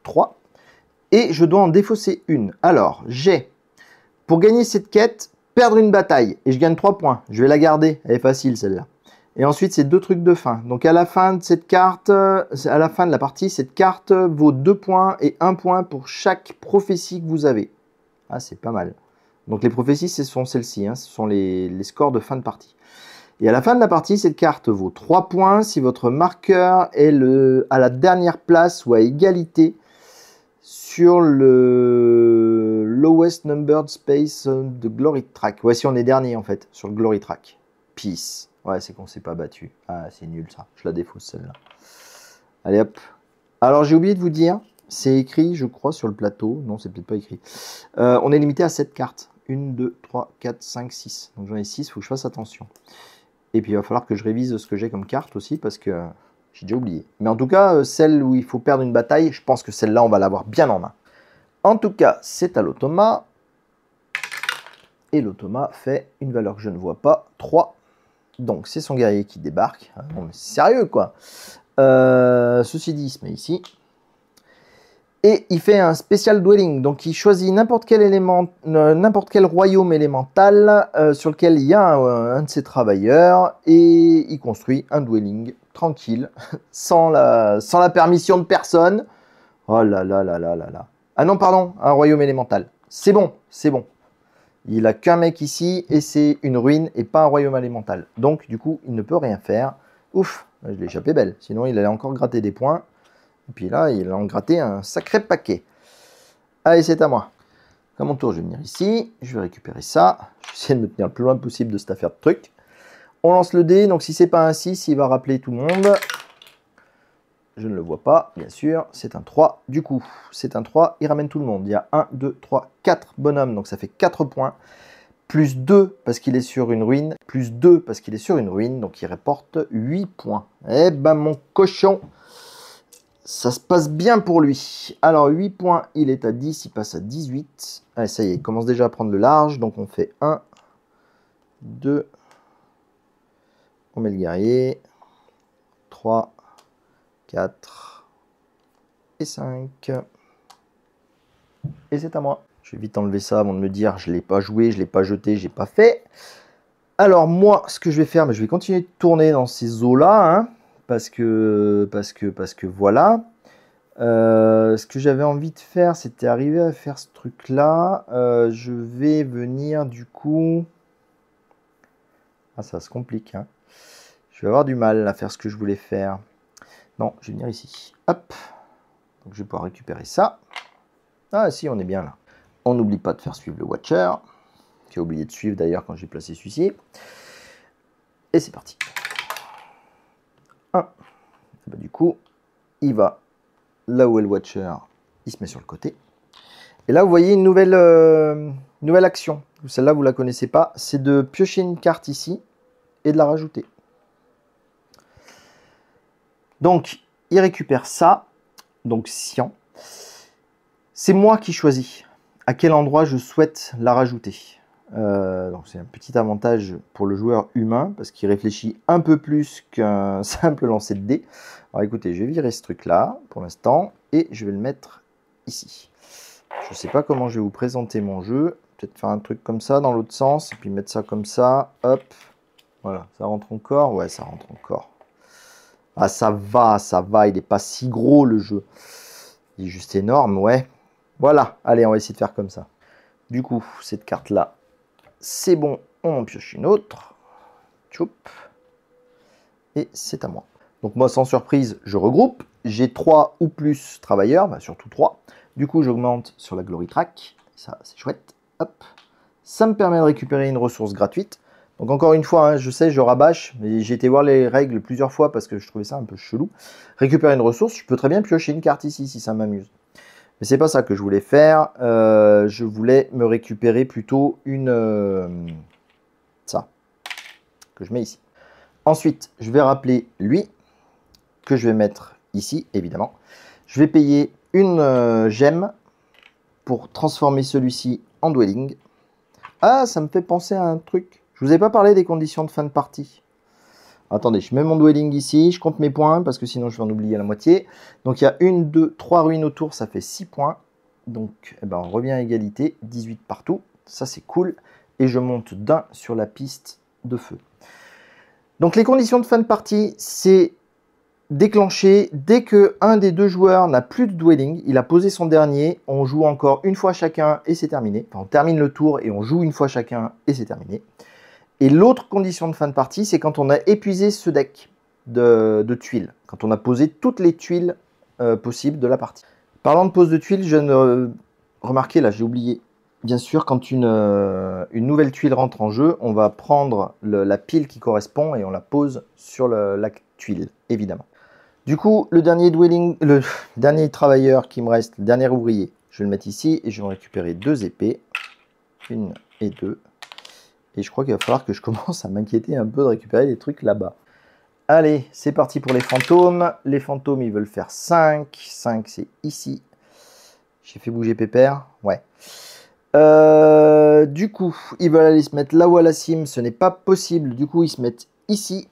3. Et je dois en défausser une. Alors, j'ai, pour gagner cette quête, perdre une bataille. Et je gagne 3 points. Je vais la garder. Elle est facile, celle-là. Et ensuite, c'est 2 trucs de fin. Donc, à la fin de cette carte, à la fin de la partie, cette carte vaut 2 points et 1 point pour chaque prophétie que vous avez. Ah, c'est pas mal. Donc, les prophéties, ce sont celles-ci. Hein. Ce sont les scores de fin de partie. Et à la fin de la partie, cette carte vaut 3 points si votre marqueur est à la dernière place ou à égalité sur le lowest numbered space de Glory Track. Ouais, si on est dernier en fait, sur le Glory Track. Peace. Ouais, c'est qu'on s'est pas battu. Ah, c'est nul ça. Je la défausse celle-là. Allez hop. Alors, j'ai oublié de vous dire, c'est écrit, je crois, sur le plateau. Non, c'est peut-être pas écrit. On est limité à 7 cartes. 1, 2, 3, 4, 5, 6. Donc j'en ai 6, il faut que je fasse attention. Et puis il va falloir que je révise ce que j'ai comme carte aussi parce que j'ai déjà oublié. Mais en tout cas, celle où il faut perdre une bataille, je pense que celle-là, on va l'avoir bien en main. En tout cas, c'est à l'automa. Et l'automa fait une valeur que je ne vois pas, 3. Donc c'est son guerrier qui débarque. Non mais c'est sérieux quoi. Ceci dit, il se met ici. Et il fait un spécial dwelling. Donc il choisit n'importe quel élément, n'importe quel royaume élémental sur lequel il y a un de ses travailleurs. Et il construit un dwelling tranquille, sans la permission de personne. Oh là là là là là là. Ah non, pardon, un royaume élémental. C'est bon, c'est bon. Il a qu'un mec ici et c'est une ruine et pas un royaume élémental. Donc du coup, il ne peut rien faire. Ouf, je l'ai échappé belle. Sinon, il allait encore gratter des points. Et puis là, il a en gratté un sacré paquet. Allez, c'est à moi. À mon tour, je vais venir ici. Je vais récupérer ça. Je vais essayer de me tenir le plus loin possible de cette affaire de truc. On lance le dé. Donc, si c'est pas un 6, il va rappeler tout le monde. Je ne le vois pas, bien sûr. C'est un 3. Du coup, c'est un 3. Il ramène tout le monde. Il y a 1, 2, 3, 4 bonhommes. Donc, ça fait 4 points. Plus 2 parce qu'il est sur une ruine. Plus 2 parce qu'il est sur une ruine. Donc, il rapporte 8 points. Eh ben, mon cochon, ça se passe bien pour lui. Alors, 8 points, il est à 10, il passe à 18. Allez, ça y est, il commence déjà à prendre le large. Donc, on fait 1, 2, on met le guerrier, 3, 4 et 5. Et c'est à moi. Je vais vite enlever ça avant de me dire je ne l'ai pas joué, je ne l'ai pas jeté, je n'ai pas fait. Alors moi, ce que je vais faire, je vais continuer de tourner dans ces eaux-là, hein, parce que voilà. Ce que j'avais envie de faire, c'était arriver à faire ce truc-là. Je vais venir du coup... Ah, ça se complique, hein. Je vais avoir du mal à faire ce que je voulais faire. Non, je vais venir ici. Hop. Donc je vais pouvoir récupérer ça. Ah si, on est bien là. On n'oublie pas de faire suivre le Watcher, qui a oublié de suivre d'ailleurs quand j'ai placé celui-ci. Et c'est parti. 1. Du coup, il va là où est le Watcher, il se met sur le côté. Et là, vous voyez une nouvelle action. Celle-là, vous ne la connaissez pas. C'est de piocher une carte ici et de la rajouter. Donc, il récupère ça. Donc, cyan. C'est moi qui choisis à quel endroit je souhaite la rajouter. Donc, c'est un petit avantage pour le joueur humain parce qu'il réfléchit un peu plus qu'un simple lancer de dés. Alors, écoutez, je vais virer ce truc-là pour l'instant et je vais le mettre ici. Je ne sais pas comment je vais vous présenter mon jeu. Peut-être faire un truc comme ça dans l'autre sens et puis mettre ça comme ça. Hop. Voilà, ça rentre encore. Ouais, ça rentre encore. Ah, ça va. Il n'est pas si gros le jeu. Il est juste énorme, ouais. Voilà, allez, on va essayer de faire comme ça. Du coup, cette carte-là, c'est bon. On en pioche une autre. Tchoup. Et c'est à moi. Donc moi, sans surprise, je regroupe. J'ai 3 ou plus travailleurs, bah, surtout 3. Du coup, j'augmente sur la Glory Track. Ça, c'est chouette. Hop. Ça me permet de récupérer une ressource gratuite. Donc encore une fois, hein, je sais, je rabâche, mais j'ai été voir les règles plusieurs fois parce que je trouvais ça un peu chelou. Récupérer une ressource, je peux très bien piocher une carte ici si ça m'amuse. Mais c'est pas ça que je voulais faire. Je voulais me récupérer plutôt une... ça, que je mets ici. Ensuite, je vais rappeler lui, que je vais mettre ici, évidemment. Je vais payer une gemme pour transformer celui-ci en dwelling. Ah, ça me fait penser à un truc. Je vous ai pas parlé des conditions de fin de partie. Attendez, je mets mon dwelling ici, je compte mes points parce que sinon je vais en oublier la moitié. Donc il y a 1, 2, 3 ruines autour, ça fait 6 points. Donc eh ben, on revient à égalité, 18 partout. Ça c'est cool. Et je monte d'un sur la piste de feu. Donc les conditions de fin de partie, c'est déclenché dès que un des deux joueurs n'a plus de dwelling. Il a posé son dernier, on joue encore une fois chacun et c'est terminé. Enfin, on termine le tour et on joue une fois chacun et c'est terminé. Et l'autre condition de fin de partie, c'est quand on a épuisé ce deck de tuiles. Quand on a posé toutes les tuiles possibles de la partie. Parlant de pose de tuiles, je viens de remarquer, là j'ai oublié. Bien sûr, quand une nouvelle tuile rentre en jeu, on va prendre la pile qui correspond et on la pose sur la tuile, évidemment. Du coup, le dernier travailleur qui me reste, le dernier ouvrier, je vais le mettre ici et je vais récupérer 2 épées. 1 et 2. Et je crois qu'il va falloir que je commence à m'inquiéter un peu de récupérer les trucs là-bas. Allez, c'est parti pour les fantômes. Les fantômes, ils veulent faire 5. 5, c'est ici. J'ai fait bouger Pépère. Ouais. Du coup, ils veulent aller se mettre là où à la cime. Ce n'est pas possible. Du coup, ils se mettent ici.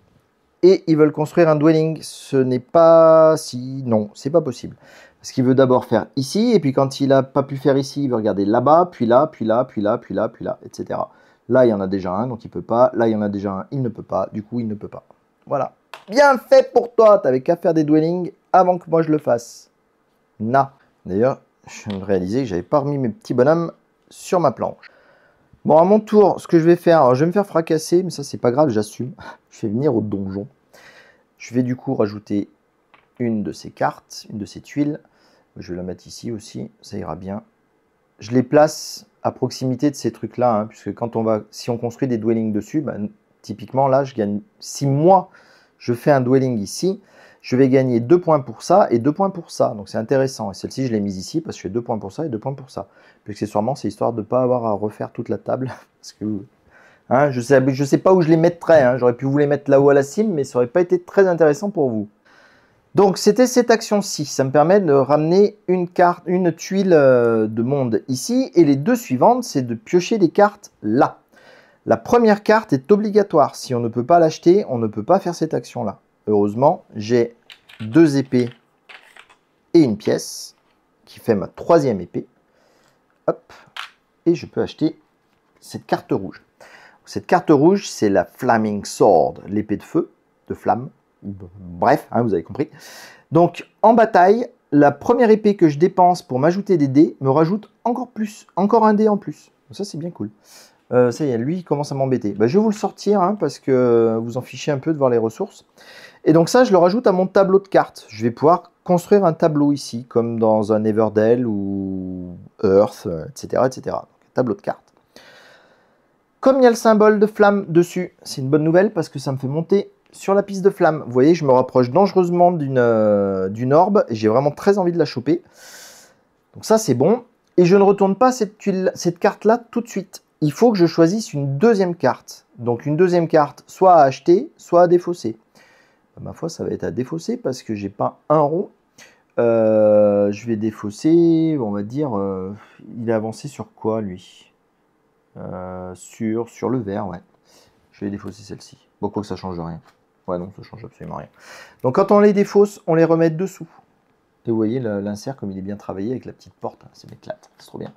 Et ils veulent construire un dwelling. Ce n'est pas... Si, non, c'est pas possible. Parce qu'il veut d'abord faire ici. Et puis quand il n'a pas pu faire ici, il veut regarder là-bas, puis là, puis là, puis là, puis là, puis là, etc. Là, il y en a déjà un, donc il ne peut pas. Là, il y en a déjà un, il ne peut pas. Du coup, il ne peut pas. Voilà. Bien fait pour toi. Tu n'avais qu'à faire des dwellings avant que moi je le fasse. Na. D'ailleurs, je viens de réaliser que je n'avais pas remis mes petits bonhommes sur ma planche. Bon, à mon tour, ce que je vais faire, alors, je vais me faire fracasser, mais ça, c'est pas grave, j'assume. Je vais venir au donjon. Je vais du coup rajouter une de ces cartes, une de ces tuiles. Je vais la mettre ici aussi, ça ira bien. Je les place à proximité de ces trucs-là, hein, puisque si on construit des dwellings dessus, ben, typiquement là, je gagne. Si moi, je fais un dwelling ici, je vais gagner 2 points pour ça et 2 points pour ça. Donc c'est intéressant. Et celle-ci, je l'ai mise ici parce que je fais 2 points pour ça et 2 points pour ça. Puis accessoirement, c'est histoire de ne pas avoir à refaire toute la table. Parce que hein, je sais pas où je les mettrais. Hein. J'aurais pu vous les mettre là-haut à la cime, mais ça n'aurait pas été très intéressant pour vous. Donc c'était cette action-ci, ça me permet de ramener une tuile de monde ici, et les deux suivantes, c'est de piocher des cartes là. La première carte est obligatoire, si on ne peut pas l'acheter, on ne peut pas faire cette action-là. Heureusement, j'ai 2 épées et une pièce, qui fait ma 3e épée. Hop, et je peux acheter cette carte rouge. Cette carte rouge, c'est la Flaming Sword, l'épée de feu, de flamme. Bref, hein, vous avez compris. Donc, en bataille, la première épée que je dépense pour m'ajouter des dés me rajoute encore plus, encore un dé en plus. Donc ça, c'est bien cool. Ça y est, lui, il commence à m'embêter. Bah, je vais vous le sortir, hein, parce que vous en fichez un peu de voir les ressources. Et donc ça, je le rajoute à mon tableau de cartes. Je vais pouvoir construire un tableau ici, comme dans un Everdell ou Earth, etc. etc. Donc, un tableau de cartes. Comme il y a le symbole de flamme dessus, c'est une bonne nouvelle parce que ça me fait monter sur la piste de flamme. Vous voyez, je me rapproche dangereusement d'une orbe et j'ai vraiment très envie de la choper. Donc ça, c'est bon. Et je ne retourne pas cette carte-là tout de suite. Il faut que je choisisse une deuxième carte. Donc une deuxième carte, soit à acheter, soit à défausser. Ma foi, ça va être à défausser parce que j'ai pas un rond. Je vais défausser, on va dire, il est avancé sur quoi, lui? Sur le vert, ouais. Je vais défausser celle-ci. Bon, quoi que ça change rien. Ouais, non, ça change absolument rien. Donc, quand on les défausse, on les remet dessous. Et vous voyez l'insert comme il est bien travaillé avec la petite porte. Ça m'éclate, c'est trop bien.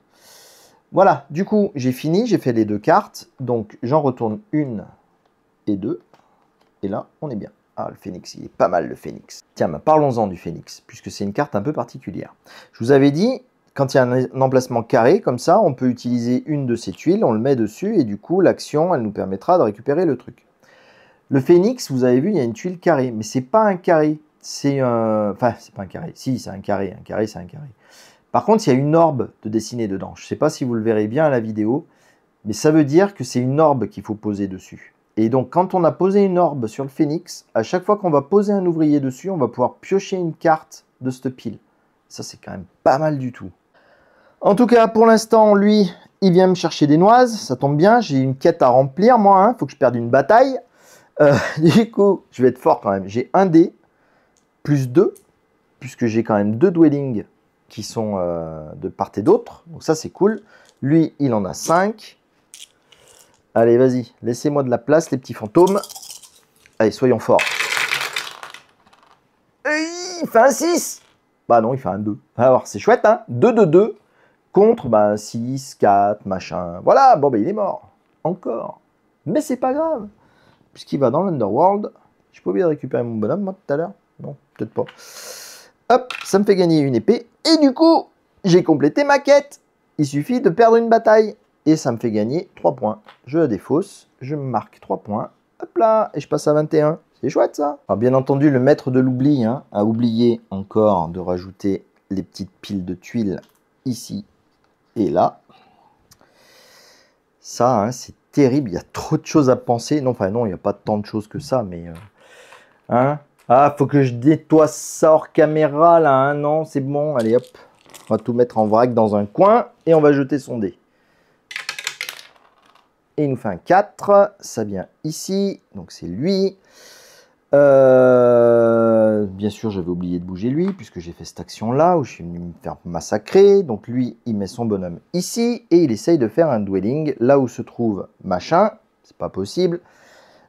Voilà, du coup, j'ai fini. J'ai fait les deux cartes. Donc, j'en retourne une et deux. Et là, on est bien. Ah, le phénix, il est pas mal, le phénix. Tiens, bah, parlons-en du phénix, puisque c'est une carte un peu particulière. Je vous avais dit, quand il y a un emplacement carré, comme ça, on peut utiliser une de ces tuiles, on le met dessus, et du coup, l'action, elle nous permettra de récupérer le truc. Le phénix, vous avez vu, il y a une tuile carrée, mais c'est pas un carré, c'est un... Enfin, c'est pas un carré, si, c'est un carré, c'est un carré. Par contre, il y a une orbe de dessinée dedans. Je sais pas si vous le verrez bien à la vidéo, mais ça veut dire que c'est une orbe qu'il faut poser dessus. Et donc, quand on a posé une orbe sur le phénix, à chaque fois qu'on va poser un ouvrier dessus, on va pouvoir piocher une carte de cette pile. Ça, c'est quand même pas mal du tout. En tout cas, pour l'instant, lui, il vient me chercher des noises. Ça tombe bien, j'ai une quête à remplir, moi. Hein. Faut que je perde une bataille. Du coup, je vais être fort quand même. J'ai un dé, plus 2, puisque j'ai quand même 2 dwellings qui sont de part et d'autre. Donc ça, c'est cool. Lui, il en a 5. Allez, vas-y, laissez-moi de la place, les petits fantômes. Allez, soyons forts. Et il fait un 6. Bah non, il fait un 2. Alors, c'est chouette, hein. 2 de 2 contre 6, 4, machin. Voilà, bon, bah, il est mort. Encore. Mais c'est pas grave. Puisqu'il va dans l'Underworld. J'ai pas oublié de récupérer mon bonhomme, moi, tout à l'heure. Non, peut-être pas. Hop, ça me fait gagner une épée. Et du coup, j'ai complété ma quête. Il suffit de perdre une bataille. Et ça me fait gagner 3 points. Je la défausse, je me marque 3 points. Hop là, et je passe à 21. C'est chouette ça. Alors bien entendu, le maître de l'oubli a oublié encore de rajouter les petites piles de tuiles ici et là. Ça, c'est terrible. Il y a trop de choses à penser. Non, enfin non, il n'y a pas tant de choses que ça, mais... Ah, faut que je nettoie ça hors caméra là. Hein. Non, c'est bon. Allez hop. On va tout mettre en vrac dans un coin et on va jeter son dé. Et il nous fait un 4, ça vient ici, donc c'est lui. Bien sûr, j'avais oublié de bouger lui, puisque j'ai fait cette action-là, où je suis venu me faire massacrer. Donc lui, il met son bonhomme ici, et il essaye de faire un dwelling, là où se trouve machin, c'est pas possible.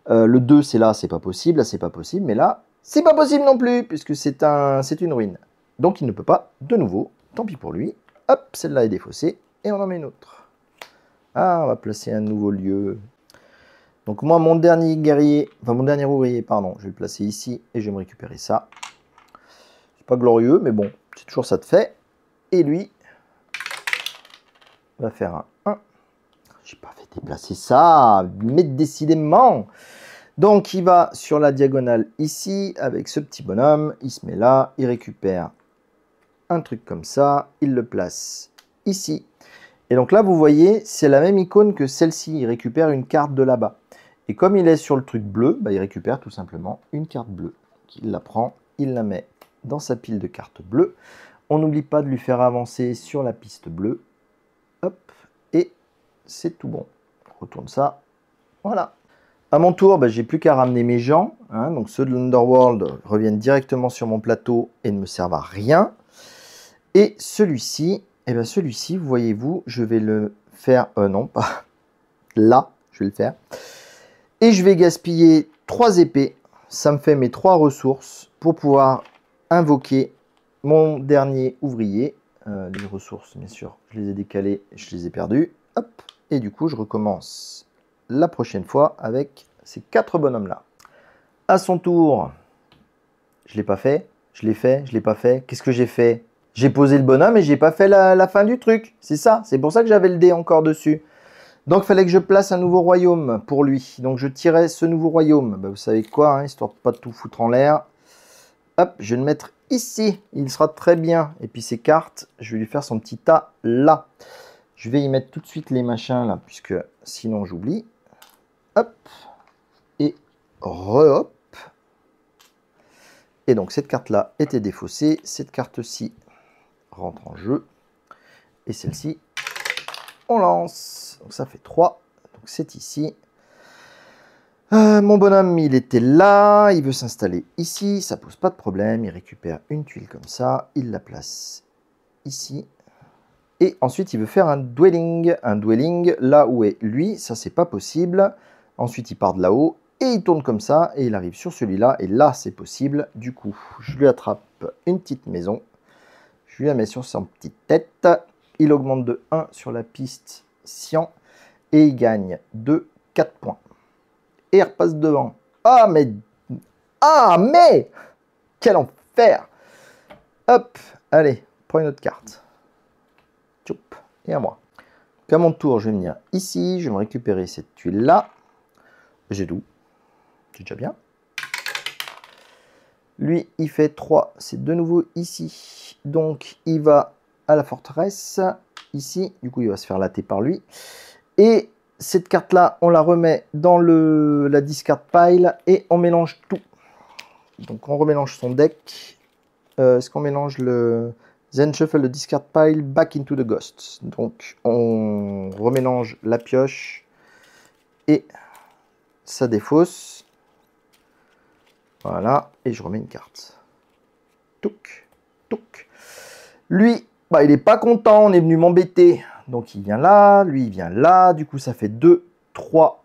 Le 2, c'est là, c'est pas possible, là, c'est pas possible, mais là, c'est pas possible non plus, puisque c'est une ruine. Donc il ne peut pas, de nouveau, tant pis pour lui. Hop, celle-là est défaussée, et on en met une autre. Ah, on va placer un nouveau lieu. Donc moi, mon dernier guerrier, enfin mon dernier ouvrier, pardon, je vais le placer ici et je vais me récupérer ça. C'est pas glorieux, mais bon, c'est toujours ça de fait. Et lui va faire un 1. J'ai pas fait déplacer ça, mais décidément. Donc il va sur la diagonale ici avec ce petit bonhomme. Il se met là, il récupère un truc comme ça. Il le place ici. Et donc là, vous voyez, c'est la même icône que celle-ci. Il récupère une carte de là-bas. Et comme il est sur le truc bleu, il récupère tout simplement une carte bleue. Il la prend, il la met dans sa pile de cartes bleues. On n'oublie pas de lui faire avancer sur la piste bleue. Hop, et c'est tout bon. On retourne ça. Voilà. À mon tour, j'ai plus qu'à ramener mes gens. Donc ceux de l'Underworld reviennent directement sur mon plateau et ne me servent à rien. Et celui-ci... celui-ci, voyez-vous, je vais le faire... non, pas là, je vais le faire. Et je vais gaspiller 3 épées. Ça me fait mes 3 ressources pour pouvoir invoquer mon dernier ouvrier. Les ressources, bien sûr, je les ai décalées, je les ai perdues. Hop. Et du coup, je recommence la prochaine fois avec ces 4 bonhommes-là. À son tour, je ne l'ai pas fait. Je l'ai fait, je ne l'ai pas fait. Qu'est-ce que j'ai fait? J'ai posé le bonhomme et j'ai pas fait la fin du truc. C'est ça. C'est pour ça que j'avais le dé encore dessus. Donc, il fallait que je place un nouveau royaume pour lui. Donc, je tirais ce nouveau royaume. Ben, vous savez quoi, hein, histoire de pas tout foutre en l'air. Hop, je vais le mettre ici. Il sera très bien. Et puis, ces cartes, je vais lui faire son petit tas là. Je vais y mettre tout de suite les machins là, puisque sinon j'oublie. Hop. Et re-hop. Et donc cette carte-là était défaussée. Cette carte-ci rentre en jeu. Et celle-ci, on lance. Donc ça fait 3. Donc c'est ici. Mon bonhomme, il était là. Il veut s'installer ici. Ça pose pas de problème. Il récupère une tuile comme ça. Il la place ici. Et ensuite, il veut faire un dwelling. Un dwelling, là où est lui, ça, c'est pas possible. Ensuite, il part de là-haut et il tourne comme ça. Et il arrive sur celui-là. Et là, c'est possible. Du coup, je lui attrape une petite maison. Je lui la mets sur sa petite tête. Il augmente de 1 sur la piste Cyan. Et il gagne de 4 points. Et il repasse devant. Ah, mais... Ah, mais... Quel enfer! Hop, allez, prends une autre carte. Et à moi. Donc à mon tour, je vais venir ici, je vais me récupérer cette tuile-là. J'ai tout. C'est déjà bien. Lui, il fait 3. C'est de nouveau ici. Donc, il va à la forteresse. Ici. Du coup, il va se faire latter par lui. Et cette carte-là, on la remet dans la discard pile et on mélange tout. Donc, on remélange son deck. Est-ce qu'on mélange le... Then shuffle the discard pile back into the ghost. Donc, on remélange la pioche et ça défausse. Voilà, et je remets une carte. Touc, touc. Lui, bah, il n'est pas content, on est venu m'embêter. Donc, il vient là, lui, il vient là. Du coup, ça fait 2, 3,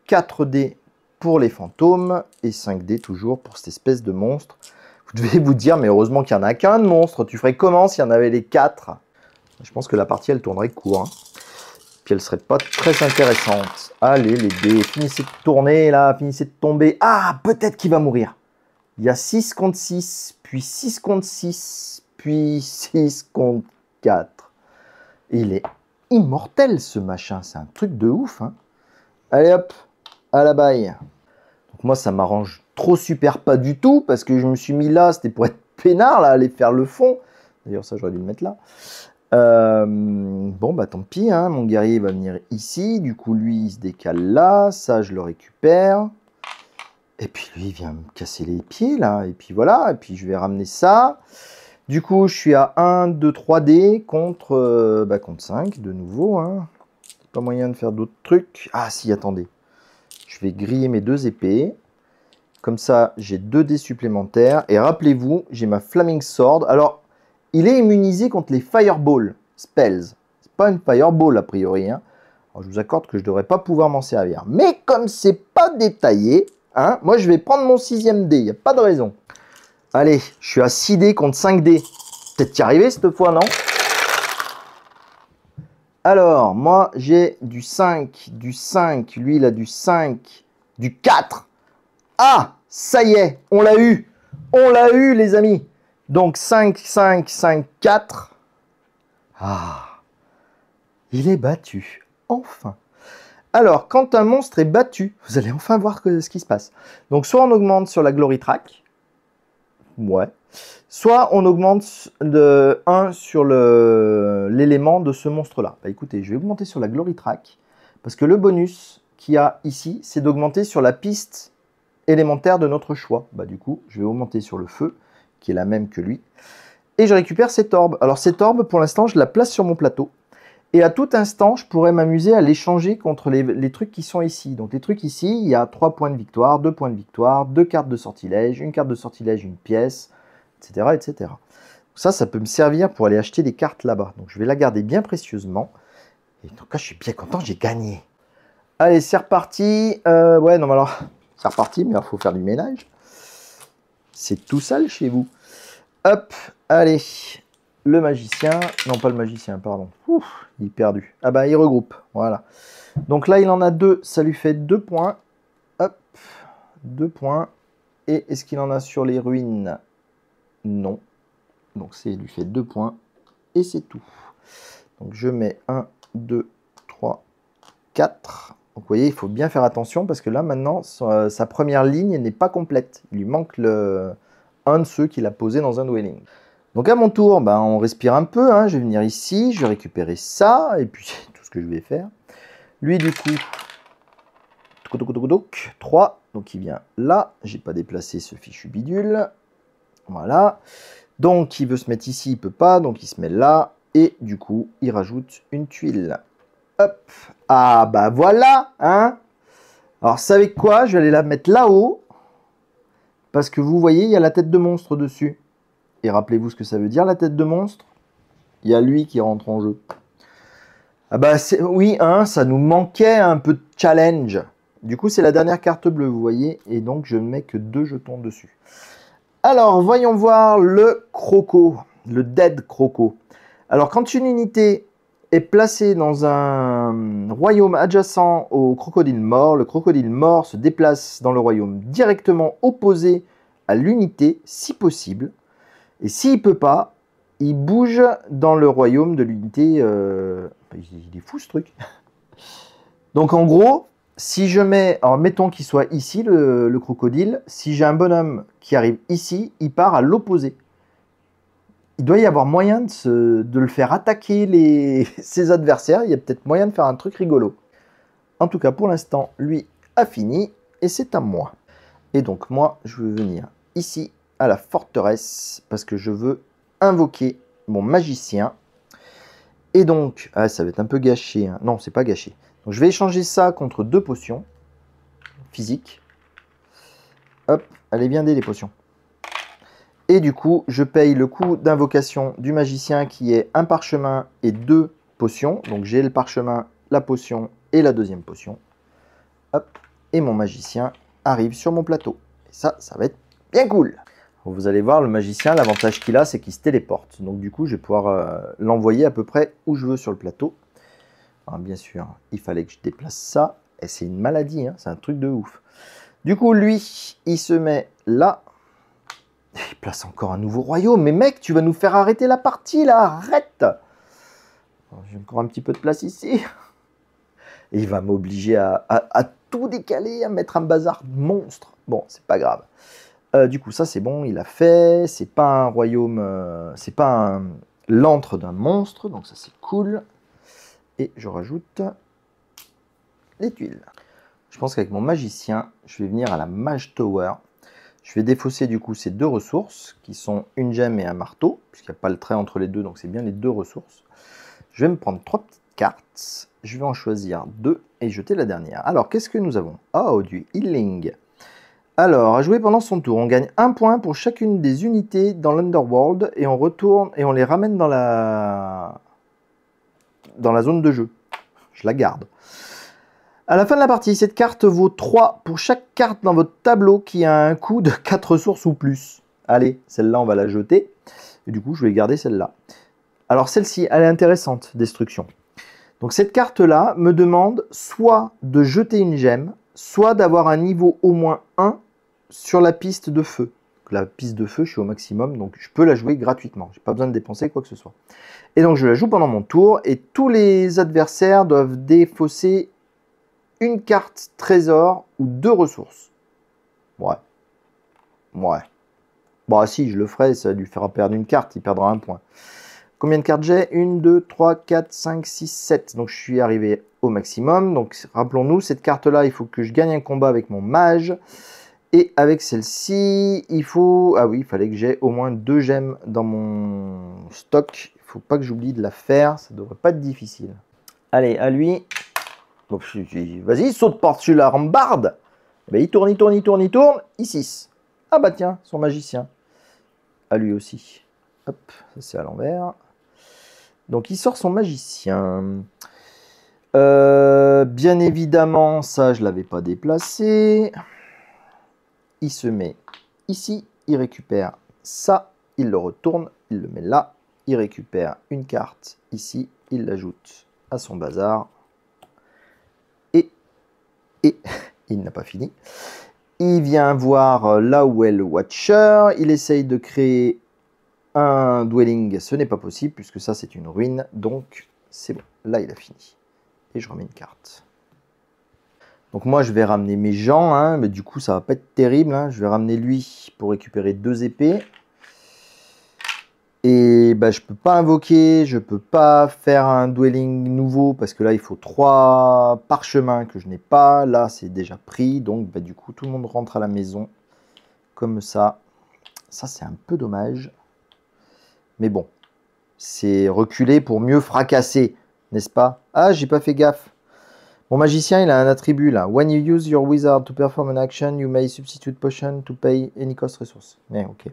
4 dés pour les fantômes et 5 dés toujours pour cette espèce de monstre. Vous devez vous dire, mais heureusement qu'il n'y en a qu'un de monstre. Tu ferais comment s'il y en avait les 4? Je pense que la partie, elle tournerait court. Hein. Puis elle serait pas très intéressante. Allez, les dés, finissez de tourner, là, finissez de tomber. Ah, peut-être qu'il va mourir. Il y a 6 contre 6, puis 6 contre 6, puis 6 contre 4. Il est immortel, ce machin. C'est un truc de ouf. Hein. Allez, hop, à la baille. Donc moi, ça m'arrange trop super pas du tout, parce que je me suis mis là, c'était pour être peinard, là, aller faire le fond. D'ailleurs, ça, j'aurais dû le mettre là. Bon, bah tant pis, hein, mon guerrier va venir ici. Du coup, lui, il se décale là. Ça, je le récupère. Et puis, lui, il vient me casser les pieds, là. Et puis, voilà. Et puis, je vais ramener ça. Du coup, je suis à 1, 2, 3 dés contre, contre 5, de nouveau. Hein. Pas moyen de faire d'autres trucs. Ah, si, attendez. Je vais griller mes 2 épées. Comme ça, j'ai 2 dés supplémentaires. Et rappelez-vous, j'ai ma Flaming Sword. Alors, il est immunisé contre les Fireball Spells. C'est pas une Fireball, a priori. Hein. Alors, je vous accorde que je ne devrais pas pouvoir m'en servir. Mais comme c'est pas détaillé, hein, moi, je vais prendre mon 6e dé. Il n'y a pas de raison. Allez, je suis à 6 dés contre 5 dés. Peut-être y arriver cette fois, non? Alors, moi, j'ai du 5. Lui, il a du 5. Du 4. Ah, ça y est, on l'a eu. On l'a eu, les amis. Donc, 5, 5, 5, 4. Ah, il est battu. Enfin. Alors, quand un monstre est battu, vous allez enfin voir ce qui se passe. Donc, soit on augmente sur la Glory Track. Ouais. Soit on augmente de 1 sur l'élément de ce monstre-là. Bah, écoutez, je vais augmenter sur la Glory Track. Parce que le bonus qu'il y a ici, c'est d'augmenter sur la piste élémentaire de notre choix. Bah, du coup, je vais augmenter sur le feu, qui est la même que lui. Et je récupère cette orbe. Alors cette orbe, pour l'instant, je la place sur mon plateau. Et à tout instant, je pourrais m'amuser à l'échanger contre les trucs qui sont ici. Donc les trucs ici, il y a 3 points de victoire, 2 points de victoire, 2 cartes de sortilège, une carte de sortilège, une pièce, etc. etc. Ça peut me servir pour aller acheter des cartes là-bas. Donc je vais la garder bien précieusement. Et en tout cas, je suis bien content, j'ai gagné. Allez, c'est reparti. Ouais, non, mais alors, c'est reparti, mais il faut faire du ménage. C'est tout sale chez vous. Hop, allez. le magicien. Non, pas le magicien, pardon. Ouf, il est perdu. Ah bah, il regroupe. Voilà. Donc là, il en a 2. Ça lui fait 2 points. Hop. 2 points. Et est-ce qu'il en a sur les ruines? Non. Donc, ça lui fait 2 points. Et c'est tout. Donc, je mets 1, 2, 3, 4. Donc, vous voyez, il faut bien faire attention parce que là, maintenant, sa première ligne n'est pas complète. Il lui manque un de ceux qu'il a posé dans un dwelling. Donc, à mon tour, ben, on respire un peu. Hein. Je vais venir ici, je vais récupérer ça. Et puis, c'est tout ce que je vais faire. Lui, du coup, 3. Donc, il vient là. Je n'ai pas déplacé ce fichu bidule. Voilà. Donc, il veut se mettre ici, il ne peut pas. Donc, il se met là. Et du coup, il rajoute une tuile. Hop. Ah, bah voilà. Hein. Alors, savez quoi? Je vais aller la mettre là-haut. Parce que vous voyez, il y a la tête de monstre dessus. Et rappelez-vous ce que ça veut dire, la tête de monstre. Il y a lui qui rentre en jeu. Ah bah, oui, hein, ça nous manquait un peu de challenge. Du coup, c'est la dernière carte bleue, vous voyez. Et donc, je ne mets que 2 jetons dessus. Alors, voyons voir le croco, le dead croco. Alors, quand une unité est placée dans un royaume adjacent au crocodile mort, le crocodile mort se déplace dans le royaume directement opposé à l'unité, si possible. Et s'il ne peut pas, il bouge dans le royaume de l'unité. Il est fou ce truc. Donc, en gros... Si je mets, alors mettons qu'il soit ici, le crocodile, si j'ai un bonhomme qui arrive ici, il part à l'opposé. Il doit y avoir moyen de le faire attaquer ses adversaires. Il y a peut-être moyen de faire un truc rigolo. En tout cas, pour l'instant, lui a fini et c'est à moi. Et donc moi, je veux venir ici à la forteresse parce que je veux invoquer mon magicien. Et donc, ah, ça va être un peu gâché. Hein. Non, c'est pas gâché. Donc, je vais échanger ça contre 2 potions physiques. Hop, allez bien des les potions. Et du coup, je paye le coût d'invocation du magicien qui est un parchemin et 2 potions. Donc, j'ai le parchemin, la potion et la deuxième potion. Hop, et mon magicien arrive sur mon plateau. Et ça va être bien cool. Vous allez voir, le magicien, l'avantage qu'il a, c'est qu'il se téléporte. Donc, du coup, je vais pouvoir l'envoyer à peu près où je veux sur le plateau. Alors, bien sûr, il fallait que je déplace ça. Et c'est une maladie, hein, c'est un truc de ouf. Du coup, lui, il se met là. Il place encore un nouveau royaume. Mais mec, tu vas nous faire arrêter la partie, là. Arrête. J'ai encore un petit peu de place ici. Et il va m'obliger à tout décaler, à mettre un bazar monstre. Bon, c'est pas grave. Du coup, ça, c'est bon, il a fait. C'est pas un royaume... c'est pas l'antre d'un monstre. Donc ça, c'est cool. Et je rajoute les tuiles. Je pense qu'avec mon magicien, je vais venir à la Mage Tower. Je vais défausser du coup ces 2 ressources, qui sont une gemme et un marteau, puisqu'il n'y a pas le trait entre les deux, donc c'est bien les 2 ressources. Je vais me prendre 3 petites cartes. Je vais en choisir 2 et jeter la dernière. Alors, qu'est-ce que nous avons? Oh, du healing. Alors, à jouer pendant son tour, on gagne 1 point pour chacune des unités dans l'Underworld, et on retourne et on les ramène dans la zone de jeu. Je la garde. À la fin de la partie, cette carte vaut 3 pour chaque carte dans votre tableau qui a un coût de 4 ressources ou plus. Allez, celle-là, on va la jeter. Et du coup, je vais garder celle-là. Alors, celle-ci, elle est intéressante, destruction. Donc, cette carte-là me demande soit de jeter une gemme, soit d'avoir un niveau au moins 1 sur la piste de feu. La piste de feu, je suis au maximum, donc je peux la jouer gratuitement. Je n'ai pas besoin de dépenser quoi que ce soit. Et donc, je la joue pendant mon tour, et tous les adversaires doivent défausser une carte trésor ou 2 ressources. Ouais. Bon, si, je le ferai, ça lui fera perdre une carte, il perdra 1 point. Combien de cartes j'ai? 1, 2, 3, 4, 5, 6, 7. Donc, je suis arrivé au maximum. Donc, rappelons-nous, cette carte-là, il faut que je gagne un combat avec mon mage. Et avec celle-ci, il faut... Ah oui, il fallait que j'ai au moins 2 gemmes dans mon stock. Il ne faut pas que j'oublie de la faire. Ça ne devrait pas être difficile. Allez, à lui. Vas-y, saute par-dessus la rambarde. Ben, il tourne. Il 6. Ah bah tiens, son magicien. À lui aussi. Hop, ça c'est à l'envers. Donc il sort son magicien. Bien évidemment, ça je ne l'avais pas déplacé. Il se met ici, il récupère ça, il le retourne, il le met là. il récupère une carte ici, il l'ajoute à son bazar. Et il n'a pas fini. Il vient voir là où est le Watcher. Il essaye de créer un dwelling. Ce n'est pas possible puisque ça c'est une ruine. Donc c'est bon. Là il a fini. Et je remets une carte. Donc moi je vais ramener mes gens. Hein, mais du coup ça va pas être terrible. Hein. Je vais ramener lui pour récupérer 2 épées. Et bah, je peux pas invoquer, je peux pas faire un dwelling nouveau parce que là il faut 3 parchemins que je n'ai pas. Là c'est déjà pris, donc bah, du coup tout le monde rentre à la maison comme ça. Ça c'est un peu dommage. Mais bon, c'est reculer pour mieux fracasser, n'est-ce pas? Ah, j'ai pas fait gaffe. Mon magicien il a un attribut là. When you use your wizard to perform an action, you may substitute potion to pay any cost resource. Mais ok.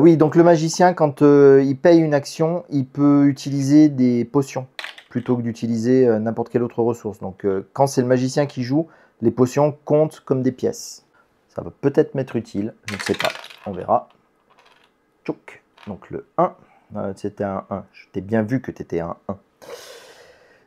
Oui, donc le magicien, quand il paye une action, il peut utiliser des potions plutôt que d'utiliser n'importe quelle autre ressource. Donc quand c'est le magicien qui joue, les potions comptent comme des pièces. Ça va peut-être m'être utile, je ne sais pas, on verra. Tchouk. Donc le 1, c'était un 1. Je t'ai bien vu que tu étais un 1.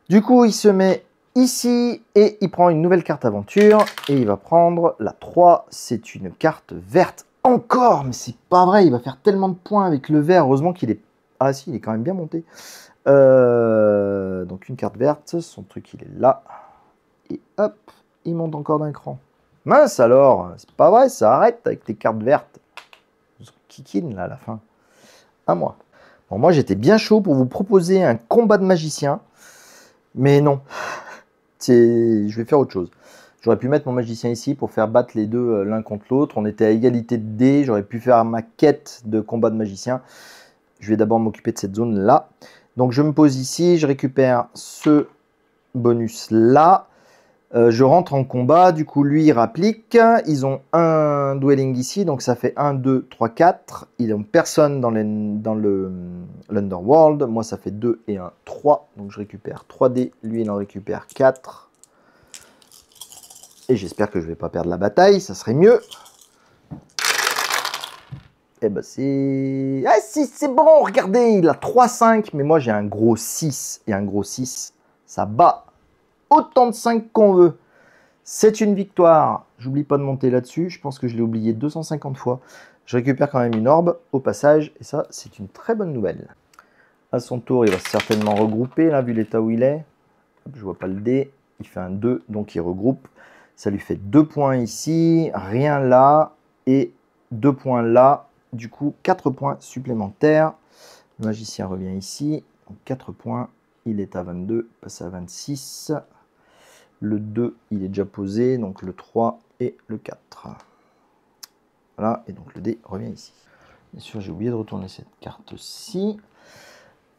Du coup, il se met ici et il prend une nouvelle carte aventure et il va prendre la 3. C'est une carte verte. Encore, mais c'est pas vrai, il va faire tellement de points avec le vert. Heureusement qu'il est... Ah si, il est quand même bien monté. Donc une carte verte, son truc il est là. Et hop, il monte encore d'un cran. Mince alors, c'est pas vrai, ça arrête avec tes cartes vertes. Kikine là à la fin. À moi. Bon, moi j'étais bien chaud pour vous proposer un combat de magicien. Mais non. Je vais faire autre chose. J'aurais pu mettre mon magicien ici pour faire battre les deux l'un contre l'autre. On était à égalité de dés. J'aurais pu faire ma quête de combat de magicien. Je vais d'abord m'occuper de cette zone-là. Donc je me pose ici. Je récupère ce bonus-là. Je rentre en combat. Du coup, lui, il rapplique. Ils ont un dwelling ici. Donc ça fait 1, 2, 3, 4. Ils n'ont personne dans l'Underworld. Moi, ça fait 2 et 1, 3. Donc je récupère 3 dés. Lui, il en récupère 4. Et j'espère que je ne vais pas perdre la bataille, ça serait mieux. Et ben c'est... Ah si, c'est bon, regardez, il a 3-5, mais moi j'ai un gros 6. Et un gros 6, ça bat autant de 5 qu'on veut. C'est une victoire. J'oublie pas de monter là-dessus, je pense que je l'ai oublié 250 fois. Je récupère quand même une orbe au passage, et ça, c'est une très bonne nouvelle. À son tour, il va certainement regrouper, là, vu l'état où il est. Hop, je vois pas le dé, il fait un 2, donc il regroupe. Ça lui fait 2 points ici, rien là, et 2 points là. Du coup, 4 points supplémentaires. Le magicien revient ici. Donc 4 points, il est à 22, passe à 26. Le 2, il est déjà posé, donc le 3 et le 4. Voilà, et donc le dé revient ici. Bien sûr, j'ai oublié de retourner cette carte-ci.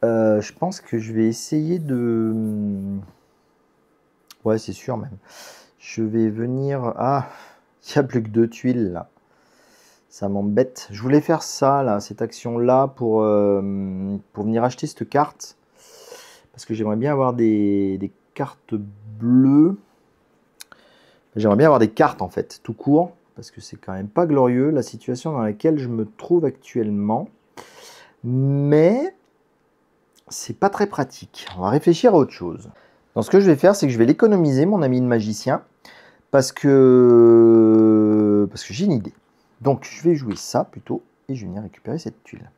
Je pense que je vais essayer de... Ouais, c'est sûr même. Je vais venir... Ah, il n'y a plus que 2 tuiles là. Ça m'embête. Je voulais faire ça, là, cette action-là, pour venir acheter cette carte. Parce que j'aimerais bien avoir des cartes bleues. J'aimerais bien avoir des cartes, en fait, tout court. Parce que c'est quand même pas glorieux, la situation dans laquelle je me trouve actuellement. Mais c'est pas très pratique. On va réfléchir à autre chose. Donc, ce que je vais faire, c'est que je vais l'économiser, mon ami le magicien. Parce que j'ai une idée. Donc je vais jouer ça plutôt et je vais venir récupérer cette tuile.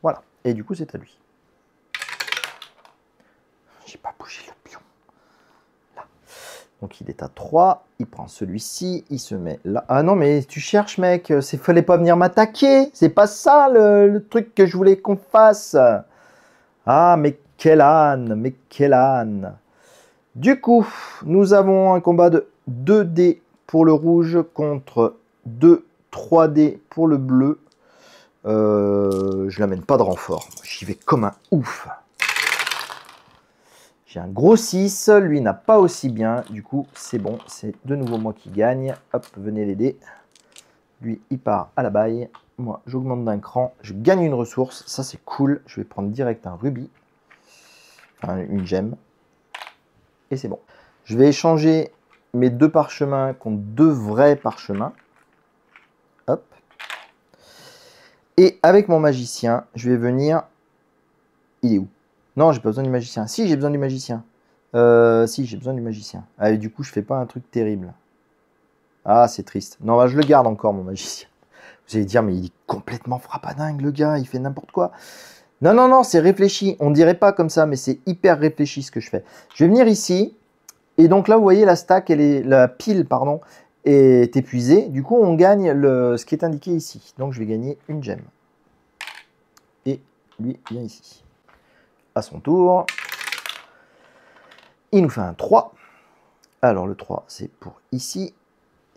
Voilà. Et du coup c'est à lui. J'ai pas bougé le pion. Là. Donc il est à 3. Il prend celui-ci. Il se met là. Ah non mais tu cherches mec. Fallait pas venir m'attaquer. C'est pas ça le truc que je voulais qu'on fasse. Ah mais quel âne. Mais quel âne. Du coup nous avons un combat de 2 dés pour le rouge contre 2 3D pour le bleu. Je l'amène pas de renfort. J'y vais comme un ouf. J'ai un gros 6. Lui n'a pas aussi bien. Du coup, c'est bon. C'est de nouveau moi qui gagne. Hop, venez l'aider. Lui, il part à la baille. Moi, j'augmente d'un cran. Je gagne une ressource. Ça, c'est cool. Je vais prendre direct un rubis. Enfin, une gemme. Et c'est bon. Je vais échanger mes 2 parchemins contre 2 vrais parchemins. Hop. Et avec mon magicien, je vais venir... Il est où? Non, j'ai pas besoin du magicien. Si, j'ai besoin du magicien. Si, j'ai besoin du magicien. Ah, et du coup, je fais pas un truc terrible. Ah, c'est triste. Non, bah, je le garde encore, mon magicien. Vous allez dire, mais il est complètement frappadingue, le gars. Il fait n'importe quoi. Non, non, non, c'est réfléchi. On dirait pas comme ça, mais c'est hyper réfléchi ce que je fais. Je vais venir ici. Et donc là, vous voyez, la stack, la pile, pardon, est épuisée. Du coup, on gagne ce qui est indiqué ici. Donc, je vais gagner une gemme. Et lui vient ici. À son tour, il nous fait un 3. Alors, le 3, c'est pour ici.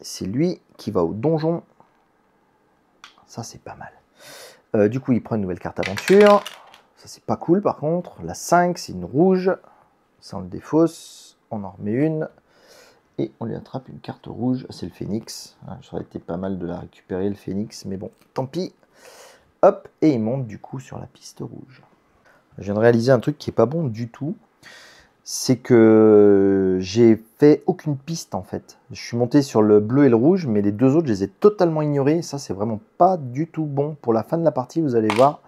C'est lui qui va au donjon. Ça, c'est pas mal. Du coup, il prend une nouvelle carte aventure. Ça, c'est pas cool, par contre. La 5, c'est une rouge. Ça, on le défausse. On en remet une. Et on lui attrape une carte rouge. C'est le phénix. Ça aurait été pas mal de la récupérer, le phénix. Mais bon, tant pis. Hop, et il monte du coup sur la piste rouge. Je viens de réaliser un truc qui est pas bon du tout. C'est que j'ai fait aucune piste en fait. Je suis monté sur le bleu et le rouge, mais les deux autres, je les ai totalement ignorés. Ça, c'est vraiment pas du tout bon. Pour la fin de la partie, vous allez voir.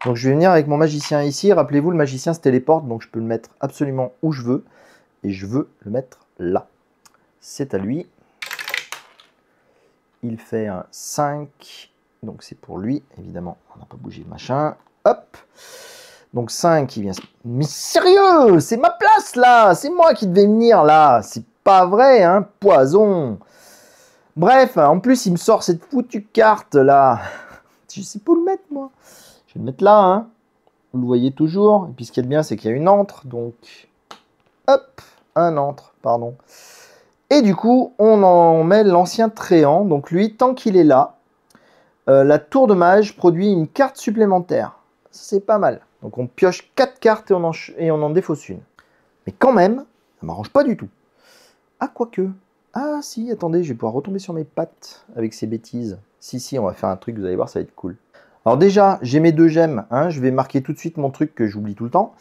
Donc, je vais venir avec mon magicien ici. Rappelez-vous, le magicien se téléporte, donc je peux le mettre absolument où je veux. Et je veux le mettre là. C'est à lui. Il fait un 5. Donc, c'est pour lui. Évidemment, on n'a pas bougé le machin. Hop! Donc 5, il vient... Mais sérieux, c'est ma place là. C'est moi qui devais venir là. C'est pas vrai, hein, poison. Bref, en plus, il me sort cette foutue carte là. Je sais pas où le mettre, moi. Je vais le mettre là, hein. Vous le voyez toujours. Et puis ce qui est bien, c'est qu'il y a une antre. Donc, hop, un antre, pardon. Et du coup, on en met l'ancien tréant. Donc lui, tant qu'il est là, la tour de mage produit une carte supplémentaire. C'est pas mal. Donc on pioche 4 cartes et on en défausse une. Mais quand même, ça m'arrange pas du tout. Ah, quoique. Ah si, attendez, je vais pouvoir retomber sur mes pattes avec ces bêtises. Si, on va faire un truc, vous allez voir, ça va être cool. Alors déjà, j'ai mes 2 gemmes. Hein, je vais marquer tout de suite mon truc que j'oublie tout le temps.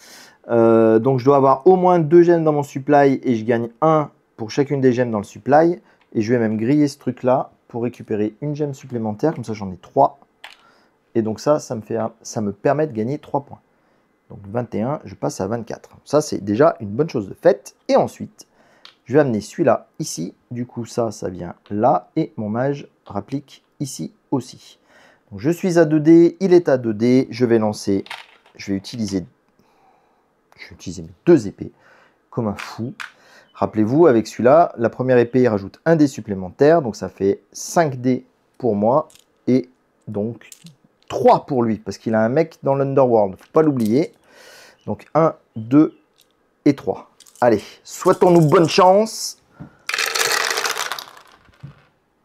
Donc je dois avoir au moins 2 gemmes dans mon supply et je gagne 1 pour chacune des gemmes dans le supply. Et je vais même griller ce truc-là pour récupérer une gemme supplémentaire. Comme ça, j'en ai 3. Et donc ça me permet de gagner 3 points. Donc 21, je passe à 24. Ça, c'est déjà une bonne chose de faite. Et ensuite, je vais amener celui-là ici. Du coup, ça vient là. Et mon mage rapplique ici aussi. Donc, je suis à 2D, il est à 2D. Je vais lancer, je vais utiliser mes 2 épées comme un fou. Rappelez-vous, avec celui-là, la première épée, il rajoute un dé supplémentaire. Donc, ça fait 5 dés pour moi. Et donc 3 pour lui, parce qu'il a un mec dans l'Underworld, faut pas l'oublier. Donc 1, 2 et 3. Allez, souhaitons-nous bonne chance.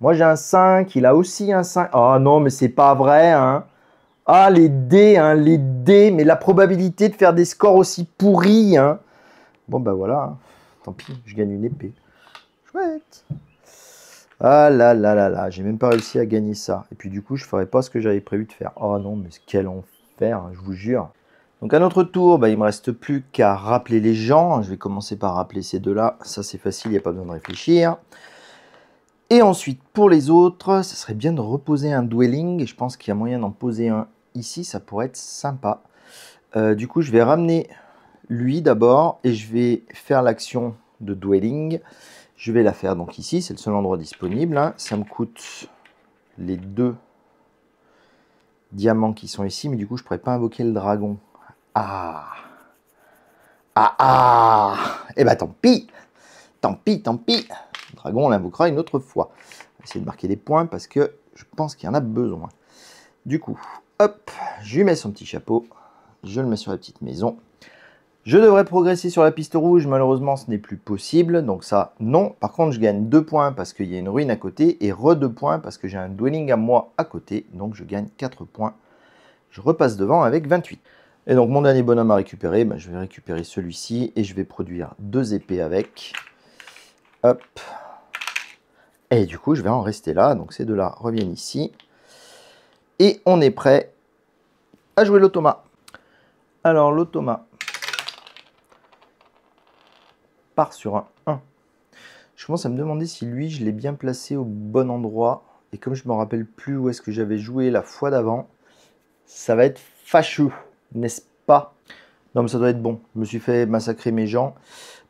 Moi j'ai un 5, il a aussi un 5. Ah non, mais c'est pas vrai, hein. Ah, les dés, mais la probabilité de faire des scores aussi pourris, hein. Bon, bah voilà, hein. Tant pis, je gagne une épée. Chouette. Ah là là là là, j'ai même pas réussi à gagner ça. Et puis du coup, je ferai pas ce que j'avais prévu de faire. Oh non, mais quel enfer, hein, je vous jure. Donc à notre tour, bah, il me reste plus qu'à rappeler les gens. Je vais commencer par rappeler ces deux-là. Ça c'est facile, il n'y a pas besoin de réfléchir. Et ensuite, pour les autres, ça serait bien de reposer un dwelling. Et je pense qu'il y a moyen d'en poser un ici, ça pourrait être sympa. Du coup, je vais ramener lui d'abord et je vais faire l'action de dwelling. Je vais la faire donc ici, c'est le seul endroit disponible. Hein. Ça me coûte les 2 diamants qui sont ici, mais du coup, je ne pourrais pas invoquer le dragon. Ah! Ah ah! Eh ben tant pis! Tant pis, tant pis! Le dragon, on l'invoquera une autre fois. On va essayer de marquer des points parce que je pense qu'il y en a besoin. Du coup, hop, je lui mets son petit chapeau. Je le mets sur la petite maison. Je devrais progresser sur la piste rouge, malheureusement ce n'est plus possible, donc ça non. Par contre je gagne 2 points parce qu'il y a une ruine à côté et 2 points parce que j'ai un dwelling à moi à côté, donc je gagne 4 points. Je repasse devant avec 28. Et donc mon dernier bonhomme à récupérer, je vais récupérer celui-ci et je vais produire 2 épées avec. Hop. Et du coup je vais en rester là, donc ces deux-là reviennent ici. Et on est prêt à jouer l'automa. Alors l'automa part sur un 1. Je commence à me demander si lui, je l'ai bien placé au bon endroit. Et comme je ne me rappelle plus où est-ce que j'avais joué la fois d'avant, Ça va être fâcheux, n'est-ce pas? Non, mais ça doit être bon. Je me suis fait massacrer mes gens.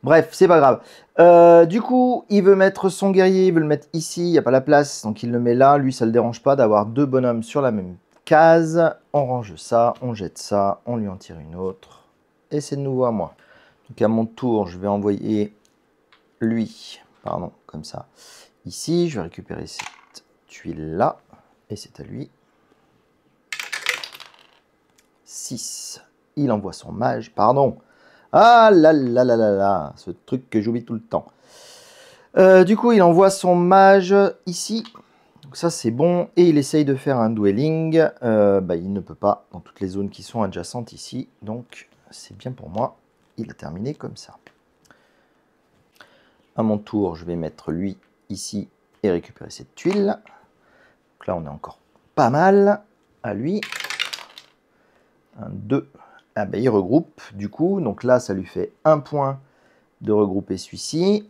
Bref, c'est pas grave. Du coup, il veut mettre son guerrier, il veut le mettre ici, il n'y a pas la place, donc il le met là. Lui, ça ne le dérange pas d'avoir deux bonhommes sur la même case. On range ça, on jette ça, on lui en tire une autre. Et c'est de nouveau à moi. Donc à mon tour, je vais envoyer lui, pardon, comme ça. Ici, je vais récupérer cette tuile-là, et c'est à lui. 6. Il envoie son mage, pardon. Ah là là là là là, ce truc que j'oublie tout le temps. Du coup, il envoie son mage ici. Donc ça, c'est bon. Et il essaye de faire un dwelling. Il ne peut pas dans toutes les zones qui sont adjacentes ici. Donc, c'est bien pour moi. Il a terminé comme ça. À mon tour, je vais mettre lui ici et récupérer cette tuile. Donc là, on est encore pas mal. À lui. 1, 2. Ah ben, il regroupe du coup, donc là ça lui fait 1 point de regrouper celui-ci,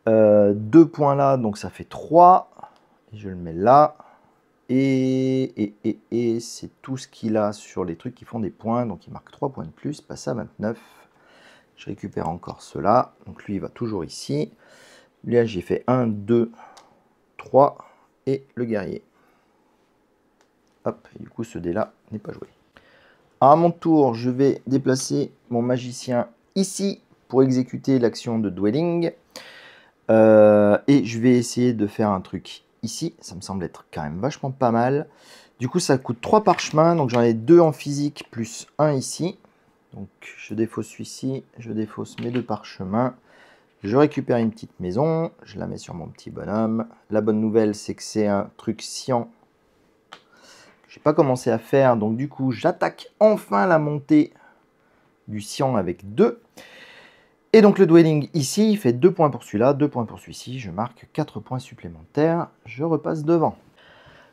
2 points là, donc ça fait 3, je le mets là, et c'est tout ce qu'il a sur les trucs qui font des points, donc il marque 3 points de plus, passe à 29, je récupère encore cela, donc lui il va toujours ici, là j'ai fait 1, 2, 3, et le guerrier, hop, et du coup ce dé là n'est pas joué. À mon tour, je vais déplacer mon magicien ici pour exécuter l'action de dwelling. Et je vais essayer de faire un truc ici. Ça me semble être quand même vachement pas mal. Du coup, ça coûte 3 parchemins. Donc j'en ai 2 en physique plus 1 ici. Donc je défausse celui-ci. Je défausse mes 2 parchemins. Je récupère une petite maison. Je la mets sur mon petit bonhomme. La bonne nouvelle, c'est que c'est un truc cyan. Je n'ai pas commencé à faire, donc du coup, j'attaque enfin la montée du cyan avec 2. Et donc le dwelling ici, il fait 2 points pour celui-là, 2 points pour celui-ci. Je marque 4 points supplémentaires. Je repasse devant.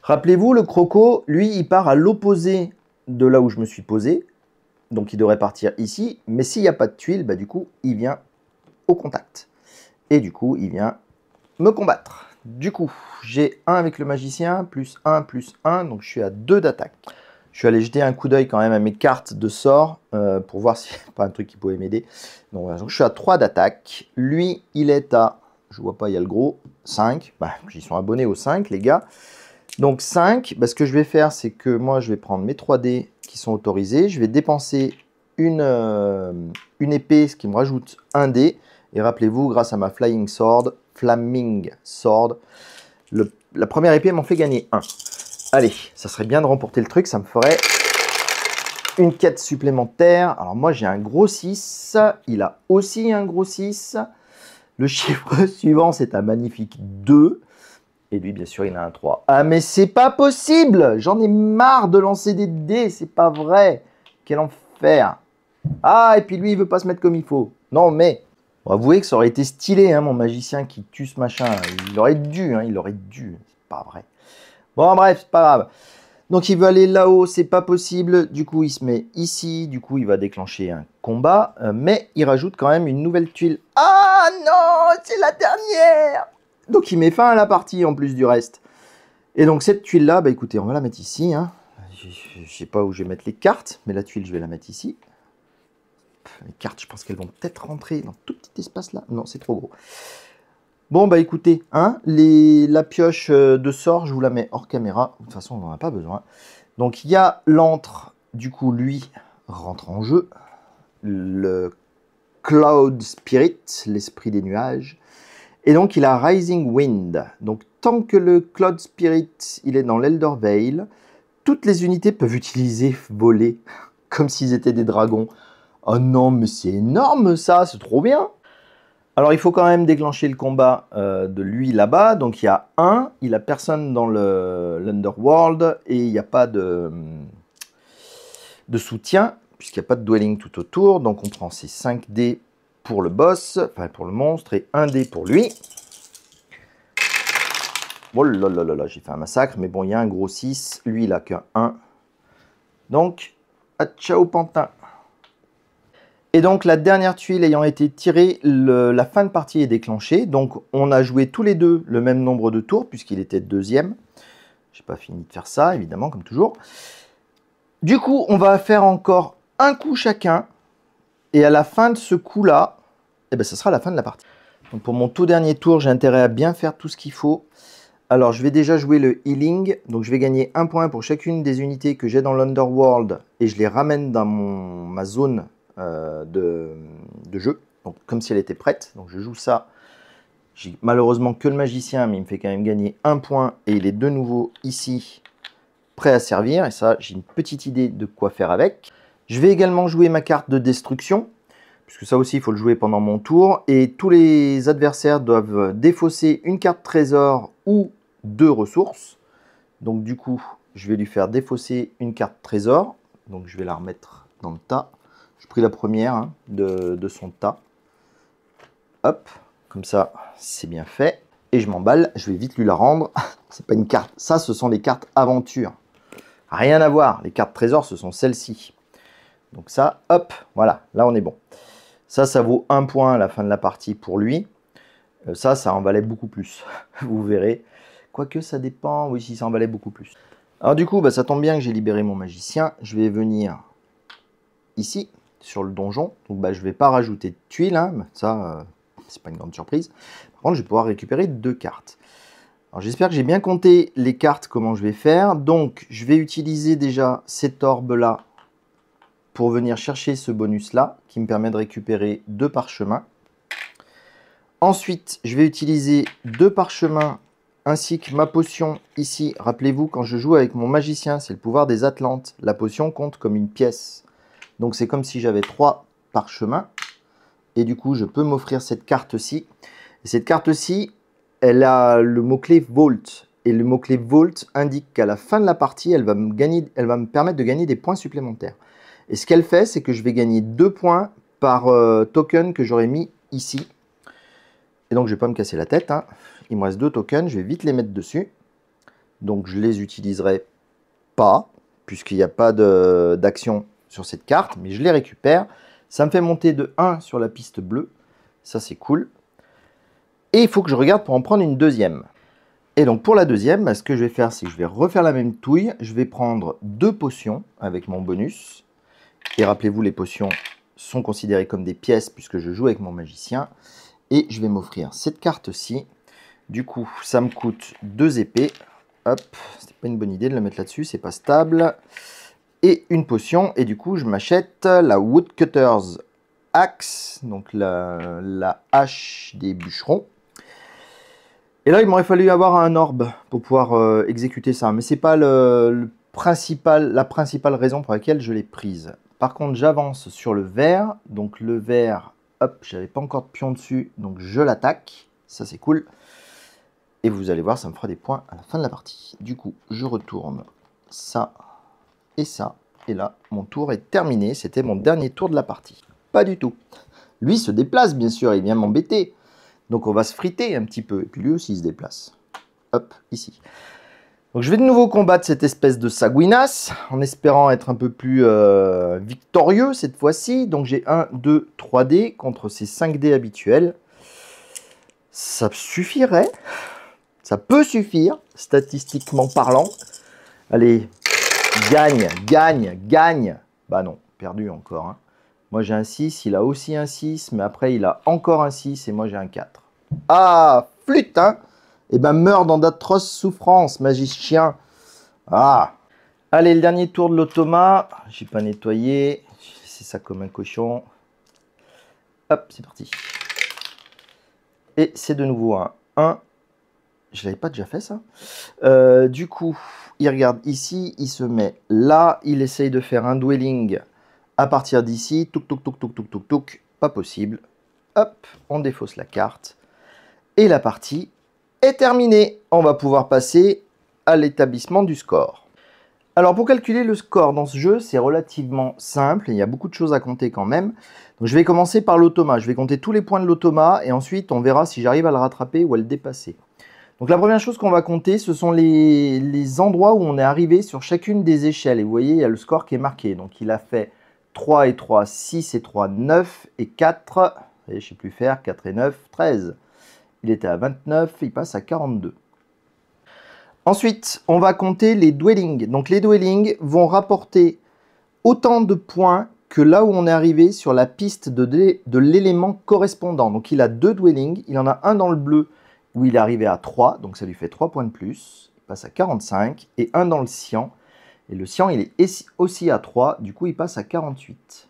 Rappelez-vous, le croco, lui, il part à l'opposé de là où je me suis posé. Donc il devrait partir ici. Mais s'il n'y a pas de tuile, bah, du coup, il vient au contact. Et du coup, il vient me combattre. Du coup, j'ai 1 avec le magicien, plus 1, donc je suis à 2 d'attaque. Je suis allé jeter un coup d'œil quand même à mes cartes de sort, pour voir s'il n'y a pas un truc qui pouvait m'aider. Donc je suis à 3 d'attaque. Lui, il est à, je vois pas, il y a le gros, 5. Bah, ils sont abonnés aux 5, les gars. Donc 5, bah, ce que je vais faire, c'est que moi, je vais prendre mes 3 dés qui sont autorisés. Je vais dépenser une épée, ce qui me rajoute 1 dé. Et rappelez-vous, grâce à ma Flaming Sword, la première épée m'en fait gagner 1. Allez, ça serait bien de remporter le truc, ça me ferait une quête supplémentaire. Alors moi j'ai un gros 6, il a aussi un gros 6. Le chiffre suivant c'est un magnifique 2. Et lui bien sûr il a un 3. Ah mais c'est pas possible, j'en ai marre de lancer des dés, c'est pas vrai. Quel enfer. Ah et puis lui il veut pas se mettre comme il faut. Non mais... Bon, avouez que ça aurait été stylé, hein, mon magicien qui tue ce machin. Il aurait dû, c'est pas vrai. Bon, bref, c'est pas grave. Donc, il veut aller là-haut, c'est pas possible. Du coup, il se met ici. Du coup, il va déclencher un combat. Mais il rajoute quand même une nouvelle tuile. Ah non, c'est la dernière. Donc, il met fin à la partie en plus du reste. Et donc, cette tuile-là, bah écoutez, on va la mettre ici. Hein. Je sais pas où je vais mettre les cartes, mais la tuile, je vais la mettre ici. Les cartes, je pense qu'elles vont peut-être rentrer dans tout petit espace là. Non, c'est trop gros. Bon, bah écoutez, hein, la pioche de sort, je vous la mets hors caméra. De toute façon, on n'en a pas besoin. Donc, il y a l'antre. Du coup, lui rentre en jeu. Le Cloud Spirit, l'esprit des nuages. Et donc, il a Rising Wind. Donc, tant que le Cloud Spirit, il est dans l'Elder Vale, toutes les unités peuvent utiliser voler, comme s'ils étaient des dragons. Oh non, mais c'est énorme ça, c'est trop bien. Alors il faut quand même déclencher le combat de lui là-bas. Donc il y a 1, il a personne dans l'Underworld et il n'y a pas de soutien, puisqu'il n'y a pas de dwelling tout autour. Donc on prend ces 5 dés pour le boss, enfin pour le monstre, et 1 dé pour lui. Oh là là là là, j'ai fait un massacre, mais bon, il y a un gros 6, lui il a qu'un 1. Donc, à ciao pantin. Et donc la dernière tuile ayant été tirée, la fin de partie est déclenchée. Donc on a joué tous les deux le même nombre de tours puisqu'il était deuxième. Je n'ai pas fini de faire ça, évidemment, comme toujours. Du coup, on va faire encore un coup chacun. Et à la fin de ce coup-là, eh ben, ça sera la fin de la partie. Donc pour mon tout dernier tour, j'ai intérêt à bien faire tout ce qu'il faut. Alors, je vais déjà jouer le healing. Donc, je vais gagner 1 point pour chacune des unités que j'ai dans l'Underworld. Et je les ramène dans ma zone de jeu. Donc, comme si elle était prête. Donc, je joue ça. J'ai malheureusement que le magicien, mais il me fait quand même gagner 1 point. Et il est de nouveau ici, prêt à servir. Et ça, j'ai une petite idée de quoi faire avec. Je vais également jouer ma carte de destruction. Puisque ça aussi, il faut le jouer pendant mon tour. Et tous les adversaires doivent défausser une carte trésor ou 2 ressources. Donc du coup, je vais lui faire défausser une carte trésor. Donc je vais la remettre dans le tas. J'ai pris la première hein, de son tas. Hop, comme ça, c'est bien fait. Et je m'emballe, je vais vite lui la rendre. C'est pas une carte, ça ce sont les cartes aventure. Rien à voir, les cartes trésor, ce sont celles-ci. Donc ça, hop, voilà, là on est bon. Ça vaut 1 point à la fin de la partie pour lui. Ça en valait beaucoup plus, vous verrez. Quoique ça dépend, oui, si ça en valait beaucoup plus. Alors du coup, ça tombe bien que j'ai libéré mon magicien. Je vais venir ici, sur le donjon. Donc je ne vais pas rajouter de tuiles, hein. Ça, c'est pas une grande surprise. Par contre, je vais pouvoir récupérer 2 cartes. Alors j'espère que j'ai bien compté les cartes, comment je vais faire. Donc, je vais utiliser déjà cette orbe-là pour venir chercher ce bonus-là, qui me permet de récupérer 2 parchemins. Ensuite, je vais utiliser 2 parchemins ainsi que ma potion ici. Rappelez-vous, quand je joue avec mon magicien, c'est le pouvoir des Atlantes. La potion compte comme une pièce. Donc c'est comme si j'avais 3 parchemins. Et du coup, je peux m'offrir cette carte-ci. Et cette carte-ci, elle a le mot-clé Vault. Et le mot-clé Vault indique qu'à la fin de la partie, elle va me permettre de gagner des points supplémentaires. Et ce qu'elle fait, c'est que je vais gagner 2 points par token que j'aurais mis ici. Et donc, je ne vais pas me casser la tête. Hein. Il me reste 2 tokens. Je vais vite les mettre dessus. Donc, je les utiliserai pas, puisqu'il n'y a pas d'action sur cette carte. Mais je les récupère. Ça me fait monter de 1 sur la piste bleue. Ça, c'est cool. Et il faut que je regarde pour en prendre une deuxième. Et donc, pour la deuxième, ce que je vais faire, c'est que je vais refaire la même touille. Je vais prendre 2 potions avec mon bonus. Et rappelez-vous, les potions sont considérées comme des pièces, puisque je joue avec mon magicien. Et je vais m'offrir cette carte-ci. Du coup, ça me coûte 2 épées. Hop, c'était pas une bonne idée de la mettre là-dessus, c'est pas stable. Et une potion. Et du coup, je m'achète la Woodcutter's Axe, donc la hache des bûcherons. Et là, il m'aurait fallu avoir un orbe pour pouvoir exécuter ça. Mais c'est pas la principale raison pour laquelle je l'ai prise. Par contre, j'avance sur le vert. Donc le vert... Hop, j'avais pas encore de pion dessus, donc je l'attaque. Ça, c'est cool. Et vous allez voir, ça me fera des points à la fin de la partie. Du coup, je retourne ça et ça. Et là, mon tour est terminé. C'était mon dernier tour de la partie. Pas du tout. Lui se déplace, bien sûr, il vient m'embêter. Donc, on va se friter un petit peu. Et puis lui aussi, il se déplace. Hop, ici. Donc je vais de nouveau combattre cette espèce de Saguinas, en espérant être un peu plus victorieux cette fois-ci. Donc j'ai 1, 2, 3 dés contre ces 5 dés habituels. Ça suffirait, ça peut suffire, statistiquement parlant. Allez, gagne, gagne, gagne. Bah non, perdu encore. Hein. Moi j'ai un 6, il a aussi un 6, mais après il a encore un 6 et moi j'ai un 4. Ah, flûte, hein. Et ben meurs dans d'atroces souffrances, magicien. Ah. Allez, le dernier tour de l'automa. J'ai pas nettoyé. J'ai laissé ça comme un cochon. Hop, c'est parti. Et c'est de nouveau un 1. Je l'avais pas déjà fait ça. Du coup, il regarde ici, il se met là. Il essaye de faire un dwelling à partir d'ici. Touk, touk, touk, touk, touk, touk, touk. Pas possible. Hop, on défausse la carte. Et la partie est terminé. On va pouvoir passer à l'établissement du score. Alors pour calculer le score dans ce jeu, c'est relativement simple. Il y a beaucoup de choses à compter quand même. Donc je vais commencer par l'automa. Je vais compter tous les points de l'automa et ensuite on verra si j'arrive à le rattraper ou à le dépasser. Donc la première chose qu'on va compter, ce sont les endroits où on est arrivé sur chacune des échelles. Et vous voyez, il y a le score qui est marqué. Donc il a fait 3 et 3, 6 et 3, 9 et 4. Je ne sais plus faire, 4 et 9, 13. Il était à 29, il passe à 42. Ensuite, on va compter les dwellings. Donc les dwellings vont rapporter autant de points que là où on est arrivé sur la piste de l'élément correspondant. Donc il a 2 dwellings, il en a un dans le bleu où il est arrivé à 3, donc ça lui fait 3 points de plus, il passe à 45, et un dans le cyan, et le cyan il est aussi à 3, du coup il passe à 48.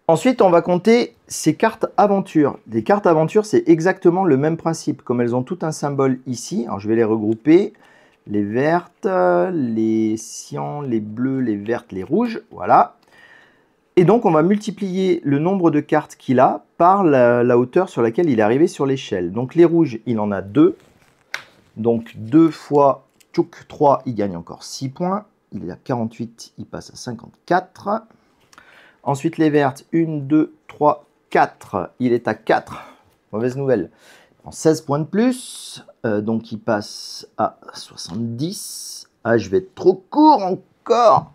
Ensuite on va compter ces cartes aventures. Les cartes aventures c'est exactement le même principe, comme elles ont tout un symbole ici, alors je vais les regrouper, les vertes, les cyans, les bleus, les vertes, les rouges, voilà. Et donc, on va multiplier le nombre de cartes qu'il a par la hauteur sur laquelle il est arrivé sur l'échelle. Donc, les rouges, il en a 2. Donc, 2 fois 3, il gagne encore 6 points. Il est à 48, il passe à 54. Ensuite, les vertes, 1, 2, 3, 4. Il est à 4. Mauvaise nouvelle. Il prend 16 points de plus. Donc, il passe à 70. Ah, je vais être trop court encore.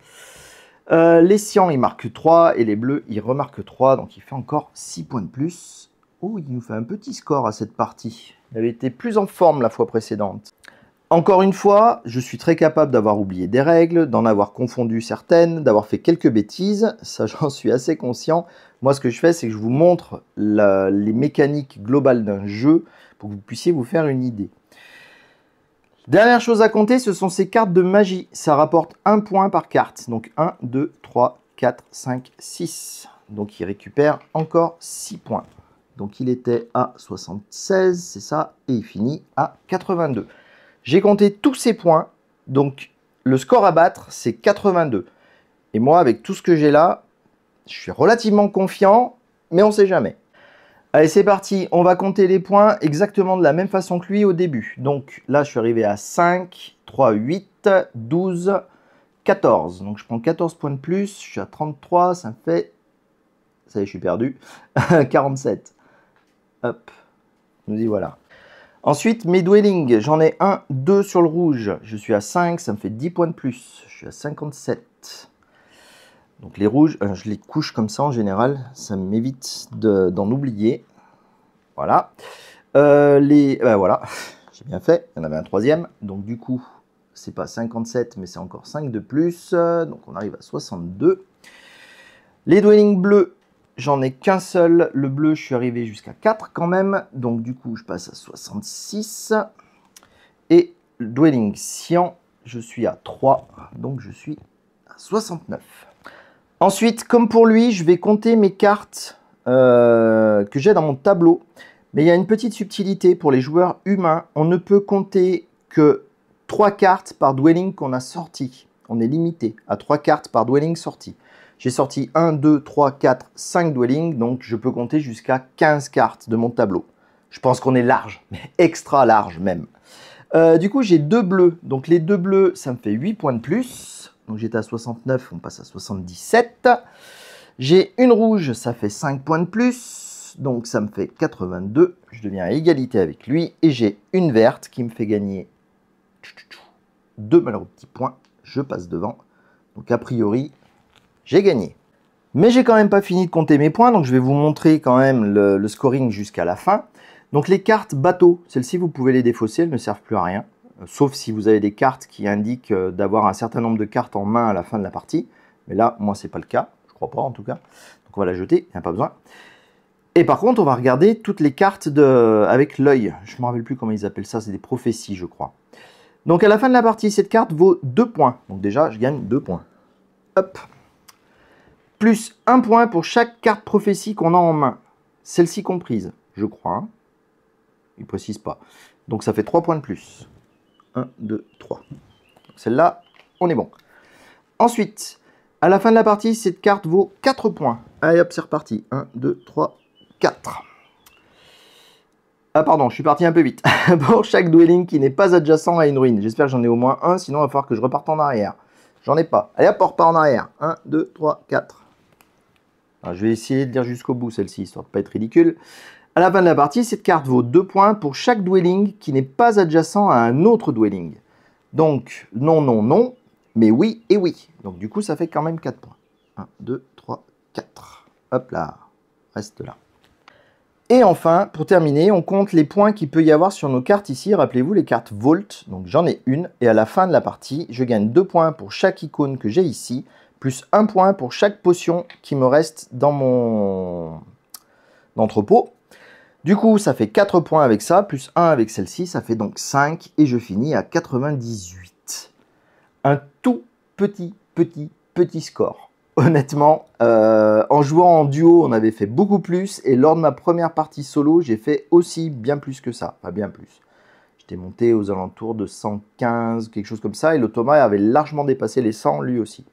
Les cyans, ils marquent 3 et les bleus, ils remarquent 3. Donc, il fait encore 6 points de plus. Oh, il nous fait un petit score à cette partie. Il avait été plus en forme la fois précédente. Encore une fois, je suis très capable d'avoir oublié des règles, d'en avoir confondu certaines, d'avoir fait quelques bêtises. Ça, j'en suis assez conscient. Moi, ce que je fais, c'est que je vous montre les mécaniques globales d'un jeu pour que vous puissiez vous faire une idée. Dernière chose à compter, ce sont ces cartes de magie. Ça rapporte 1 point par carte. Donc 1, 2, 3, 4, 5, 6. Donc il récupère encore 6 points. Donc il était à 76, c'est ça, et il finit à 82. J'ai compté tous ces points, donc le score à battre, c'est 82. Et moi, avec tout ce que j'ai là, je suis relativement confiant, mais on ne sait jamais. Allez, c'est parti, on va compter les points exactement de la même façon que lui au début. Donc là, je suis arrivé à 5, 3, 8, 12, 14. Donc je prends 14 points de plus, je suis à 33, ça me fait... Ça y est, je suis perdu. 47. Hop, nous y voilà. Ensuite, mes dwellings, j'en ai 1, 2 sur le rouge. Je suis à 5, ça me fait 10 points de plus. Je suis à 57. Donc les rouges, je les couche comme ça en général, ça m'évite d'en oublier. Voilà. Voilà, j'ai bien fait, il y en avait un troisième. Donc du coup, c'est pas 57, mais c'est encore 5 de plus. Donc on arrive à 62. Les dwellings bleus, j'en ai qu'un seul. Le bleu, je suis arrivé jusqu'à 4 quand même. Donc du coup, je passe à 66. Et le dwelling cyan, je suis à 3. Donc je suis à 69. Ensuite, comme pour lui, je vais compter mes cartes que j'ai dans mon tableau. Mais il y a une petite subtilité pour les joueurs humains. On ne peut compter que 3 cartes par dwelling qu'on a sorti. On est limité à 3 cartes par dwelling sorti. J'ai sorti 1, 2, 3, 4, 5 dwellings. Donc, je peux compter jusqu'à 15 cartes de mon tableau. Je pense qu'on est large, mais extra large même. Du coup, j'ai 2 bleus. Donc, les 2 bleus, ça me fait 8 points de plus. Donc j'étais à 69, on passe à 77. J'ai une rouge, ça fait 5 points de plus. Donc ça me fait 82. Je deviens à égalité avec lui. Et j'ai une verte qui me fait gagner 2 malheureux petits points. Je passe devant. Donc a priori, j'ai gagné. Mais j'ai quand même pas fini de compter mes points. Donc je vais vous montrer quand même le scoring jusqu'à la fin. Donc les cartes bateaux, celles-ci vous pouvez les défausser, elles ne servent plus à rien. Sauf si vous avez des cartes qui indiquent d'avoir un certain nombre de cartes en main à la fin de la partie. Mais là, moi, c'est pas le cas. Je crois pas, en tout cas. Donc, on va la jeter. Il n'y a pas besoin. Et par contre, on va regarder toutes les cartes avec l'œil. Je ne me rappelle plus comment ils appellent ça. C'est des prophéties, je crois. Donc, à la fin de la partie, cette carte vaut 2 points. Donc, déjà, je gagne 2 points. Hop. Plus 1 point pour chaque carte prophétie qu'on a en main. Celle-ci comprise, je crois. Hein. Il ne précise pas. Donc, ça fait 3 points de plus. 1, 2, 3. Celle-là, on est bon. Ensuite, à la fin de la partie, cette carte vaut 4 points. Allez hop, c'est reparti. 1, 2, 3, 4. Ah pardon, je suis parti un peu vite. Pour chaque dwelling qui n'est pas adjacent à une ruine. J'espère que j'en ai au moins un, sinon il va falloir que je reparte en arrière. J'en ai pas. Allez hop, on repart en arrière. 1, 2, 3, 4. Alors, je vais essayer de lire jusqu'au bout celle-ci, histoire de ne pas être ridicule. À la fin de la partie, cette carte vaut 2 points pour chaque dwelling qui n'est pas adjacent à un autre dwelling. Donc, non, non, non, mais oui et oui. Donc, du coup, ça fait quand même 4 points. 1, 2, 3, 4. Hop là, reste là. Et enfin, pour terminer, on compte les points qu'il peut y avoir sur nos cartes ici. Rappelez-vous, les cartes Vault, donc j'en ai une. Et à la fin de la partie, je gagne 2 points pour chaque icône que j'ai ici, plus 1 point pour chaque potion qui me reste dans mon entrepôt. Du coup, ça fait 4 points avec ça, plus 1 avec celle-ci, ça fait donc 5 et je finis à 98. Un tout petit score. Honnêtement, en jouant en duo, on avait fait beaucoup plus et lors de ma première partie solo, j'ai fait aussi bien plus que ça, enfin bien plus. J'étais monté aux alentours de 115, quelque chose comme ça, et l'Automa avait largement dépassé les 100 lui aussi.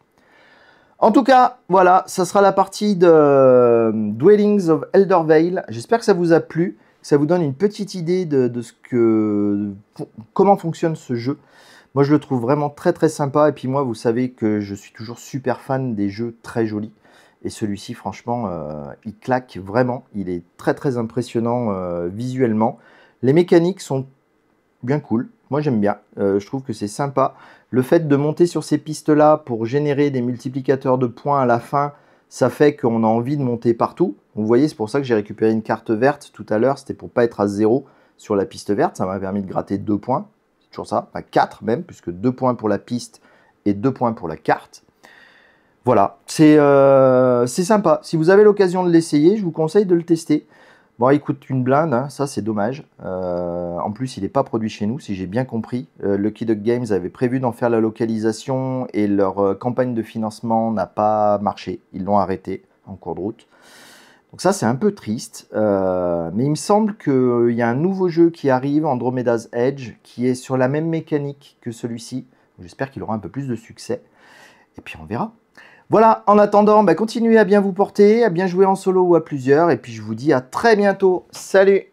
En tout cas, voilà, ça sera la partie de Dwellings of Eldervale. J'espère que ça vous a plu, que ça vous donne une petite idée de comment fonctionne ce jeu. Moi, je le trouve vraiment très sympa. Et puis moi, vous savez que je suis toujours super fan des jeux très jolis. Et celui-ci, franchement, il claque vraiment. Il est très impressionnant visuellement. Les mécaniques sont bien cool. Moi, j'aime bien. Je trouve que c'est sympa. Le fait de monter sur ces pistes-là pour générer des multiplicateurs de points à la fin, ça fait qu'on a envie de monter partout. Vous voyez, c'est pour ça que j'ai récupéré une carte verte tout à l'heure. C'était pour pas être à 0 sur la piste verte. Ça m'a permis de gratter 2 points. C'est toujours ça. Enfin, 4 même, puisque 2 points pour la piste et 2 points pour la carte. Voilà, c'est sympa. Si vous avez l'occasion de l'essayer, je vous conseille de le tester. Bon, il coûte une blinde, hein, ça c'est dommage. En plus, il n'est pas produit chez nous, si j'ai bien compris. Lucky Duck Games avait prévu d'en faire la localisation et leur campagne de financement n'a pas marché. Ils l'ont arrêté en cours de route. Donc ça, c'est un peu triste. Mais il me semble qu'il y a un nouveau jeu qui arrive, Andromeda's Edge, qui est sur la même mécanique que celui-ci. J'espère qu'il aura un peu plus de succès. Et puis on verra. Voilà, en attendant, continuez à bien vous porter, à bien jouer en solo ou à plusieurs. Et puis je vous dis à très bientôt. Salut!